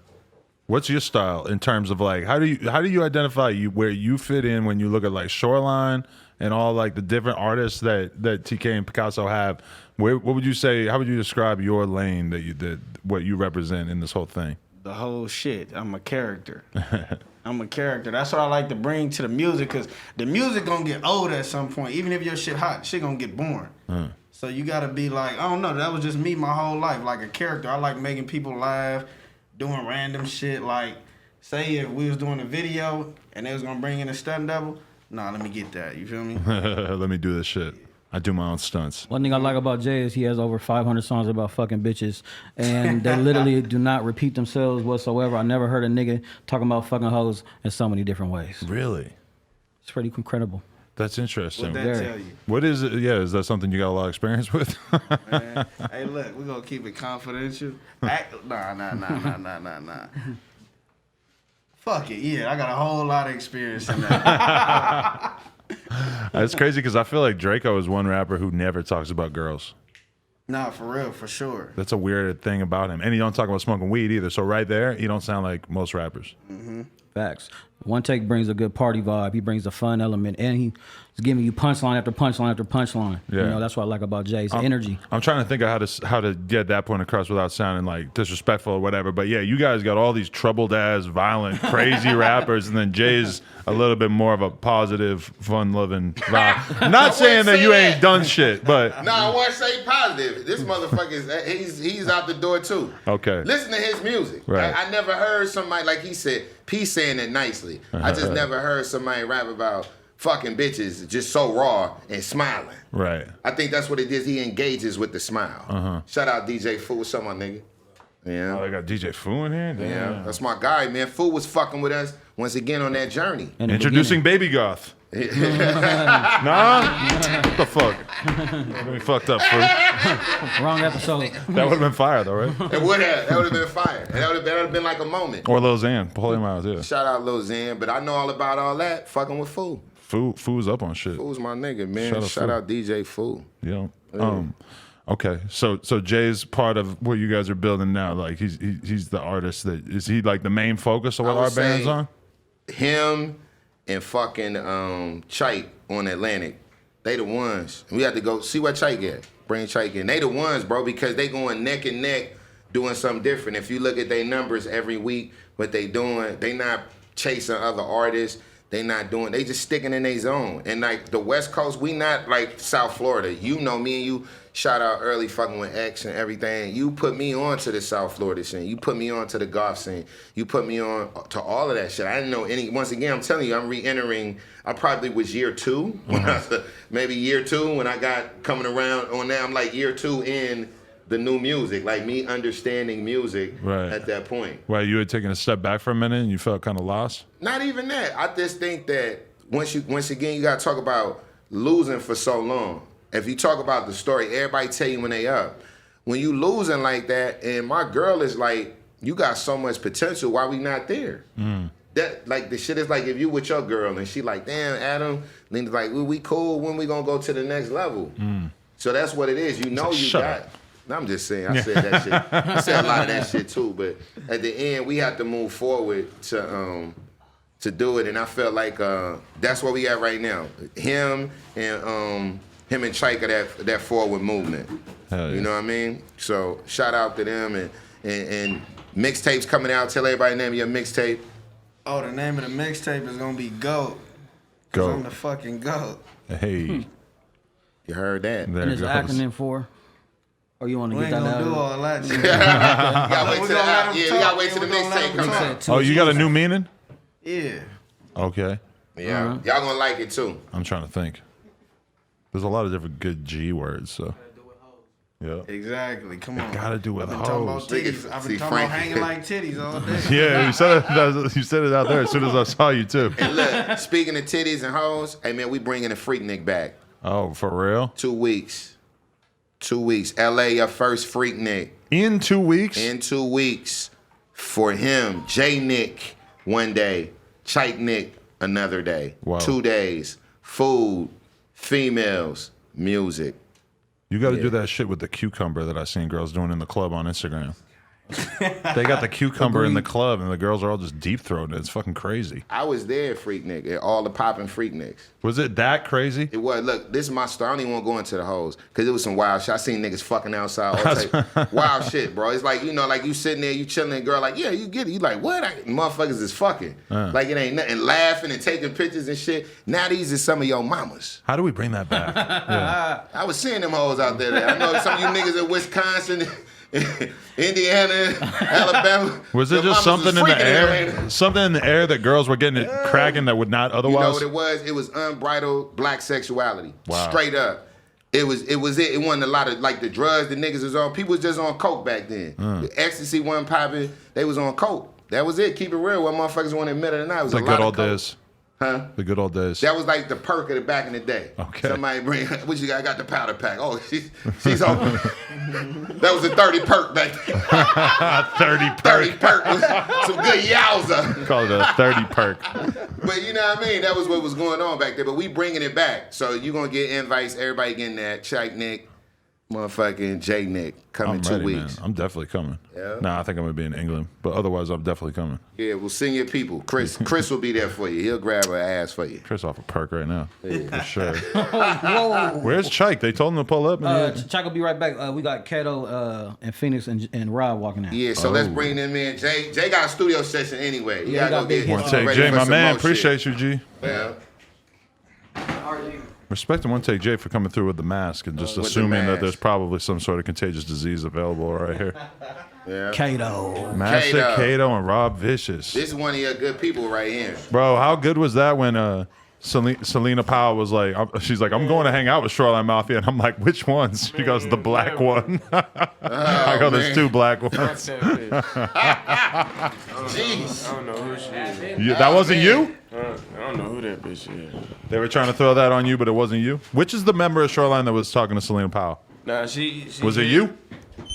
What's your style in terms of like how do you identify where you fit in when you look at like Shoreline and all like the different artists that TK and Picasso have? What would you say? How would you describe your lane that what you represent in this whole thing? The whole shit. I'm a character. I'm a character. That's what I like to bring to the music, because the music gonna get old at some point. Even if your shit hot, shit gonna get boring. So you gotta be like, I don't know, that was just me my whole life, like a character. I like making people laugh, doing random shit. Like, say if we was doing a video and they was gonna bring in a stunt double, nah, let me get that. You feel me? Let me do this shit. I do my own stunts. One thing I like about Jay is he has over 500 songs about fucking bitches, and they literally do not repeat themselves whatsoever. I never heard a nigga talking about fucking hoes in so many different ways. Really? It's pretty incredible. That's interesting. What that tell you? What is it? Yeah, is that something you got a lot of experience with? Man, hey, look, we're gonna keep it confidential. Nah. Fuck it, yeah, I got a whole lot of experience in that. It's crazy because I feel like Drakeo is one rapper who never talks about girls. Nah, for real, for sure. That's a weird thing about him. And he don't talk about smoking weed either. So right there, he don't sound like most rappers. Facts. One Take brings a good party vibe. He brings a fun element, and he's giving you punchline after punchline after punchline. Yeah. You know, that's what I like about Jay's energy. I'm trying to think of how to get that point across without sounding like disrespectful or whatever. But yeah, you guys got all these troubled ass, violent, crazy rappers, and then Jay's a little bit more of a positive, fun-loving vibe. Not saying that you ain't done shit, but no, I want to say positive. This motherfucker he's out the door too. Okay. Listen to his music. Right. I never heard somebody, like he said, P saying it nicely. I just never heard somebody rap about fucking bitches just so raw and smiling. Right. I think that's what it is. He engages with the smile. Shout out DJ Fu. What's up, my nigga? Yeah. Oh, they got DJ Fu in here? Damn. Yeah, that's my guy, man. Fu was fucking with us once again on that journey. Introducing Baby Goth. Nah? What the fuck? We fucked up, Fu. Wrong episode. That would have been fire, though, right? It would have. That would have been fire. And that would have been like a moment. Or Lil Xan. Pull him out, yeah. Shout out Lil Xan, but I know all about all that. Fucking with Fu. Fu's up on shit. Fu's my nigga, man. Shout out DJ Fu. Yeah. Okay. So Jay's part of what you guys are building now. Like he's the artist that is he like the main focus of what our band's on? Him and fucking Chike on Atlantic. They the ones. We have to go see what Chike at. Bring Chike in. They the ones, bro, because they going neck and neck doing something different. If you look at their numbers every week, what they doing, they not chasing other artists. They just sticking in their zone. And like the West Coast, we not like South Florida. You know me and you shout out early fucking with X and everything. You put me on to the South Florida scene. You put me on to the golf scene. You put me on to all of that shit. I didn't know any, once again, I'm telling you, I'm re-entering, I probably was year 2. When maybe year 2 when I got coming around on that. I'm like year 2 in the new music, like me understanding music at that point. Well, you had taken a step back for a minute and you felt kind of lost? Not even that. I just think that once again, you got to talk about losing for so long. If you talk about the story, everybody tell you when they up. When you losing like that, and my girl is like, you got so much potential, why we not there? That like the shit is like if you with your girl and she like, damn, Adam, then it's like, we cool, when we gonna go to the next level? So that's what it is. You know you got. No, I'm just saying, I said that shit. I said a lot of that shit too, but at the end, we have to move forward to to do it, and I felt like that's where we at right now. Him and Chika, that forward movement. Hell yeah. You know what I mean? So shout out to them and mixtapes coming out. Tell everybody the name of your mixtape. Oh, the name of the mixtape is gonna be GOAT. Goat. I'm the fucking GOAT. Hey. You heard that? There And it it's an goes. acronym for? Or you want to We get ain't that gonna do out? all that shit. You gotta wait We till gonna let 'em we talk, gotta wait yeah, till the we gonna let mixtape 'em come talk. out. Oh, you got a new meaning? Yeah. Okay. Yeah, y'all gonna like it too. I'm trying to think. There's a lot of different good G words, so. Yeah. Exactly. Come on. Gotta do with I've been talking about hoes. titties. I've See, been talking about Frank- hanging like titties all day. Yeah, you said it out there as soon as I saw you too. And look, speaking of titties and hoes, hey man, we bringing the Freaknik back. Oh, for real? 2 weeks. 2 weeks. LA, your first Freaknik. In 2 weeks? In 2 weeks. For him, J Nick 1 day, Chike Nick another day. Wow. 2 days. Food, females, music. You got to do that shit with the cucumber that I seen girls doing in the club on Instagram. They got the cucumber in the club, and the girls are all just deep throating it. It's fucking crazy. I was there, Freaknik, at all the popping Freakniks. Was it that crazy? It was. Look, this is my story. I don't even want to go into the hoes because it was some wild shit. I seen niggas fucking outside, all type wild shit, bro. It's like, you know, like you sitting there, you chilling, and girl, like, yeah, you get it. You like, what? Motherfuckers is fucking. Like it ain't nothing. Laughing and taking pictures and shit. Now these are some of your mamas. How do we bring that back? Yeah. I was seeing them hoes out there. I know some of you niggas in Wisconsin, Indiana, Alabama. Was it the just mamas something in was the freaking air? Atlanta. Something in the air that girls were getting it cracking that would not You know otherwise? what it was? It was unbridled black sexuality. Wow. Straight up. It was it. It wasn't a lot of like the drugs the niggas was on. People was just on coke back then. The ecstasy wasn't popping. They was on coke. That was it. Keep it real. What motherfuckers want to admit it or not. It was The a good lot old of coke. days. Huh? The good old days. That was like the perk of the back in the day. Okay. Somebody bring, what you got? I got the powder pack. Oh, she's on. That was a 30 perk back then. 30 30 perk. perk. Some good yowza. Call it a 30 perk. But you know what I mean? That was what was going on back there. But we bringing it back. So you're going to get invites. Everybody getting that. Chike Nick, motherfucking J Nick coming I'm 2 ready, weeks. man. I'm definitely coming. Yeah? Nah, I think I'm going to be in England. But otherwise, I'm definitely coming. Yeah, we'll send your people. Chris will be there for you. He'll grab her ass for you. Chris off a perk right now. For sure. Whoa. Where's Chike? They told him to pull up. And Chuck will be right back. We got Kato and Phoenix and Rob walking out. Yeah, so let's bring them in. Jay got a studio session anyway. You Yeah, gotta he go got big get hits. One take, ready Jay, for my some man. more shit. Appreciate you, G. Yeah. Respect and one take, Jay, for coming through with the mask and just With the assuming that mask. there's probably some sort of contagious disease available right here. Yeah. Kato. Master Kato. Kato and Rob Vicious. This is one of your good people right here. Bro, how good was that when Selena Powell was like, she's like, I'm going to hang out with Shoreline Mafia. And I'm like, which ones? She goes, the black one. I go, there's man. 2 black ones. Jeez. I don't know who she is. That wasn't man. you? I don't know who that bitch is. They were trying to throw that on you, but it wasn't you? Which is the member of Shoreline that was talking to Selena Powell? Nah, she Was it you?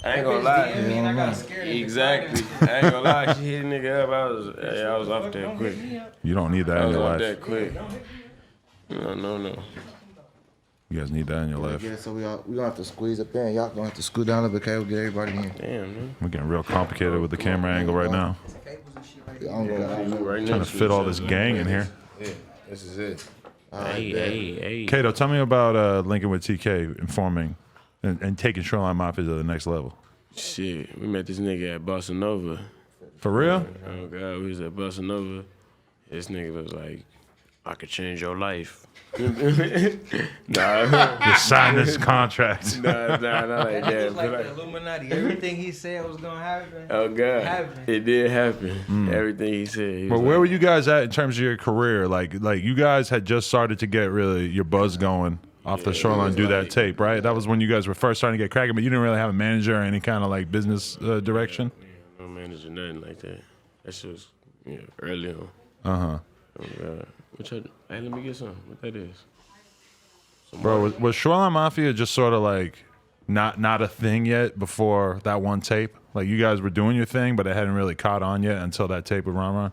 I ain't gonna lie. Exactly. I ain't gonna lie. She hit a nigga up. I was off that quick. You don't need that I in was your off life. that quick. No. You guys need that in your life. Yeah, so we gonna have to squeeze up there, and y'all gonna have to scoot down a little bit, okay? We'll get everybody in. Damn, man. We're getting real complicated with the camera angle right now. I don't got Right Trying to fit all this gang in here. Yeah, this is it. Hey. Kato, tell me about Lincoln with TK informing and taking Shoreline Mafia to the next level. Shit, we met this nigga at Bossa Nova. For real? Oh, God, we was at Bossa Nova. This nigga was like, I could change your life. Nah, You signed this contract. not like that. It's like But the Illuminati. Everything he said was gonna happen. oh, God. Happened. It did happen. Everything he said. He But was where like, were you guys at in terms of your career? Like you guys had just started to get really your buzz going off the Shoreline Do That tape, right? That was when you guys were first starting to get cracking, but you didn't really have a manager or any kind of like business direction. no manager, nothing like that. That shit was early on. Uh-huh. Oh, God. Hey, let me get some. What that is? Bro, was Shoreline Mafia just sort of like not a thing yet before that one tape? Like you guys were doing your thing, but it hadn't really caught on yet until that tape with Ron Ron?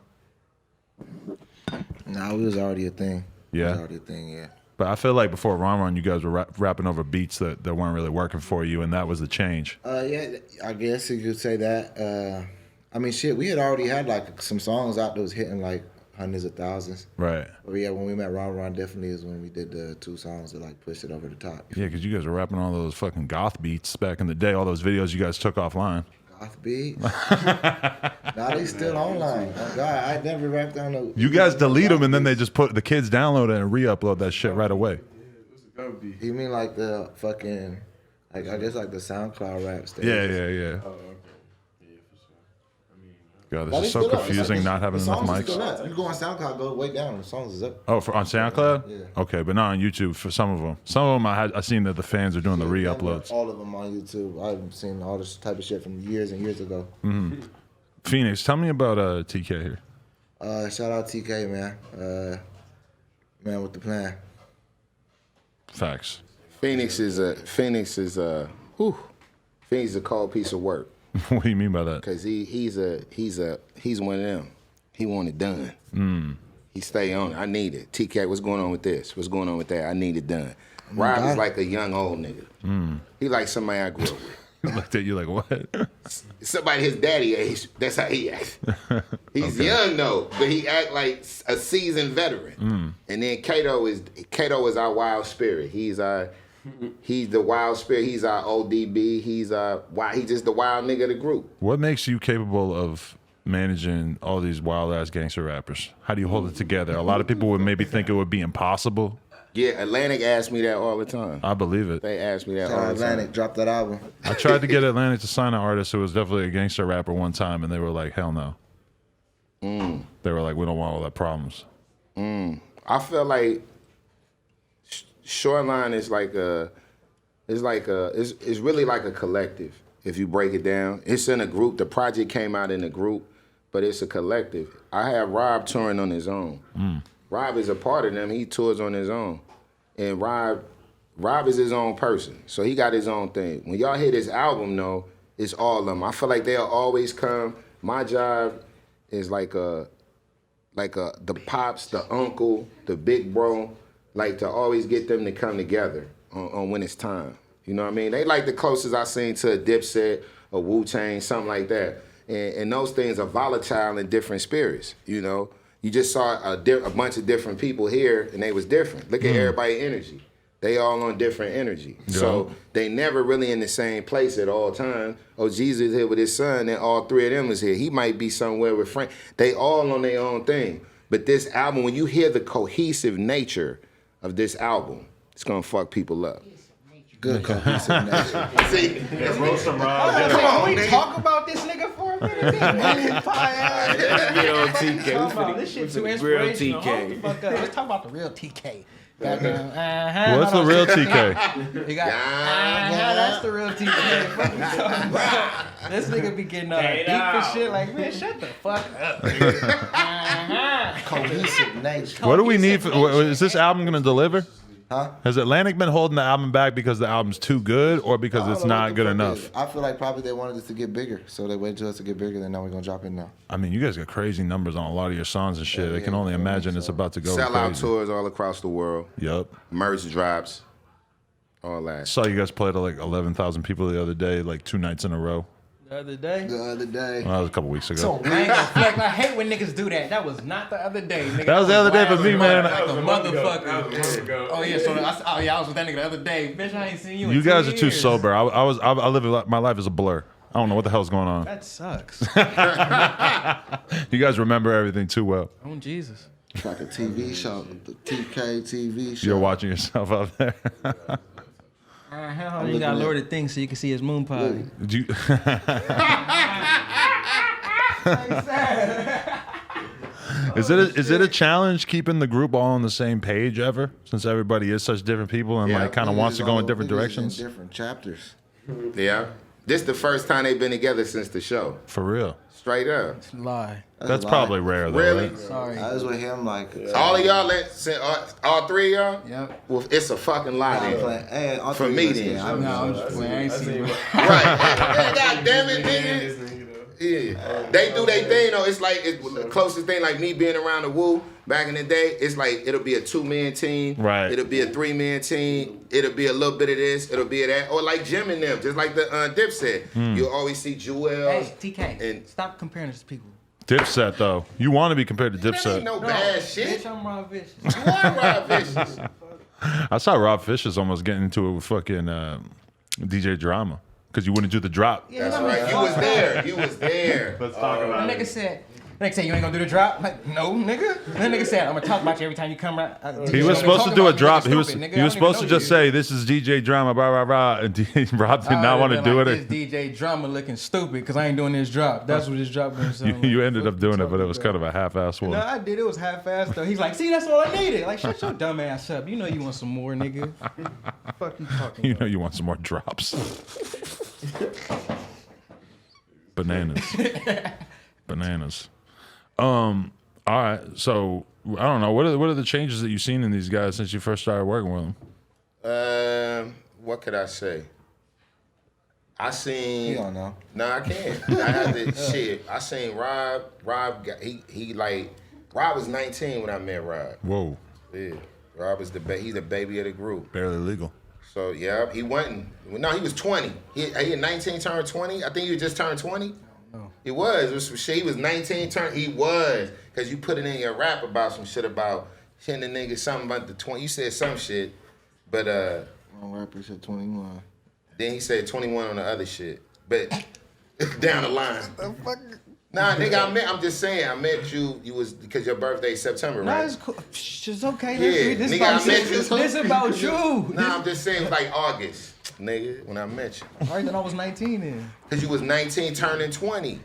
Nah, it was already a thing. It Yeah? was already a thing, yeah. But I feel like before Ron Ron, you guys were rapping over beats that weren't really working for you, and that was the change. Yeah, I guess you could say that. I mean, shit, we had already had like some songs out that was hitting like hundreds of thousands. Right. But yeah, when we met Ron definitely is when we did the 2 songs that like pushed it over the top. Yeah, because you guys were rapping all those fucking goth beats back in the day. All those videos you guys took offline. Goth beats? Nah, they still online. Oh God, I never rapped on no. You guys delete them and then they just put the kids download it and re-upload that shit right away. You mean like the fucking, like I guess like the SoundCloud rap stage? Yeah. God, Nah, this they is so still up. confusing It's not having the enough songs is mics. still up. You go on SoundCloud, go way down. The songs is up. Oh, on SoundCloud? Yeah. Okay, but not on YouTube for some of them. Some of them I seen that the fans are doing the re-uploads. All of them on YouTube. I've seen all this type of shit from years and years ago. Phoenix, tell me about TK here. Shout out TK, man. Man with the plan. Facts. Phoenix is a cold piece of work. What do you mean by that? Cause he's one of them. He want it done. He stay on it. I need it. TK, what's going on with this? What's going on with that? I need it done. Rob is like a young old nigga. He like somebody I grew up with. Looked at you like, what? Somebody his daddy age. That's how he acts. He's young though, but he act like a seasoned veteran. And then Kato is our wild spirit. He's the wild spirit. He's our ODB. He's just the wild nigga of the group. What makes you capable of managing all these wild ass gangster rappers? How do you hold it together? A lot of people would maybe think it would be impossible. Yeah, Atlantic asked me that all the time. I believe it. They asked me that Shout all out the time. Atlantic, drop that album. I tried to get Atlantic to sign an artist who was definitely a gangster rapper one time, and they were like, hell no. They were like, we don't want all that problems. I feel like Shoreline is it's really like a collective. If you break it down, it's in a group. The project came out in a group, but it's a collective. I have Rob touring on his own. Rob is a part of them. He tours on his own, and Rob is his own person. So he got his own thing. When y'all hear this album, though, it's all of them. I feel like they'll always come. My job is like the pops, the uncle, the big bro, like to always get them to come together on when it's time. You know what I mean? They like the closest I seen to a Dipset, a Wu-Tang, something like that. And those things are volatile in different spirits, you know? You just saw a bunch of different people here, and they was different. Look at everybody's energy. They all on different energy. Yeah. So they never really in the same place at all times. Ohgeesy is here with his son, and all three of them is here. He might be somewhere with Frank. They all on their own thing. But this album, when you hear the cohesive nature of this album, it's gonna fuck people up. Good cohesive nature. See? Come Can we talk about this nigga for a minute? Let's get on TK. This shit too Real inspirational. TK. Hold the fuck up. Let's talk about the real TK. Goddamn. What's the real TK? You got, that's the real TK. Fuck you talking about? This nigga be getting deep and shit. Like, man, shut the fuck up. Cohesive nature. What do we need? Is this album going to deliver? Huh? Has Atlantic been holding the album back because the album's too good or because I don't it's know what not the good fuck enough? is. I feel like probably they wanted us to get bigger, so they waited till us to get bigger. Then now we're gonna drop it now. I mean, you guys got crazy numbers on a lot of your songs and shit. I can only yeah, imagine it's about to go Sell out crazy. tours all across the world. Yep. Merch drops. All that. Saw you guys play to like 11,000 people the other day, like 2 nights in a row. The other day. The other day. Well, that was a couple weeks ago. I ain't gonna flex. I hate when niggas do that. That was not the other day, nigga. That was the other day for me, man. Like a motherfucker. Oh yeah, so I was with that nigga the other day. Bitch, I ain't seen you in You guys 2 are too years. sober. I live my life as a blur. I don't know what the hell's going on. That sucks. You guys remember everything too well. Oh Jesus. It's like a TV show, the TK TV show. You're watching yourself out there. You gotta lower the thing so you can see his moon pie. Do you- Is it a challenge keeping the group all on the same page ever? Since everybody is such different people and Yeah. like kind of wants to go in different Niggas in directions. different chapters. Yeah. This the first time they've been together since the show. For real. Straight up. Lie. That's a lie. probably rare though. Really? Right? Sorry. I was with him like. All of y'all, all three of y'all? Yep. Well, it's a fucking lie I'm then. playing. Hey, all For three me of us, then. yeah, No, I'm just playing. I ain't seen you. Right. Hey, God damn it, nigga. Yeah. They do their thing though. It's like the closest thing, like me being around the Woo back in the day. It's like it'll be a 2-man team. Right. It'll be a 3-man team. It'll be a little bit of this. It'll be of that. Or like Jim and them, just like the Dipset. You'll always see Jewels. Hey, TK. And Stop comparing us to people. Dipset though. You want to be compared to That ain't Dipset. no bad shit. Bitch, I'm Rob Vicious. You are Rob Vicious. I saw Rob Fisher's almost getting into it with fucking DJ Drama because you wouldn't do the drop. Yeah, That's right. You was there. You was there. Let's talk about Nigga said, you ain't gonna do the drop? Like, no, nigga. That nigga said, I'm gonna talk about you every time you come around. He was supposed to do a drop. He was supposed to just say, "This is DJ Drama," blah blah blah. And Rob did not want to do This it. DJ Drama looking stupid because I ain't doing this drop. That's what this drop gonna sound like. You ended up doing it, but it was kind of a half-ass one. No, I did. It was half-assed though. He's like, see, that's all I needed. Like, shut your dumb ass up. You know you want some more, nigga. Fuck you talking You about? know you want some more drops. Bananas. All right. So I don't know. What are the changes that you've seen in these guys since you first started working with them? What could I say? I seen. You don't know. No, I can't. I had to shit. I seen Rob. Rob got he like. Rob was 19 when I met Rob. Whoa. Yeah. Rob was he's the baby of the group. Barely legal. So yeah, he wasn't. No, he was 20. He had 19 turned 20. I think he just turned 20. No. He was. It was some shit. He was 19 turned. He was. Because you put it in your rap about some shit about hitting the nigga something about the 20. You said some shit. But One rapper said 21. then he said 21 on the other shit. But down the line. Nah, nigga, I'm just saying, I met you. You was because your birthday's September, No, right? it's cool. It's okay. Yeah, This nigga, about I met you. you. This about you. Nah, I'm just saying, it was like August, nigga, when I met you. All right, then I was 19 then. Because you was 19 turning 20.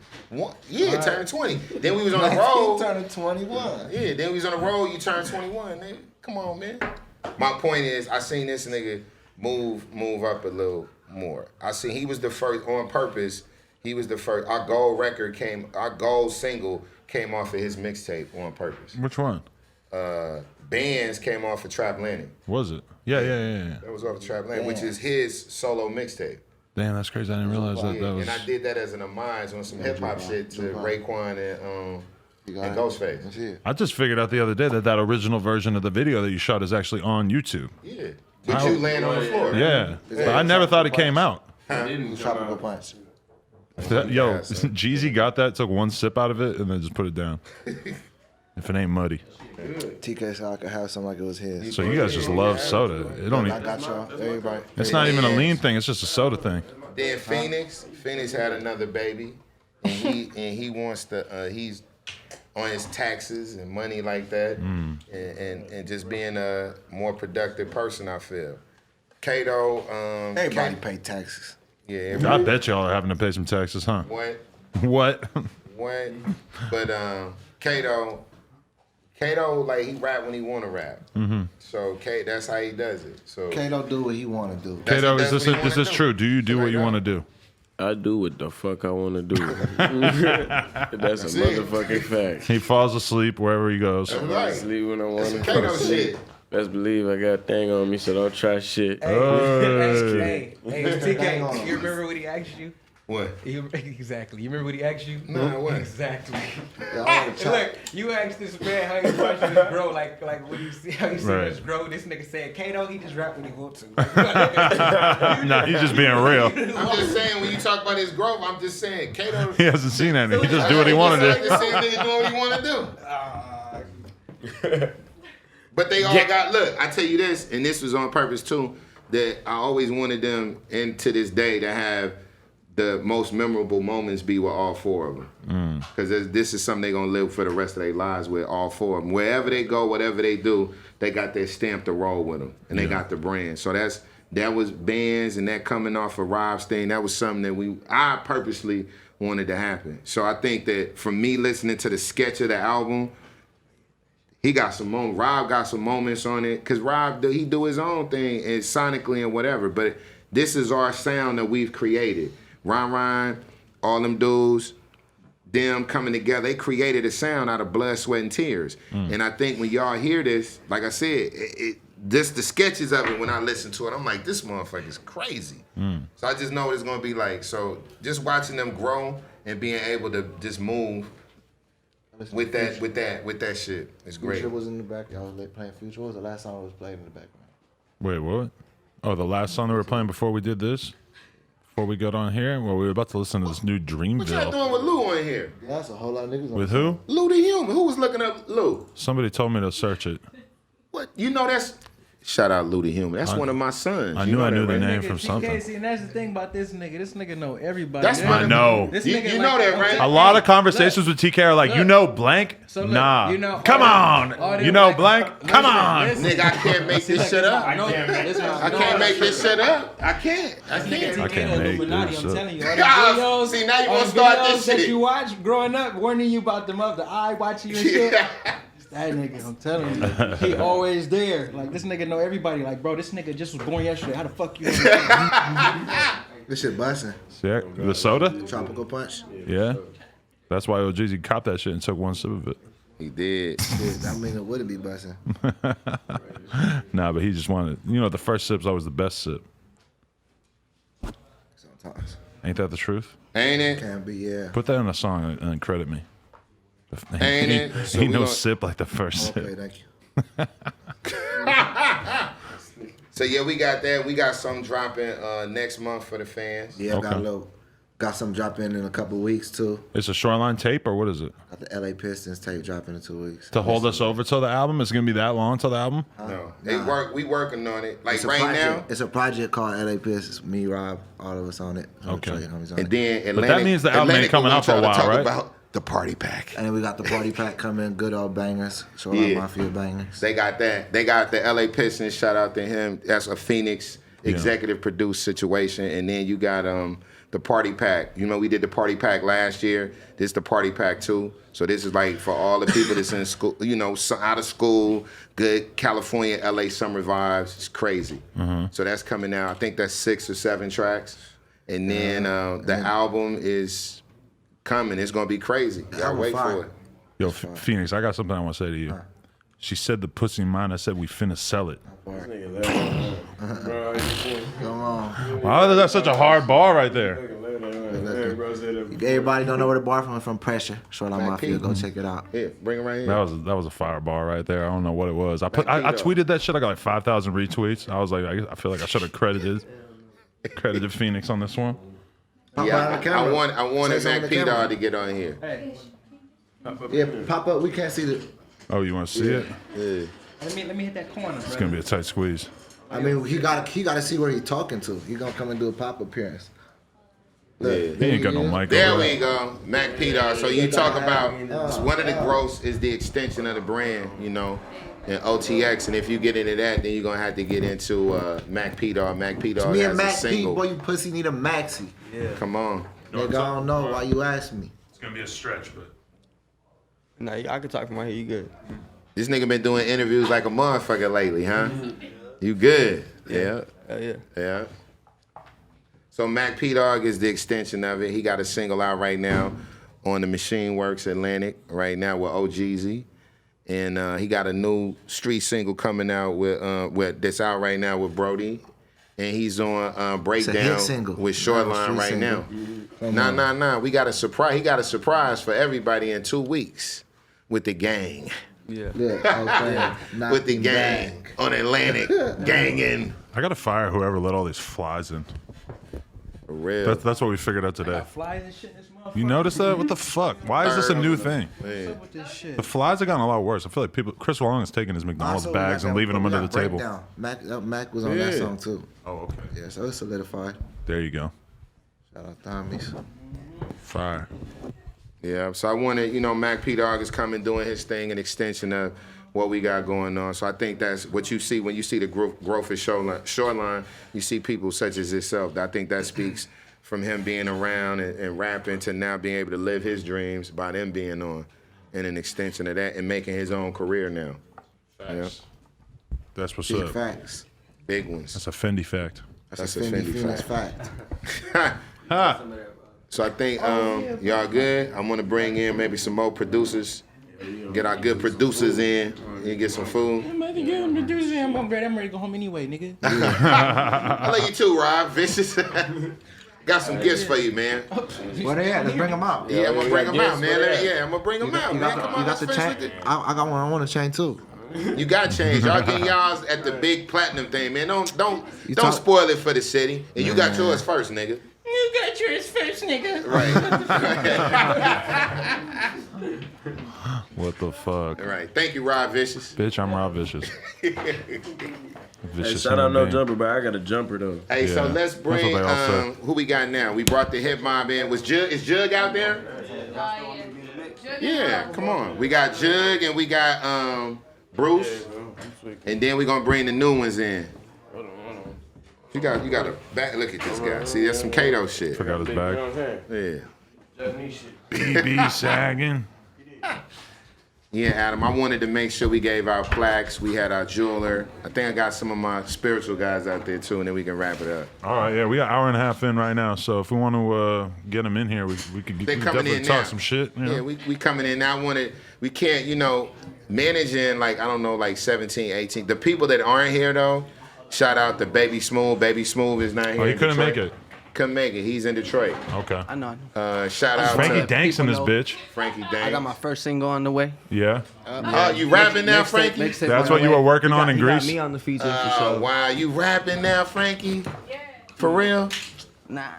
Yeah, turning 20. Then we was on the road. Turning 21. Yeah, then we was on the road, you turned 21, nigga. Come on, man. My point is, I seen this nigga move up a little more. I seen he was the first, on purpose, he was the first. Our gold single came off of his mixtape on purpose. Which one? Bands came off of Trap Landing. Was it? Yeah. That was off of Trap Landing, which is his solo mixtape. Damn, that's crazy. I didn't realize that was. And I did that as an homage on some hip hop shit to Raekwon and Ghostface. That's it. I just figured out the other day that original version of the video that you shot is actually on YouTube. Yeah. But you laying on the floor. Yeah. But I never thought it came out. Tropical Punch. Yo, Jeezy got that, took one sip out of it, and then just put it down. If it ain't muddy. TK said I could have something like it was his. So you guys just love soda. It don't I even, got y'all. Everybody. it's not even a lean thing. It's just a soda thing. Then Phoenix had another baby, and he wants to. He's on his taxes and money like that, and just being a more productive person. I feel. Kato. Everybody pay taxes. Yeah. I bet y'all are having to pay some taxes, huh? What? What? But Kato, like he rap when he want to rap. Mm-hmm. So that's how he does it. So Kato do what he want to do. Kato, is this true? Do you do what you want to do? I do what the fuck I want to do. That's a motherfucking fact. He falls asleep wherever he goes. right. Sleep when I want to Kato go to sleep. shit. Best believe I got a thing on me, so don't try shit. Hey, TK, you remember what he asked you? What? Exactly. You remember what he asked you? No, what? Exactly. Look, you asked this man how he's watching this grow, like what you see, how you see Right. this grow. This nigga said, Kato, he just rap when he want to. Nah, he's just being real. I'm just saying, when you talk about his growth, I'm just saying, Kato. He hasn't seen anything. He just do what he wanted Like to. the same nigga doing what he want to do. But they all got, look, I tell you this, and this was on purpose too, that I always wanted them, and to this day, to have the most memorable moments be with all four of them. Because this is something they're going to live for the rest of their lives with, all four of them. Wherever they go, whatever they do, they got their stamp to roll with them, and they got the brand. So that was bands, and that coming off of Rob's thing, that was something that I purposely wanted to happen. So I think that from me listening to the sketch of the album, he got some moments. Rob got some moments on it, because Rob, he do his own thing, and sonically and whatever, but this is our sound that we've created. Ron, all them dudes, them coming together, they created a sound out of blood, sweat, and tears. And I think when y'all hear this, like I said, the sketches of it, when I listen to it, I'm like, this motherfucker's crazy. So I just know what it's gonna be like. So just watching them grow and being able to just move with that shit is great. Future was in the back. Y'all was playing Future. What was the last song that was played in the background? Wait, what? Oh, the last song they were playing before we did this? Before we got on here? Well, we were about to listen to this new What y'all Dreamville. doing with Lou on in here? That's a whole lot of niggas. With who? Lou the Human. Who was looking up Lou? Somebody told me to search it. What? You know that's. Shout out Lou the Human. That's one of my sons. I You knew know I that, knew the right? name Nigga, from something. TK, and that's the thing about this nigga. This nigga know everybody. That's Yeah. my I know. This You- nigga you like, know that, I'm right? A telling lot you, of conversations look, with TK are like, look. you know blank? So look, nah. you know, Come all on. them You know white- blank? Come Listen, on. listen. Nigga, I can't make this shit up. I know. Listen, I can't make this shit up. I can't. I can't. I can't make Illuminati, this I'm up. telling you. All God, them videos, see, now you all wanna them start videos this that shit. you watch growing up, warning you about them up, the eye watching you and shit. That nigga, I'm telling you, he always there. Like this nigga know everybody. Like, bro, this nigga just was born yesterday. How the fuck you? This shit busting. Yeah, the soda? Tropical punch. Yeah. That's why Ohgeesy copped that shit and took one sip of it. He did. Shit, I mean, it wouldn't be busting. Nah, but he just wanted, the first sip's always the best sip. Sometimes. Ain't that the truth? Ain't it? Can be, yeah. Put that in a song and then credit me. Ain't it? So Ain't we no gonna- sip like the first Okay, sip. thank you. So yeah, we got that. We got something dropping next month for the fans. Yeah, Okay. got some dropping in a couple of weeks too. It's a Shoreline tape or what is it? Got the LA Pistons tape dropping in 2 weeks. To hold us over till the album? It's gonna be that long till the album? No, we working on it. Like It's a right project. now. It's a project called LA Pistons. Me, Rob, all of us on it. Okay. Homies on And it. then Atlantic. But that means the album ain't Atlantic coming gonna out for a try to while, talk right? About the party pack. And then we got the party pack coming. Good old bangers. Shoreline Yeah. Mafia bangers. They got that. They got the LA Pistons. Shout out to him. That's a Phoenix executive produced situation. And then you got the party pack. We did the party pack last year. This is the party pack too. So this is like for all the people that's in school, out of school, good California, LA summer vibes. It's crazy. So that's coming out. I think that's 6 or 7 tracks. And then the album is coming. It's gonna be crazy. Y'all album wait fire. for it. Yo, Phoenix, I got something I want to say to you. She said the pussy mine. I said we finna sell it. Come on. Wow, that's such a hard bar right there. Everybody don't know where the bar from Pressure. Shoreline Mafia. Go check it out. Yeah, bring it right here. That was a fire bar right there. I don't know what it was. I tweeted that shit. I got like 5,000 retweets. I was like, I feel like I should have credited Phoenix on this one. Yeah, Pop out on the I camera. wanted Say something Mac on P the Dog camera. to get on here. Yeah, pop up. We can't see the. Oh, you want to see it? Yeah. Let me hit that corner, It's bro. gonna be a tight squeeze. I mean, he gotta see where he's talking to. He gonna come and do a pop appearance. Look, Yeah. He ain't got no mic. There over we go, Mac P Dog. So you talk about one of the growths is the extension of the brand, and OTX. And if you get into that, then you're gonna have to get into Mac P Dog. Mac P Dog Me has and a Mac P, single. boy, you pussy need a maxi. Come on. Nigga, I don't know why you ask me. It's gonna be a stretch, but Nah, I can talk from my head. You good? This nigga been doing interviews like a motherfucker lately, huh? You good? Yeah. Yeah. Yeah. So Mac P Dog is the extension of it. He got a single out right now on the Machine Works Atlantic right now with Ohgeesy. And he got a new street single coming out with that's out right now with Brody. And he's on Breakdown single. with Shoreline Street right single. now. Nah. We got a surprise. He got a surprise for everybody in 2 weeks with the gang. Yeah. Look, okay. Knock With the him gang back. on Atlantic. Ganging. I gotta fire whoever let all these flies in. For real. That's what we figured out today. Flies and shit in this motherfucker. You notice that? What the fuck? Why is this a new thing? Man. With this shit. The flies have gotten a lot worse. I feel like Chris Long is taking his McDonald's Also, we got bags and that- leaving them we under the got table. Breakdown. Mac was on that Yeah. song too. Oh, okay. Yeah, so it's solidified. There you go. Shout out Tommies. Fire. Yeah, so I wanted, Mac P Dog is coming doing his thing, an extension of what we got going on. So I think that's what you see when you see the growth of Shoreline. You see people such as yourself. I think that speaks from him being around and rapping to now being able to live his dreams by them being on, and an extension of that and making his own career now. Yeah, That's what's Big up. facts. big ones. That's a Fendi fact. That's a Fendi Fendi Phoenix fact. fact. So I think y'all good. I'm gonna bring in maybe some more producers. Get our good producers in and get some food. I'm ready to go home anyway, nigga. I love you too, Rob. Vicious. Got some gifts for you, man. Where they at? Let's bring them out. Yeah, I'm gonna bring them out, man. gifts, Yeah, I'm gonna bring them out, man. Come on, You got let's the finish chain? with it. I got one. I want a chain too. You got change. Y'all getting y'all's at the big platinum thing, man. Don't talk- spoil it for the city. And you got yours first, nigga. you got yours first, nigga. Right. What the fuck? All right. Thank you, Rob Vicious. Bitch, I'm Rob Vicious. Hey, Vicious shout out human No being. Jumper, but I got a jumper though. Hey, so Yeah. let's That's what bring they all say. who we got now. We brought the hip mob in. Is Jug out there? Yeah, come on. We got Jug and we got Bruce, and then we're gonna bring the new ones in. Hold on. You got a back. Look at this guy. See, that's some Kato shit. Forgot his bag. Yeah. BB sagging. Yeah, Adam. I wanted to make sure we gave out plaques. We had our jeweler. I think I got some of my spiritual guys out there too, and then we can wrap it up. All right, yeah, we got an hour and a half in right now, so if we want to get them in here, we could They coming definitely in talk now. some shit. You know? Yeah, we coming in now. We can't, managing like, I don't know, like 17, 18. The people that aren't here though, shout out to Baby Smooth. Baby Smooth is not here. Oh, he in couldn't Detroit. make it. Couldn't make it. He's in Detroit. Okay. I know. Shout out Frankie to Danks in this people know. bitch. Frankie I got my Danks. first single on the way. Yeah. You rapping now, Frankie? That's what you were working on in He got Greece? me on the feature for Oh, sure. wow. You rapping now, Frankie? For real? Nah,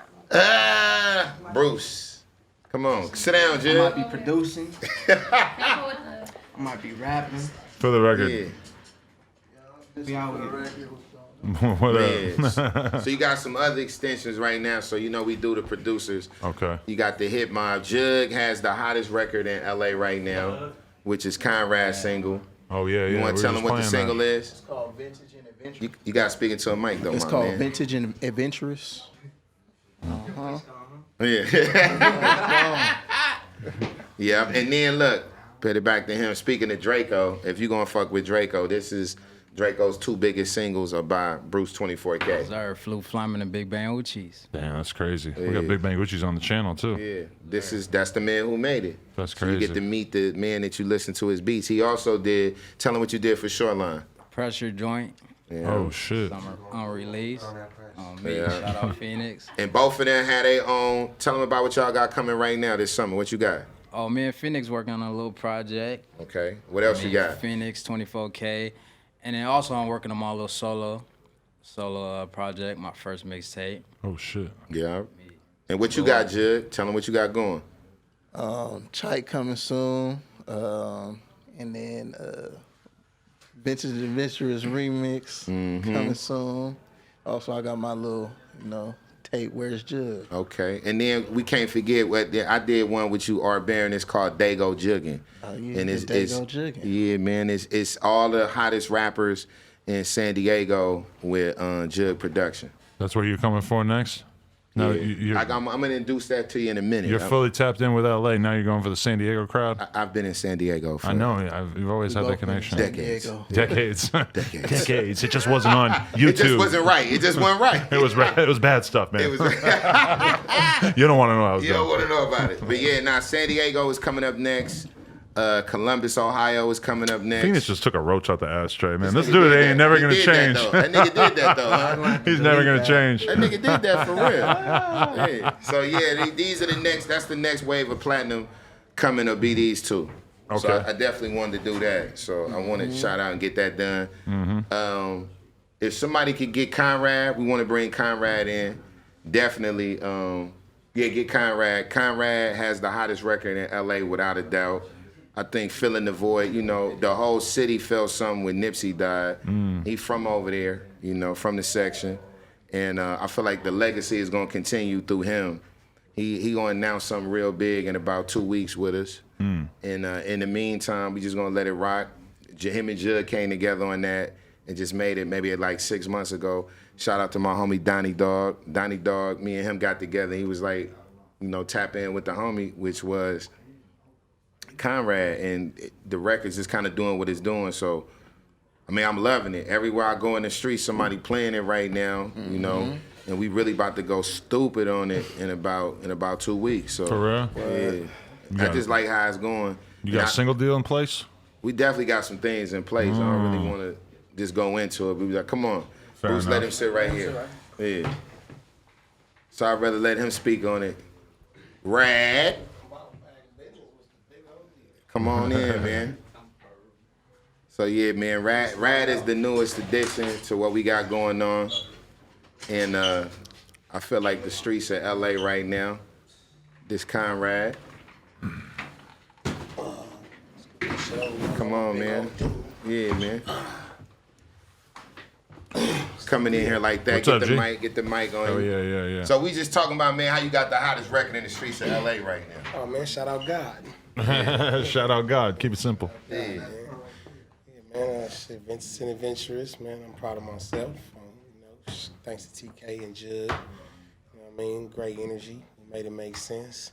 Bruce. Come on. Sit down, I Jim. might be producing. I might be rapping. For the record. Yeah. We out here. What Yes. up? So you got some other extensions right now. So we do the producers. Okay. You got the hit mob. Jug has the hottest record in LA right now, which is Conrad's single. Oh, yeah, yeah. You want we to tell were them what the just single playing is? It's called Vintage and Adventure. You got to speak into a mic though, It's my called man. Vintage and Adventurous. Yeah. Yeah. And then look, put it back to him. Speaking of Draco, if you gonna fuck with Draco, this is Draco's two biggest singles are by Bruce 24K. Sir, Flu Flamin' and Big Bang with cheese. Damn, that's crazy. We got Big Bang Gucci's on the channel, too. Yeah, that's the man who made it. That's So you crazy. get to meet the man that you listen to his beats. He also did. Tell him what you did for Shoreline. Pressure joint. Yeah. Oh, shit. Summer unreleased. Me, Yeah. shout out Phoenix. And both of them had their own. Tell them about what y'all got coming right now this summer. What you got? Oh, me and Phoenix working on a little project. Okay. What else you Me, got? Phoenix, 24K. And then also I'm working on my little solo project, my first mixtape. Oh, shit. Yeah. And what you got, Jud? Tell them what you got going. Chike coming soon. And then Vintage Adventurous remix coming soon. Also, I got my little, tape, Where's Jug? Okay. And then we can't forget what I did one with you, Art Baron. It's called Dago Juggin'. Oh, yeah, And the it's Dago Juggin'. Yeah, man. It's all the hottest rappers in San Diego with Jug production. That's what you're coming for next? No, Yeah. I'm gonna introduce that to you in a minute. you're fully tapped in with LA. Now you're going for the San Diego crowd? I've been in San Diego for I know. You've always had that connection. decades. Decades. Decades. It just wasn't on YouTube. It just wasn't right. It just wasn't right. It was bad stuff, man. It was. You don't want to know how it was You don't done. want to know about it. But yeah, now San Diego is coming up next. Columbus, Ohio is coming up next. Phoenix just took a roach out the ashtray, man. This nigga dude did ain't that. never He gonna did that, change. though. That nigga did that though. Huh? He's never gonna change. That nigga did that for real. Yeah. So yeah, these are the next. That's the next wave of platinum coming to be these two. So Okay. I definitely wanted to do that. So I wanted to shout out and get that done. If somebody could get Conrad, we want to bring Conrad in. Definitely, get Conrad. Conrad has the hottest record in LA without a doubt. I think Filling the Void, the whole city felt something when Nipsey died. He from over there, from the section. And I feel like the legacy is going to continue through him. He going to announce something real big in about 2 weeks with us. And in the meantime, we just going to let it rock. Him and Jud came together on that and just made it maybe like 6 months ago. Shout out to my homie Donnie Dog. Donnie Dog, me and him got together. He was like, tap in with the homie, which was Conrad, and the record's just kind of doing what it's doing. So, I'm loving it. Everywhere I go in the street, somebody playing it right now, and we really about to go stupid on it in about 2 weeks. So, For yeah, real? I just like how it's going. You got a single deal in place? We definitely got some things in place. I don't really want to just go into it. But we like, come on, Fair Bruce, enough. let him sit right here. Yeah. So I'd rather let him speak on it. Rad. Come on in, man. So yeah, man, Rad is the newest addition to what we got going on. And I feel like the streets of LA right now. This Conrad. Come on, man. Yeah, man. Coming in here like that. What's up, G? Get the mic on. Oh, yeah. So we just talking about, man, how you got the hottest record in the streets of LA right now. Oh, man, shout out God. Shout out God. Keep it simple. Yeah. Man, shit, Vince and Adventurous, man. I'm proud of myself. Thanks to TK and Jug. You know what I mean? Great energy. We made it make sense.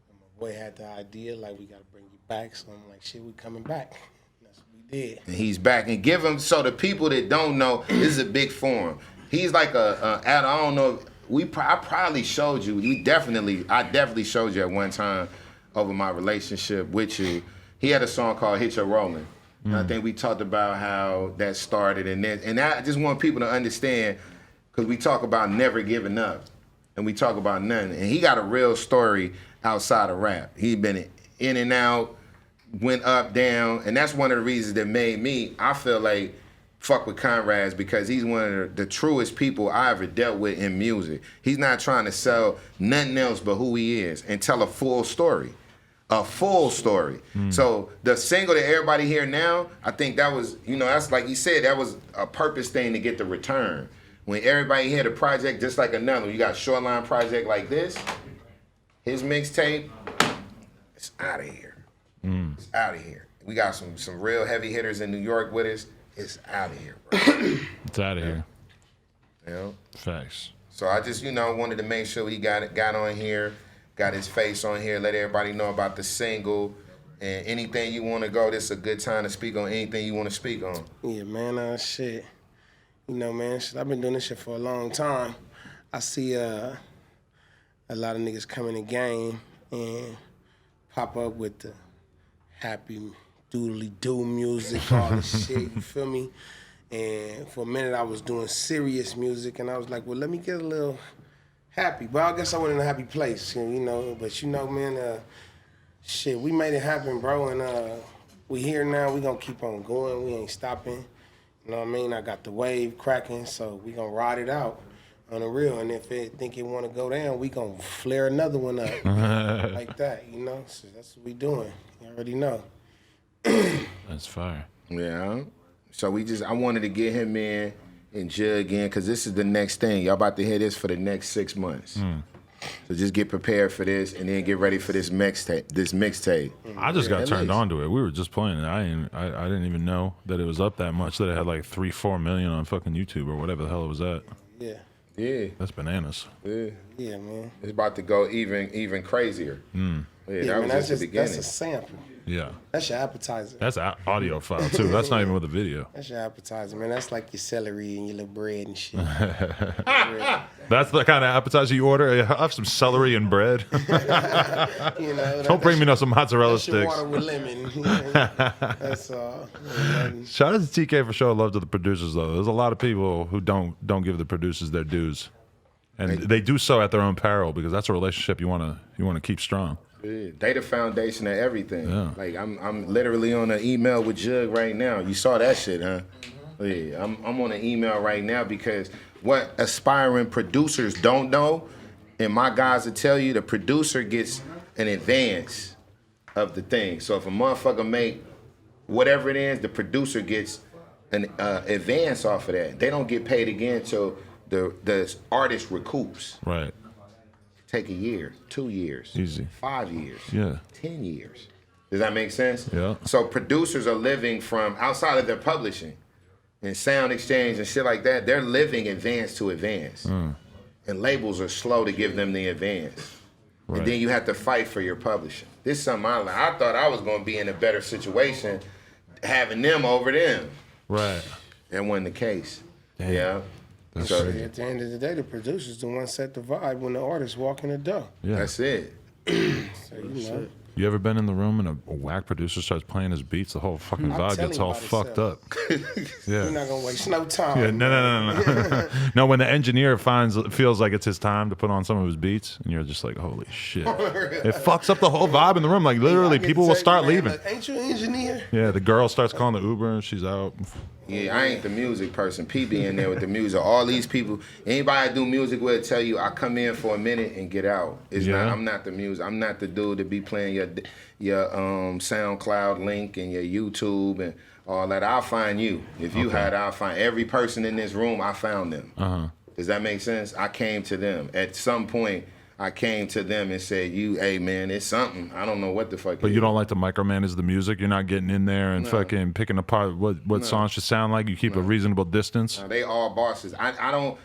And my boy had the idea, like, we got to bring you back. So I'm like, shit, we coming back. That's what we did. And he's back. And give him, so the people that don't know, this is a big forum. He's like I don't know, I probably showed you. I definitely showed you at one time over my relationship with you. He had a song called Hit Your Rolling. And I think we talked about how that started, and I just want people to understand, because we talk about never giving up, and we talk about nothing. And he got a real story outside of rap. He been in and out, went up, down, and that's one of the reasons that made me, I feel like, fuck with Conrad's, because he's one of the truest people I ever dealt with in music. He's not trying to sell nothing else but who he is and tell a full story. A full story. So the single that everybody hear now, I think that was, that's like you said, that was a purpose thing to get the return. When everybody hear the project, just like another one, you got Shoreline project like this, his mixtape, it's out of here. It's out of here. We got some real heavy hitters in New York with us. It's out of here, bro. It's out of here. Facts. So I just, wanted to make sure he got on here. Got his face on here, let everybody know about the single, and anything you want to go, this is a good time to speak on anything you want to speak on. Yeah, man, shit. Man, shit, I've been doing this shit for a long time. I see a lot of niggas come in the game and pop up with the happy doodly-doo music, all this shit, you feel me? And for a minute I was doing serious music, and I was like, well, let me get a little happy, but I guess I went in a happy place, but man, shit, we made it happen, bro, and we here now, we gonna keep on going, we ain't stopping, you know what I mean? I got the wave cracking, so we gonna ride it out on the real, and if it think it wanna go down, we gonna flare another one up, like that, so that's what we doing, you already know. That's fire. Yeah, so I wanted to get him in, and Jug in, because this is the next thing. Y'all about to hear this for the next 6 months. So just get prepared for this, and then get ready for this mixtape. I just got turned on to it. We were just playing it. I didn't even know that it was up that much, that it had like 3-4 million on fucking YouTube or whatever the hell it was at. Yeah. That's bananas. Yeah, man. It's about to go even crazier. That was just the beginning. That's a sample. Yeah. That's your appetizer. That's an audio file, too. That's not even with a video. That's your appetizer, man. That's like your celery and your little bread and shit. That's the kind of appetizer you order? I'll have some celery and bread. Don't bring me some mozzarella sticks. Water with lemon. That's all. Shout out to TK for showing love to the producers, though. There's a lot of people who don't give the producers their dues. And they do so at their own peril, because that's a relationship you want to keep strong. They the foundation of everything. Yeah. Like I'm literally on an email with Jug right now. You saw that shit, huh? Yeah, I'm on an email right now, because what aspiring producers don't know, and my guys will tell you, the producer gets an advance of the thing. So if a motherfucker make whatever it is, the producer gets an advance off of that. They don't get paid again till the artist recoups. Right. Take a year, 2 years, easy, 5 years, 10 years. Does that make sense? Yeah. So producers are living from outside of their publishing and sound exchange and shit like that. They're living advance to advance, and labels are slow to give them the advance. Right. And then you have to fight for your publishing. This is something I thought I was going to be in a better situation having them over them. Right. That wasn't the case. Damn. Yeah. So at the end of the day, the producer's the one set the vibe when the artists walk in the door. Yeah. That's it. So, You ever been in the room and a whack producer starts playing his beats? The whole fucking vibe gets all fucked up. Yeah. You're not gonna waste no time. Yeah, no. No, when the engineer feels like it's his time to put on some of his beats, and you're just like, holy shit. It fucks up the whole vibe in the room. Like, literally, people will start leaving. Like, ain't you an engineer? Yeah, the girl starts calling the Uber, and she's out. Yeah, I ain't the music person. P be in there with the music. All these people, anybody I do music with tell you I come in for a minute and get out. It's not. I'm not the music. I'm not the dude to be playing your SoundCloud link and your YouTube and all that. I'll find you. If you had, I'll find every person in this room. I found them. Does that make sense? I came to them at some point. I came to them and said, hey man, it's something. I don't know what the fuck. But you don't like to micromanage the music. You're not getting in there and fucking picking apart what songs should sound like. You keep a reasonable distance. They all bosses. I don't.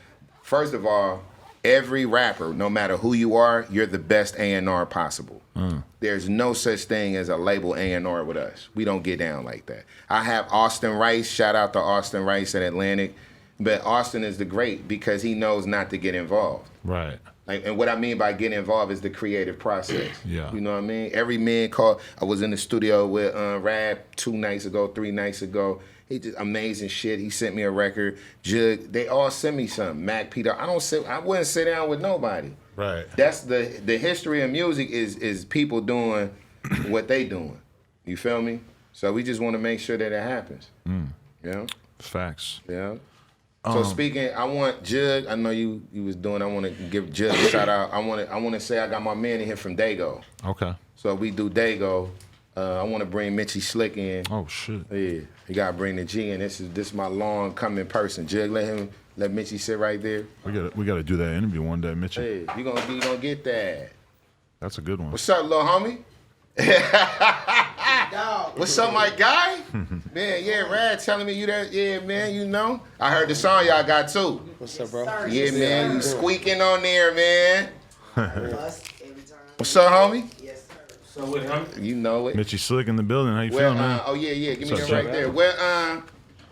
First of all, every rapper, no matter who you are, you're the best A&R possible. There's no such thing as a label A&R with us. We don't get down like that. I have Austin Rice. Shout out to Austin Rice at Atlantic. But Austin is the great because he knows not to get involved. Right. And what I mean by getting involved is the creative process. Yeah. You know what I mean? Every man called. I was in the studio with Rab 3 nights ago. He just amazing shit. He sent me a record. Jug, they all sent me something. Mac, Peter. I wouldn't sit down with nobody. Right. That's the history of music is people doing what they doing. You feel me? So we just want to make sure that it happens. Yeah. Facts. Yeah. So speaking, I want Jug. I know you was doing. I want to give Jug a shout out. I want to say I got my man in here from Dago. Okay. So we do Dago. I want to bring Mitchie Slick in. Oh shit. Yeah, you gotta bring the G in. This is my long coming person. Jug, let Mitchie sit right there. We gotta do that interview one day, Mitchie. Hey, you gonna get that. That's a good one. What's up, little homie? What's up, my guy? Man, yeah, Rad telling me you that. Yeah, man, you know. I heard the song y'all got too. What's up, bro? Yeah, man, you squeaking on there, man. What's up, homie? Yes, sir. So with him? You know it. Mitchie Slick in the building. How you feeling, man? Oh yeah, give me that right there. Well,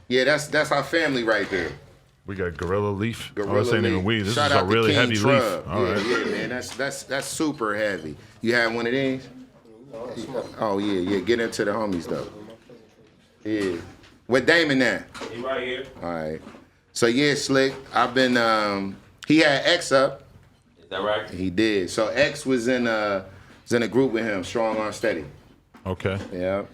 yeah, that's our family right there. We got Gorilla Leaf. Gorilla this ain't Leaf. even weed. This Shout is a out to really King heavy Trub. leaf. All right. Yeah, man, that's super heavy. You had one of these? Oh yeah, get into the homies though. Yeah. Where Damon at? He right here. All right. So yeah, Slick, I've been he had X up. Is that right? He did. So X was in a group with him, Strong on Steady. Okay. Yeah.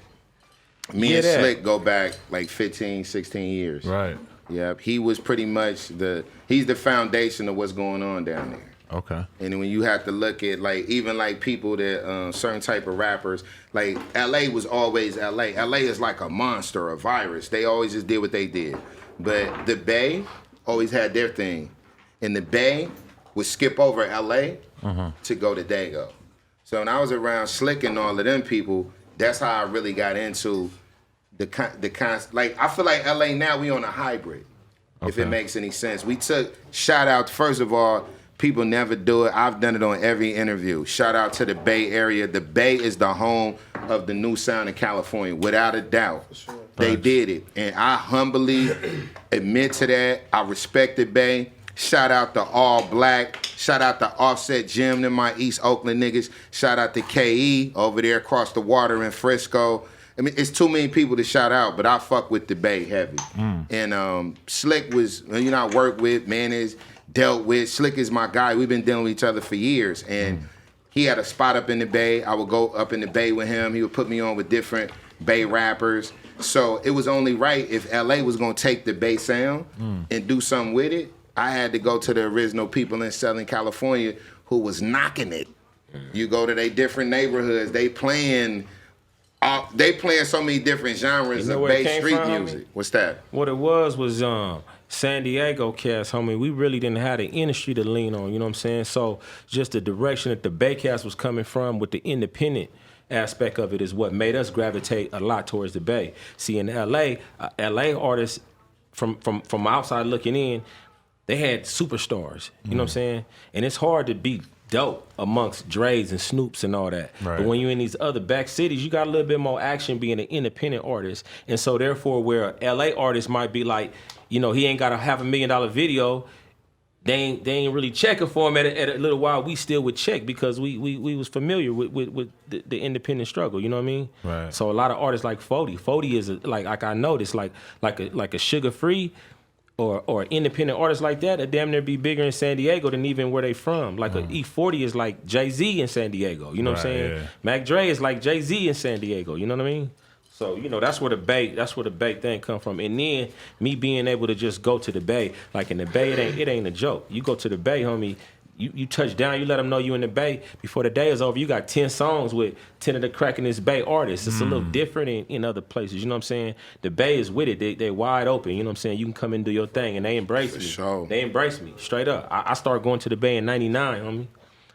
Me and Slick go back like 15, 16 years. Right. Yep. He was pretty much he's the foundation of what's going on down there. Okay. And when you have to look at even people that certain type of rappers, like LA was always LA. LA is like a monster, a virus. They always just did what they did. But the Bay always had their thing. And the Bay would skip over LA to go to Dago. So when I was around Slick and all of them people, that's how I really got into the like I feel like LA now we on a hybrid. Okay. If it makes any sense. We took shout out first of all. People never do it. I've done it on every interview. Shout out to the Bay Area. The Bay is the home of the new sound in California, without a doubt. Sure. They did it. And I humbly admit to that. I respect the Bay. Shout out to All Black. Shout out to Offset Jim and my East Oakland niggas. Shout out to KE over there across the water in Frisco. I mean, it's too many people to shout out, but I fuck with the Bay heavy. And Slick was, I work with, Mayonnaise, dealt with. Slick is my guy. We've been dealing with each other for years. And he had a spot up in the Bay. I would go up in the Bay with him. He would put me on with different Bay rappers. So it was only right if LA was going to take the Bay sound and do something with it. I had to go to the original people in Southern California who was knocking it. You go to their different neighborhoods. They playing so many different genres of Bay street music. What's that? What it was San Diego cast, homie. We really didn't have the industry to lean on, you know what I'm saying? So just the direction that the Bay cast was coming from with the independent aspect of it is what made us gravitate a lot towards the Bay. See, in LA, LA artists from outside looking in, they had superstars, you know what I'm saying? And it's hard to be dope amongst Dre's and Snoops and all that. Right. But when you're in these other back cities, you got a little bit more action being an independent artist. And so therefore where LA artists might be like, he ain't got a $500,000 video, they ain't really checking for him at a little while. We still would check because we was familiar with the independent struggle, you know what I mean? Right. So a lot of artists like 40 is like I noticed like a Sugar Free or independent artists like that damn near be bigger in San Diego than even where they from. Like a E40 is like Jay-Z in San Diego, you know what I'm saying? Yeah. Mac Dre is like Jay-Z in San Diego, you know what I mean? So, you know, that's where the Bay thing come from. And then me being able to just go to the Bay, like in the Bay, it ain't a joke. You go to the Bay, homie, you touch down, you let them know you in the Bay. Before the day is over, you got 10 songs with 10 of the cracking this Bay artists. It's a little different in other places, you know what I'm saying? The Bay is with it. They wide open, you know what I'm saying? You can come and do your thing, and they embrace me. Sure. They embrace me, straight up. I started going to the Bay in 99, homie.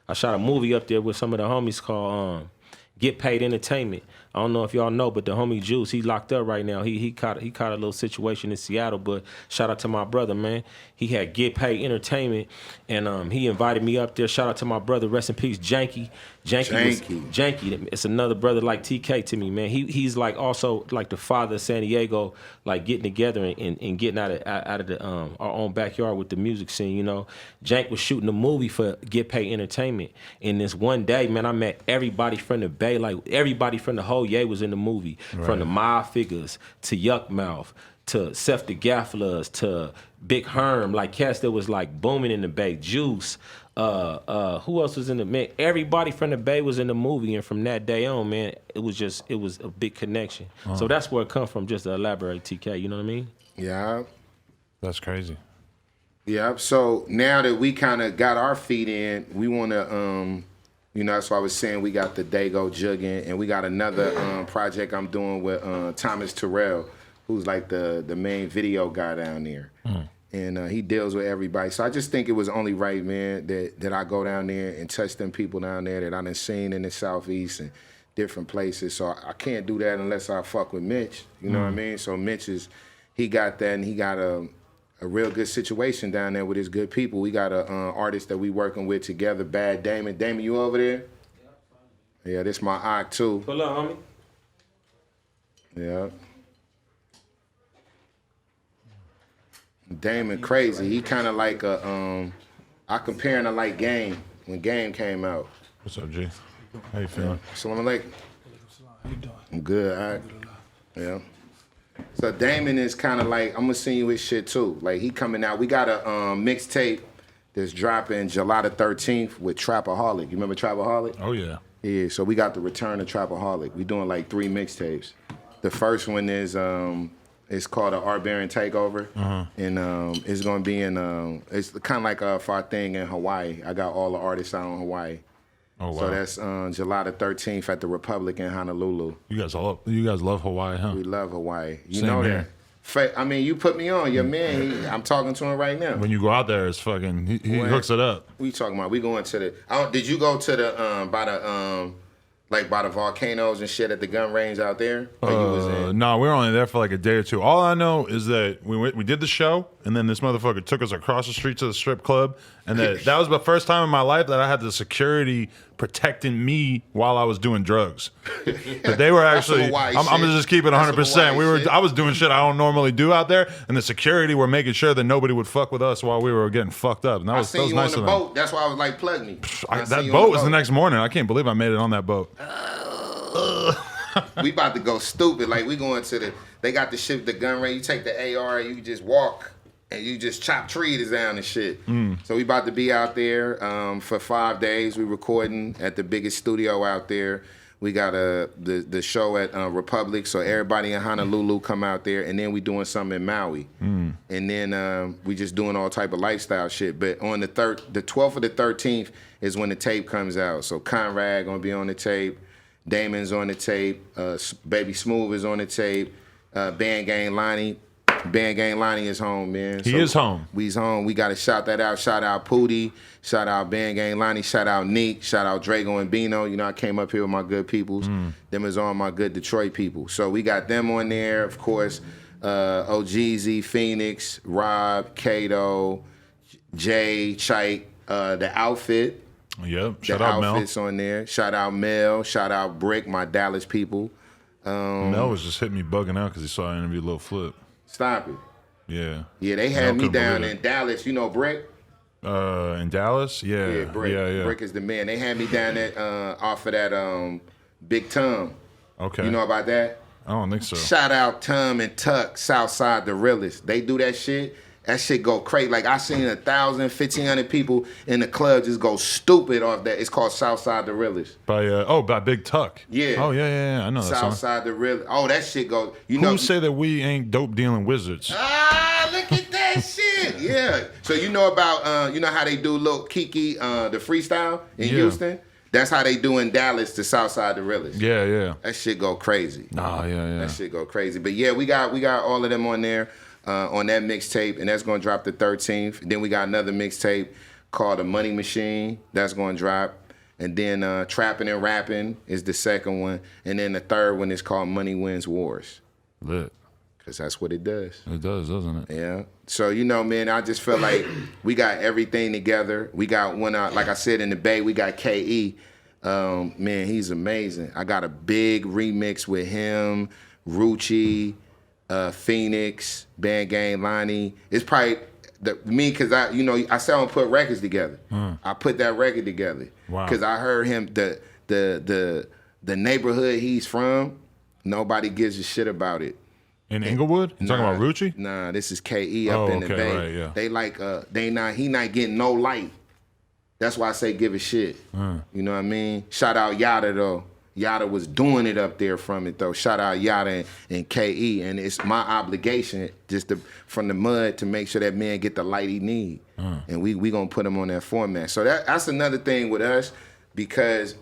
I shot a movie up there with some of the homies called Get Paid Entertainment. I don't know if y'all know, but the homie Juice, he locked up right now. He caught a little situation in Seattle, but shout out to my brother, man. He had Get Paid Entertainment, and he invited me up there. Shout out to my brother, rest in peace, Janky. Janky. It's another brother like TK to me, man. He's like also like the father of San Diego, like getting together and getting out of the our own backyard with the music scene, you know. Jank was shooting a movie for Get Paid Entertainment, and this one day, man, I met everybody from the Bay, like everybody from the whole Ye was in the movie, from the Mob Figures to Yuck Mouth to Seth the Gafflers to Big Herm, like cats that was like booming in the Bay. Juice, who else was in the man? Everybody from the Bay was in the movie, and from that day on, man, it was a big connection. So that's where it come from. Just to elaborate, TK, you know what I mean? Yeah, that's crazy. Yeah. So now that we kind of got our feet in, we want to. You know, that's why I was saying we got the Dago Juggin', and we got another project I'm doing with Thomas Terrell, who's like the main video guy down there. And he deals with everybody. So I just think it was only right, man, that I go down there and touch them people down there that I done seen in the Southeast and different places. So I can't do that unless I fuck with Mitch. You know what I mean? So Mitch he got that, and he got a real good situation down there with his good people. We got a artist that we working with together, Bad Damon. Damon, you over there? Yeah, this my eye too. Pull up, homie. Yeah. Damon crazy. He kind of like I compare him to like Game when Game came out. What's up, G? How you feeling? Assalamu alaikum. How you doing? I'm good. All right. Yeah. So Damon is kind of like, I'm gonna send you his shit too. Like he coming out. We got a mixtape that's dropping July the 13th with Trapaholic. You remember Trapaholic? Oh yeah. Yeah. So we got the return of Trapaholic. We doing like 3 mixtapes. The first one is it's called a Art Baron Takeover, and it's gonna be in it's kind of like for our thing in Hawaii. I got all the artists out in Hawaii. Oh wow. So that's July the 13th at the Republic in Honolulu. You guys love Hawaii, huh? We love Hawaii. You Same know here. that. I mean, you put me on. Your man, I'm talking to him right now. When you go out there, it's fucking. He hooks it up. What you talking about? We going to the. Did you go to the by the volcanoes and shit at the gun range out there? No, we were only there for like a day or two. All I know is that we did the show, and then this motherfucker took us across the street to the strip club, and that was the first time in my life that I had the security protecting me while I was doing drugs. But they were actually. I'm gonna just keep it 100%. I was doing shit I don't normally do out there, and the security were making sure that nobody would fuck with us while we were getting fucked up. And that was seen you nice on the boat. That's why I was like, plug me. That boat was the next morning. I can't believe I made it on that boat. We about to go stupid. Like we going to they got the shit, the gun range. You take the AR and you just walk and you just chop trees down and shit. So we about to be out there for 5 days. We recording at the biggest studio out there. We got the show at Republic, so everybody in Honolulu come out there, and then we doing something in Maui, and then we just doing all type of lifestyle shit. But on the 12th or the 13th is when the tape comes out. So Conrad gonna be on the tape, Damon's on the tape, Baby Smooth is on the tape, Band Gang Lonnie is home, man. He is home. We's home. We gotta shout that out. Shout out Pootie. Shout out Band Gang Lonnie. Shout out Neek. Shout out Drago and Bino. You know, I came up here with my good peoples. Them is all my good Detroit people. So we got them on there, of course. Ohgeesy, Phoenix, Rob, Kato, Jay, Chike, the Outfit. Yep. Shout out Mel. The Outfit's on there. Shout out Mel. Shout out Brick, my Dallas people. Mel was just hitting me bugging out because he saw I interviewed Lil Flip. Stop it. Yeah. Yeah, they had me down in Dallas. You know Brick? In Dallas? Yeah. Yeah, Brick. Yeah. Brick is the man. They had me down there off of that Big Tom. Okay. You know about that? I don't think so. Shout out Tom and Tuck, Southside the realest. They do that shit that shit go crazy. Like I seen 1,000, 1,500 people in the club just go stupid off that. It's called Southside the Realest. By Big Tuck. Yeah. Oh yeah. I know that song. Southside the Realest. Oh, that shit goes. Who say that we ain't dope dealing wizards? Ah, look at that shit. Yeah. So you know about you know how they do Lil Kiki the freestyle in Houston? That's how they do in Dallas to Southside the Realest. Yeah. That shit go crazy. Oh yeah. That shit go crazy. But yeah, we got all of them on there on that mixtape, and that's gonna drop the 13th. Then we got another mixtape called The Money Machine. That's gonna drop. And then Trapping and Rapping is the second one. And then the third one is called Money Wins Wars. Lit. Because that's what it does. It does, doesn't it? Yeah. So, you know, man, I just feel like we got everything together. We got one, like I said, in the Bay, we got K.E. Man, he's amazing. I got a big remix with him, Rucci, Phoenix, Band Gang, Lonnie. It's probably me, because I saw him put records together. I put that record together. Wow. Because I heard him, the neighborhood he's from, nobody gives a shit about it. In Inglewood? You talking about Rucci? Nah, this is K.E. up in the Bay. Right, yeah. They like he not getting no light. That's why I say give a shit. You know what I mean? Shout out Yada though. Yada was doing it up there from it though. Shout out Yada and K.E. And it's my obligation just from the mud to make sure that man get the light he need. And we gonna put him on that format. So that's another thing with us, because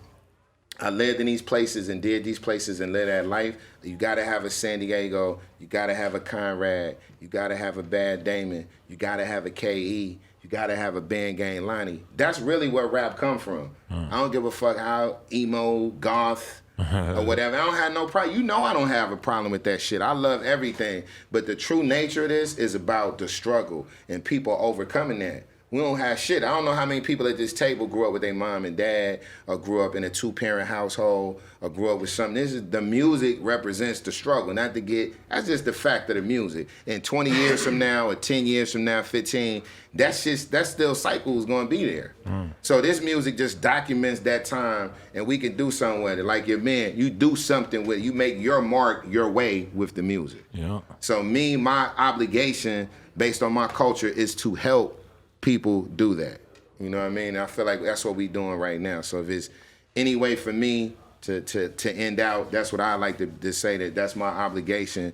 I lived in these places and did these places and lived that life. You gotta have a San Diego, you gotta have a Conrad, you gotta have a Bad Damon, you gotta have a K.E., you gotta have a Band Gang Lonnie. That's really where rap come from. I don't give a fuck how emo, goth, or whatever. I don't have no problem. You know I don't have a problem with that shit. I love everything. But the true nature of this is about the struggle and people overcoming that. We don't have shit. I don't know how many people at this table grew up with their mom and dad, or grew up in a 2-parent household, or grew up with something. The music represents the struggle, not to get, that's just the fact of the music. And 20 years from now, or 10 years from now, 15, that still cycle is gonna be there. So this music just documents that time, and we can do something with it. Like your man, you do something with it. You make your mark your way with the music. Yeah. So my obligation based on my culture is to help people do that. You know what I mean? I feel like that's what we doing right now. So if it's any way for me to end out, that's what I like to say, that's my obligation,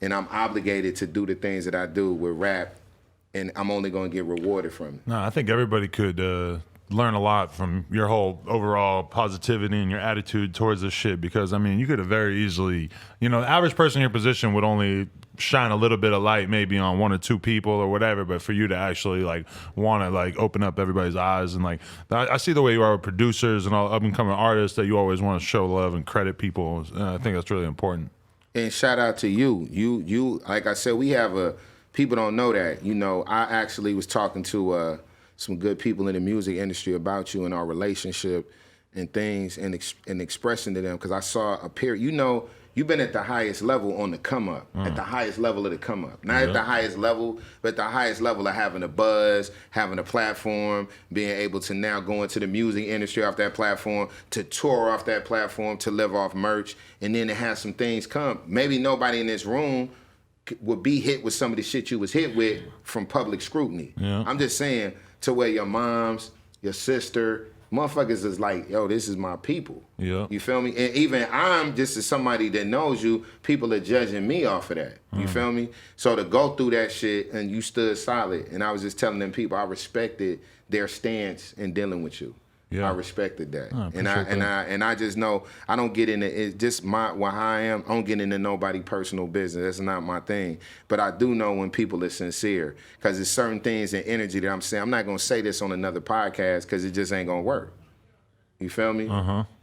and I'm obligated to do the things that I do with rap, and I'm only gonna get rewarded from it. No, I think everybody could learn a lot from your whole overall positivity and your attitude towards this shit, because I mean, you could have very easily, the average person in your position would only shine a little bit of light maybe on 1 or 2 people or whatever, but for you to actually want to open up everybody's eyes, and I see the way you are with producers and all up and coming artists, that you always want to show love and credit people. I think that's really important. And shout out to you, like I said, we have people don't know that, I actually was talking to some good people in the music industry about you and our relationship and things, and expressing to them, because I saw a period, you've been at the highest level on the come up, at the highest level of the come up. Not at the highest level, but the highest level of having a buzz, having a platform, being able to now go into the music industry off that platform, to tour off that platform, to live off merch, and then to have some things come. Maybe nobody in this room would be hit with some of the shit you was hit with from public scrutiny. Yeah. I'm just saying, to where your moms, your sister, motherfuckers is like, yo, this is my people. Yeah. You feel me? And even I'm just as somebody that knows you, people are judging me off of that. You feel me? So to go through that shit, and you stood solid, and I was just telling them people I respected their stance in dealing with you. Yeah. I respected that. And I just know I don't get into it's just how I am. I don't get into nobody personal business. That's not my thing. But I do know when people are sincere, because there's certain things and energy that I'm saying. I'm not gonna say this on another podcast because it just ain't gonna work. You feel me?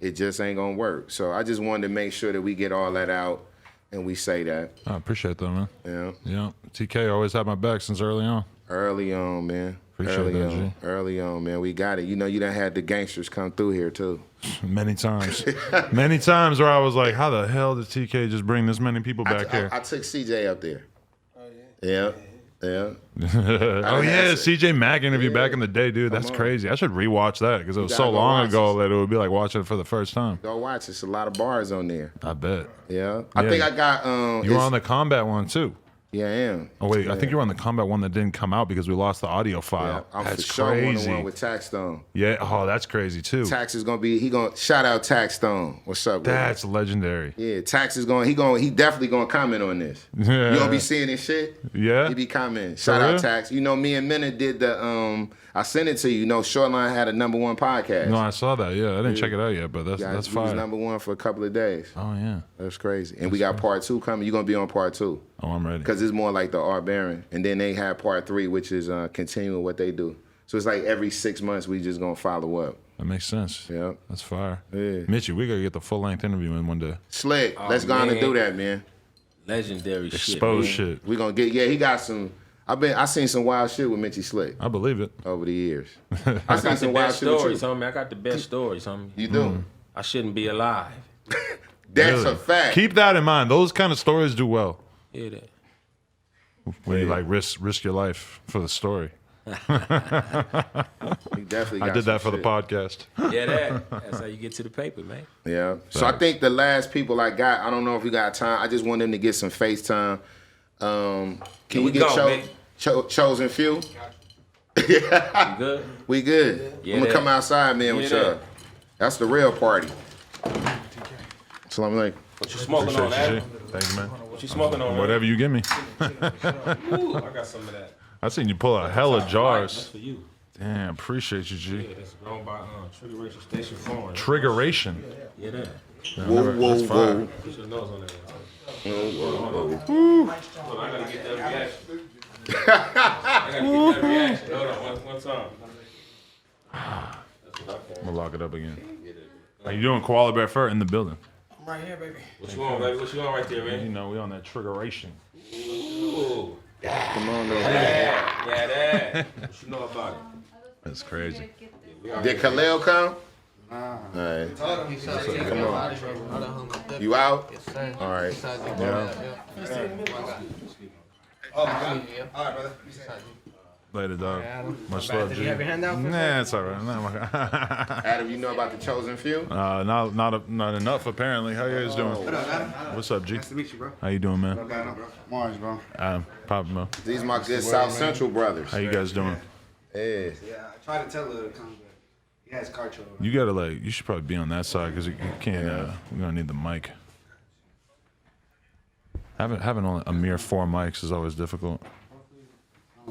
It just ain't gonna work. So I just wanted to make sure that we get all that out and we say that. I appreciate that, man. Yeah. Yeah. TK always had my back since early on. Early on, man. Appreciate that, G. Early on, man. We got it. You done had the gangsters come through here, too. Many times. Many times where I was like, how the hell did TK just bring this many people back here? I took CJ up there. Oh, yeah? Yeah. Oh, yeah. CJ Mack interview back in the day, dude. That's crazy. I should rewatch that, because it was so long ago that it would be like watching it for the first time. Go watch. It's a lot of bars on there. I bet. Yeah. I think I got... you were on the combat one, too. Yeah, I am. Oh wait, I think you're on the combat one that didn't come out because we lost the audio file. I'm That's for sure crazy. on the one with Taxstone. Yeah. Oh, that's crazy too. Tax is gonna be. He gonna shout out Taxstone. What's up? That's legendary. Yeah, Tax is going. He definitely gonna comment on this. Yeah. You gonna be seeing this shit? Yeah. He be commenting. For Shout real? out Tax. You know, me and Minna did the. I sent it to you. You know, Shoreline had a #1 podcast. No, I saw that. Yeah, I didn't check it out yet, but that's We was fire. #1 for a couple of days. Oh yeah. That's crazy. And we got part 2 coming. You're gonna be on part 2. Oh, I'm ready. Because it's more like the R Baron. And then they have part 3, which is continuing what they do. So it's like every 6 months we just gonna follow up. That makes sense. Yeah. That's fire. Yeah. Mitchie, we gotta get the full length interview in one day. Slick, Oh, let's go on and man. do that, man. Legendary Expose shit. Man. shit. We gonna get he got some I seen some wild shit with Mitchie Slick I believe it. over the years. I I seen got the some wild best shit with stories, you. homie. I got the best stories, homie. You do. I shouldn't be alive. That's Really. a fact. Keep that in mind. Those kind of stories do well. Hear that? When you like risk your life for the story. He definitely got I did that for some the podcast. Yeah, that's how you get to the paper, man. Yeah. So I think the last people I got, I don't know if we got time. I just want them to get some FaceTime. Can Here we we get go, man. Chosen Few? You good? We good. Yeah, I'm gonna that. come outside, man, with Yeah, y'all. that. That's the real party. Salam alaikum. What you smoking on, Appreciate you, man? G. Thank you, man. What you smoking on, man? Whatever you give me. Ooh, I got some of that. I seen you pull a hella That's jars. for you. Damn, appreciate you, G. Yeah, that's grown by Triggeration Station Farm. Triggeration. Yeah, that. Whoa. Put your nose on that. Hold on, I gotta get that reaction. Hold on, one time. I'm gonna lock it up again. How you doing, Koala Bear Fur in the building? I'm right here, baby. What you on, baby? What you on right there, man? You know, we on that triggeration. Ooh. Come on, though. Yeah, that. What you know about it? That's crazy. Did Khalil come? All right. Come on. You out? Yes, sir. All right. Yeah. Later, dog. Much love, G. you have your hand out? Nah, it's all right. Adam, you know about the Chosen Few? Not enough apparently. How you guys doing? What's up, G? Nice to meet you, bro. How you doing, man? Mars, bro. Papa. These my good South Central brothers. How you guys doing? Yeah. Yeah, I tried to tell her to come, but he has car trouble. You gotta you should probably be on that side because you can't. We're gonna need the mic. Having only a mere 4 mics is always difficult.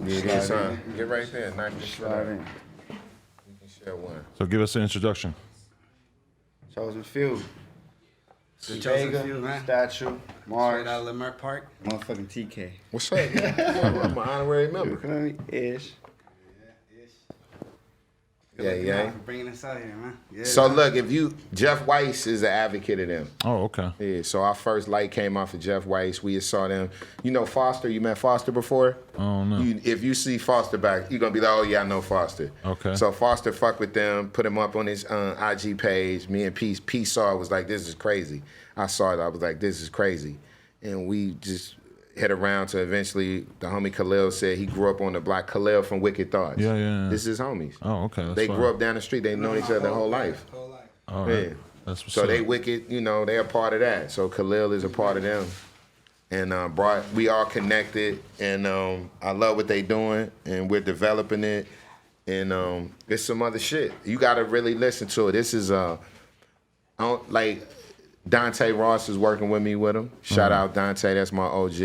Yeah, son. Get right there. Knock your shit out. We can share one. So give us an introduction. Chosen Few. The Chosen Few, man. Statue. Mars. Straight out of Leimert Park. Motherfucking TK. What's up? I'm an honorary member. Feel me? Ish. Yeah. For bringing us out here, man. Yeah. So look, Jeff Weiss is an advocate of them. Oh, okay. Yeah, so our first light came off of Jeff Weiss. We saw them. You know Foster? You met Foster before? Oh, no. If you see Foster back, you're going to be like, oh, yeah, I know Foster. Okay. So Foster fucked with them, put him up on his IG page. Me and P saw it, was like, this is crazy. I saw it. I was like, this is crazy. And we just hit around to eventually the homie Khalil said he grew up on the block. Khalil from Wicked Thoughts. Yeah. This is homies. Oh, okay. That's They fine. grew up down the street. They known each other their whole life. All right. Yeah. That's what's So up. they Wicked, they're a part of that. So Khalil is a part of them. And we all connected, and I love what they doing, and we're developing it, and it's some other shit. You gotta really listen to it. This is Dante Ross is working with me with him. Shout out Dante, that's my OG.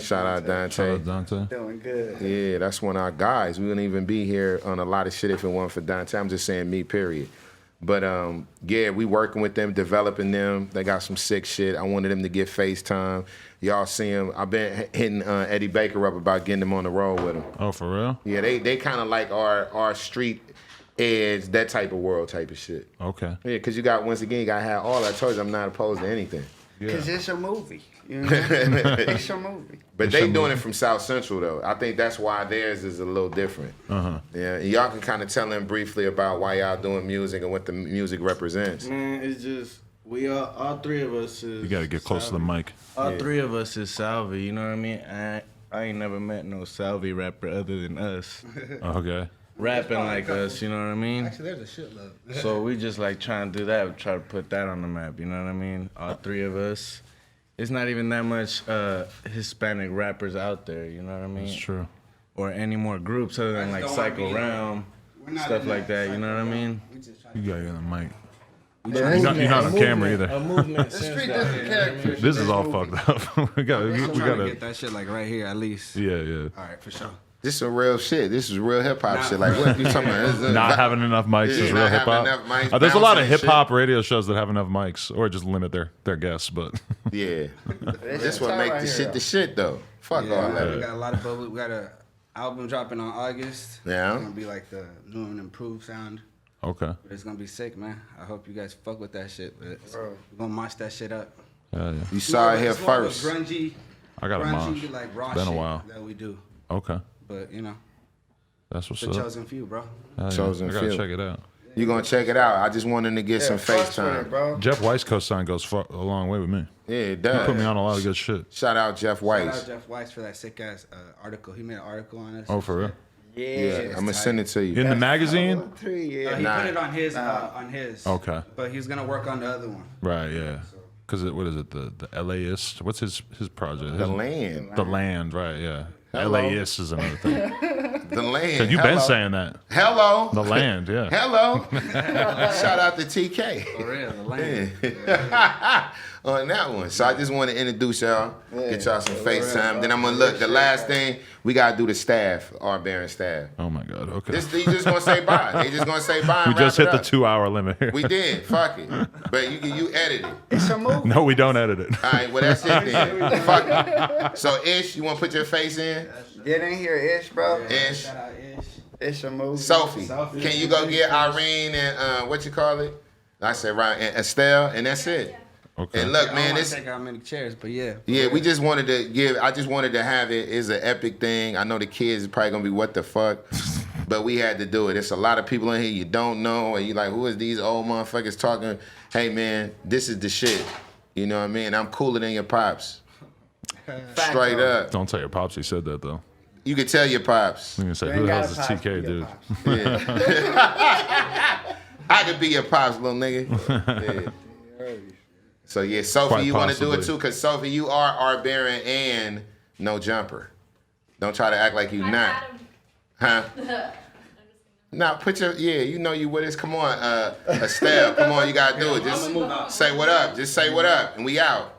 Shout out Dante. Shout out Dante. Doing good. Yeah, that's one of our guys. We wouldn't even be here on a lot of shit if it weren't for Dante. I'm just saying me, period. But yeah, we working with them, developing them. They got some sick shit. I wanted them to get FaceTime. Y'all see him. I've been hitting Eddie Baker up about getting them on the road with him. Oh, for real? Yeah, they kind of like our street edge, that type of world type of shit. Okay. Yeah, because you got to have all. I told you I'm not opposed to anything. Because it's a movie. You know? It's a movie. But they doing it from South Central though. I think that's why theirs is a little different. Uh-huh. Yeah, and y'all can kind of tell them briefly about why y'all doing music and what the music represents. Man, it's just we all 3 of us is. You got to get close to the mic. All 3 of us is Salvi. You know what I mean? I ain't never met no Salvi rapper other than us. Okay. Rapping like us, you know what I mean? Actually, there's a shitload. So we just like trying to do that, try to put that on the map, you know what I mean? All 3 of us. it's not even that much Hispanic rappers out there. You know what I mean? That's true. Or any more groups other than like Psycho Realm, stuff like that. You know what I mean? You got you on the mic. You're not on camera either. A movement. This is all fucked up. we gotta get that shit like right here at least. Yeah. All right, for sure. This is some real shit. This is real hip hop shit. Like what you talking about? Not having enough mics is real hip hop. There's a lot of hip hop radio shows that have enough mics, or just limit their guests. But yeah, this what make the shit though. Fuck all that. We got a lot of bubble. We got a album dropping on August. Yeah, it's gonna be like the new and improved sound. Okay. But it's gonna be sick, man. I hope you guys fuck with that shit. But we're gonna mosh that shit up. Yeah. You saw it here first. Grungy. I got a mosh. Like raw it's been a shit while. that we do. Okay. But you know, that's what's the up. chosen few, bro. Chosen I gotta few. check it out. You gonna check it out? I just wanted to get some FaceTime, bro. Jeff Weiss co-sign goes a long way with me. Yeah, it does. He put me on a lot of good shit. Shout out Jeff Weiss. Shout out Jeff Weiss for that sick ass article. He made an article on us. Oh, for real? Yeah, I'm gonna send it to you. In the magazine? He put it on his. Okay. But he's gonna work on the other one. Right. Yeah. Because what is it? The LAist? What's his project? The Land. The Land. Right. Yeah. Hello. LAist is another thing. The Land. You've been saying that. Hello. The Land. Yeah. Hello. Shout out to TK. For real, the Land. On that one. So I just want to introduce y'all, get y'all some FaceTime. Then I'm gonna look. The last thing we gotta do the staff, our Baron staff. Oh my God. Okay. They just gonna say bye. They just gonna say bye. We And just wrap hit it the up. 2-hour limit here. We did. Fuck it. But you edit it. It's a movie. No, we don't edit it. All right. Well, that's it then. Fuck it. So Ish, you wanna put your face in? Get in here, Ish, bro. Ish. Shout out Ish. Ish a movie. Sophie, can you go get Irene and what you call it? I said right, and Estelle, and that's it. Okay. And look, I man, don't this. take out many chairs, but yeah. Yeah, we just wanted to give. I just wanted to have it. It's an epic thing. I know the kids are probably gonna be what the fuck, but we had to do it. It's a lot of people in here you don't know, and you like, who is these old motherfuckers talking? Hey man, this is the shit. You know what I mean? I'm cooler than your pops. Straight up. Don't tell your pops he said that though. You could tell your pops. I'm gonna say, who the hell is TK, dude? Yeah. I could be your pops, little nigga. Yeah. So yeah, Sophie, Quite you want to do it possibly. too? Cause Sophie, you are our Baron and no jumper. Don't try to act like you not. Huh? Now put your you know you with us. Come on, Estelle. Come on, you gotta do it. Just say what up. Just say what up, and we out.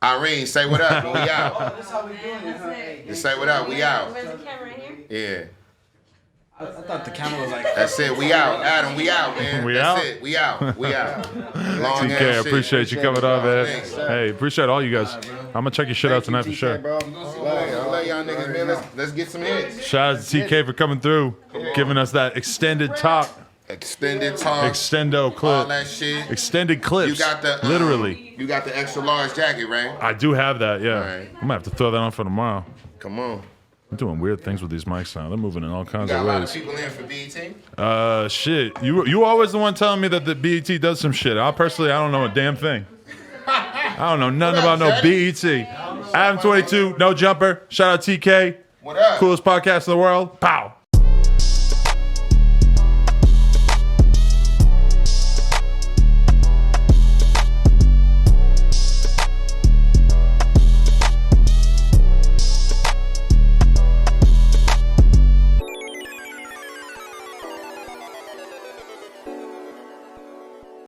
Irene, say what up, and we out. That's how we doing it, huh? Just say what up, we out. Where's the camera right here? Yeah. I thought the camera was like. That's it. We out. Adam, we out, man. We That's out? it. We out. We out. Long TK, ass I shit. appreciate you coming on, man. Thanks. Hey, appreciate all you guys. I'm gonna check your shit out tonight for sure. I love y'all niggas, man. Let's get some hits. Shout out to TK for coming through, giving us that extended talk, Extended talk. extendo clip, All that shit. extended clips. You got the literally. You got the extra large jacket, right? I do have that. Yeah, Alright. I'm gonna have to throw that on for tomorrow. Come on. I'm doing weird things with these mics now. They're moving in all You kinds got a of lot of ways. people in for BET. Shit. You always the one telling me that the BET does some shit. I don't know a damn thing. I don't know nothing about no BET. Adam 22, no jumper. Shout out TK. What up? Coolest podcast in the world. Pow.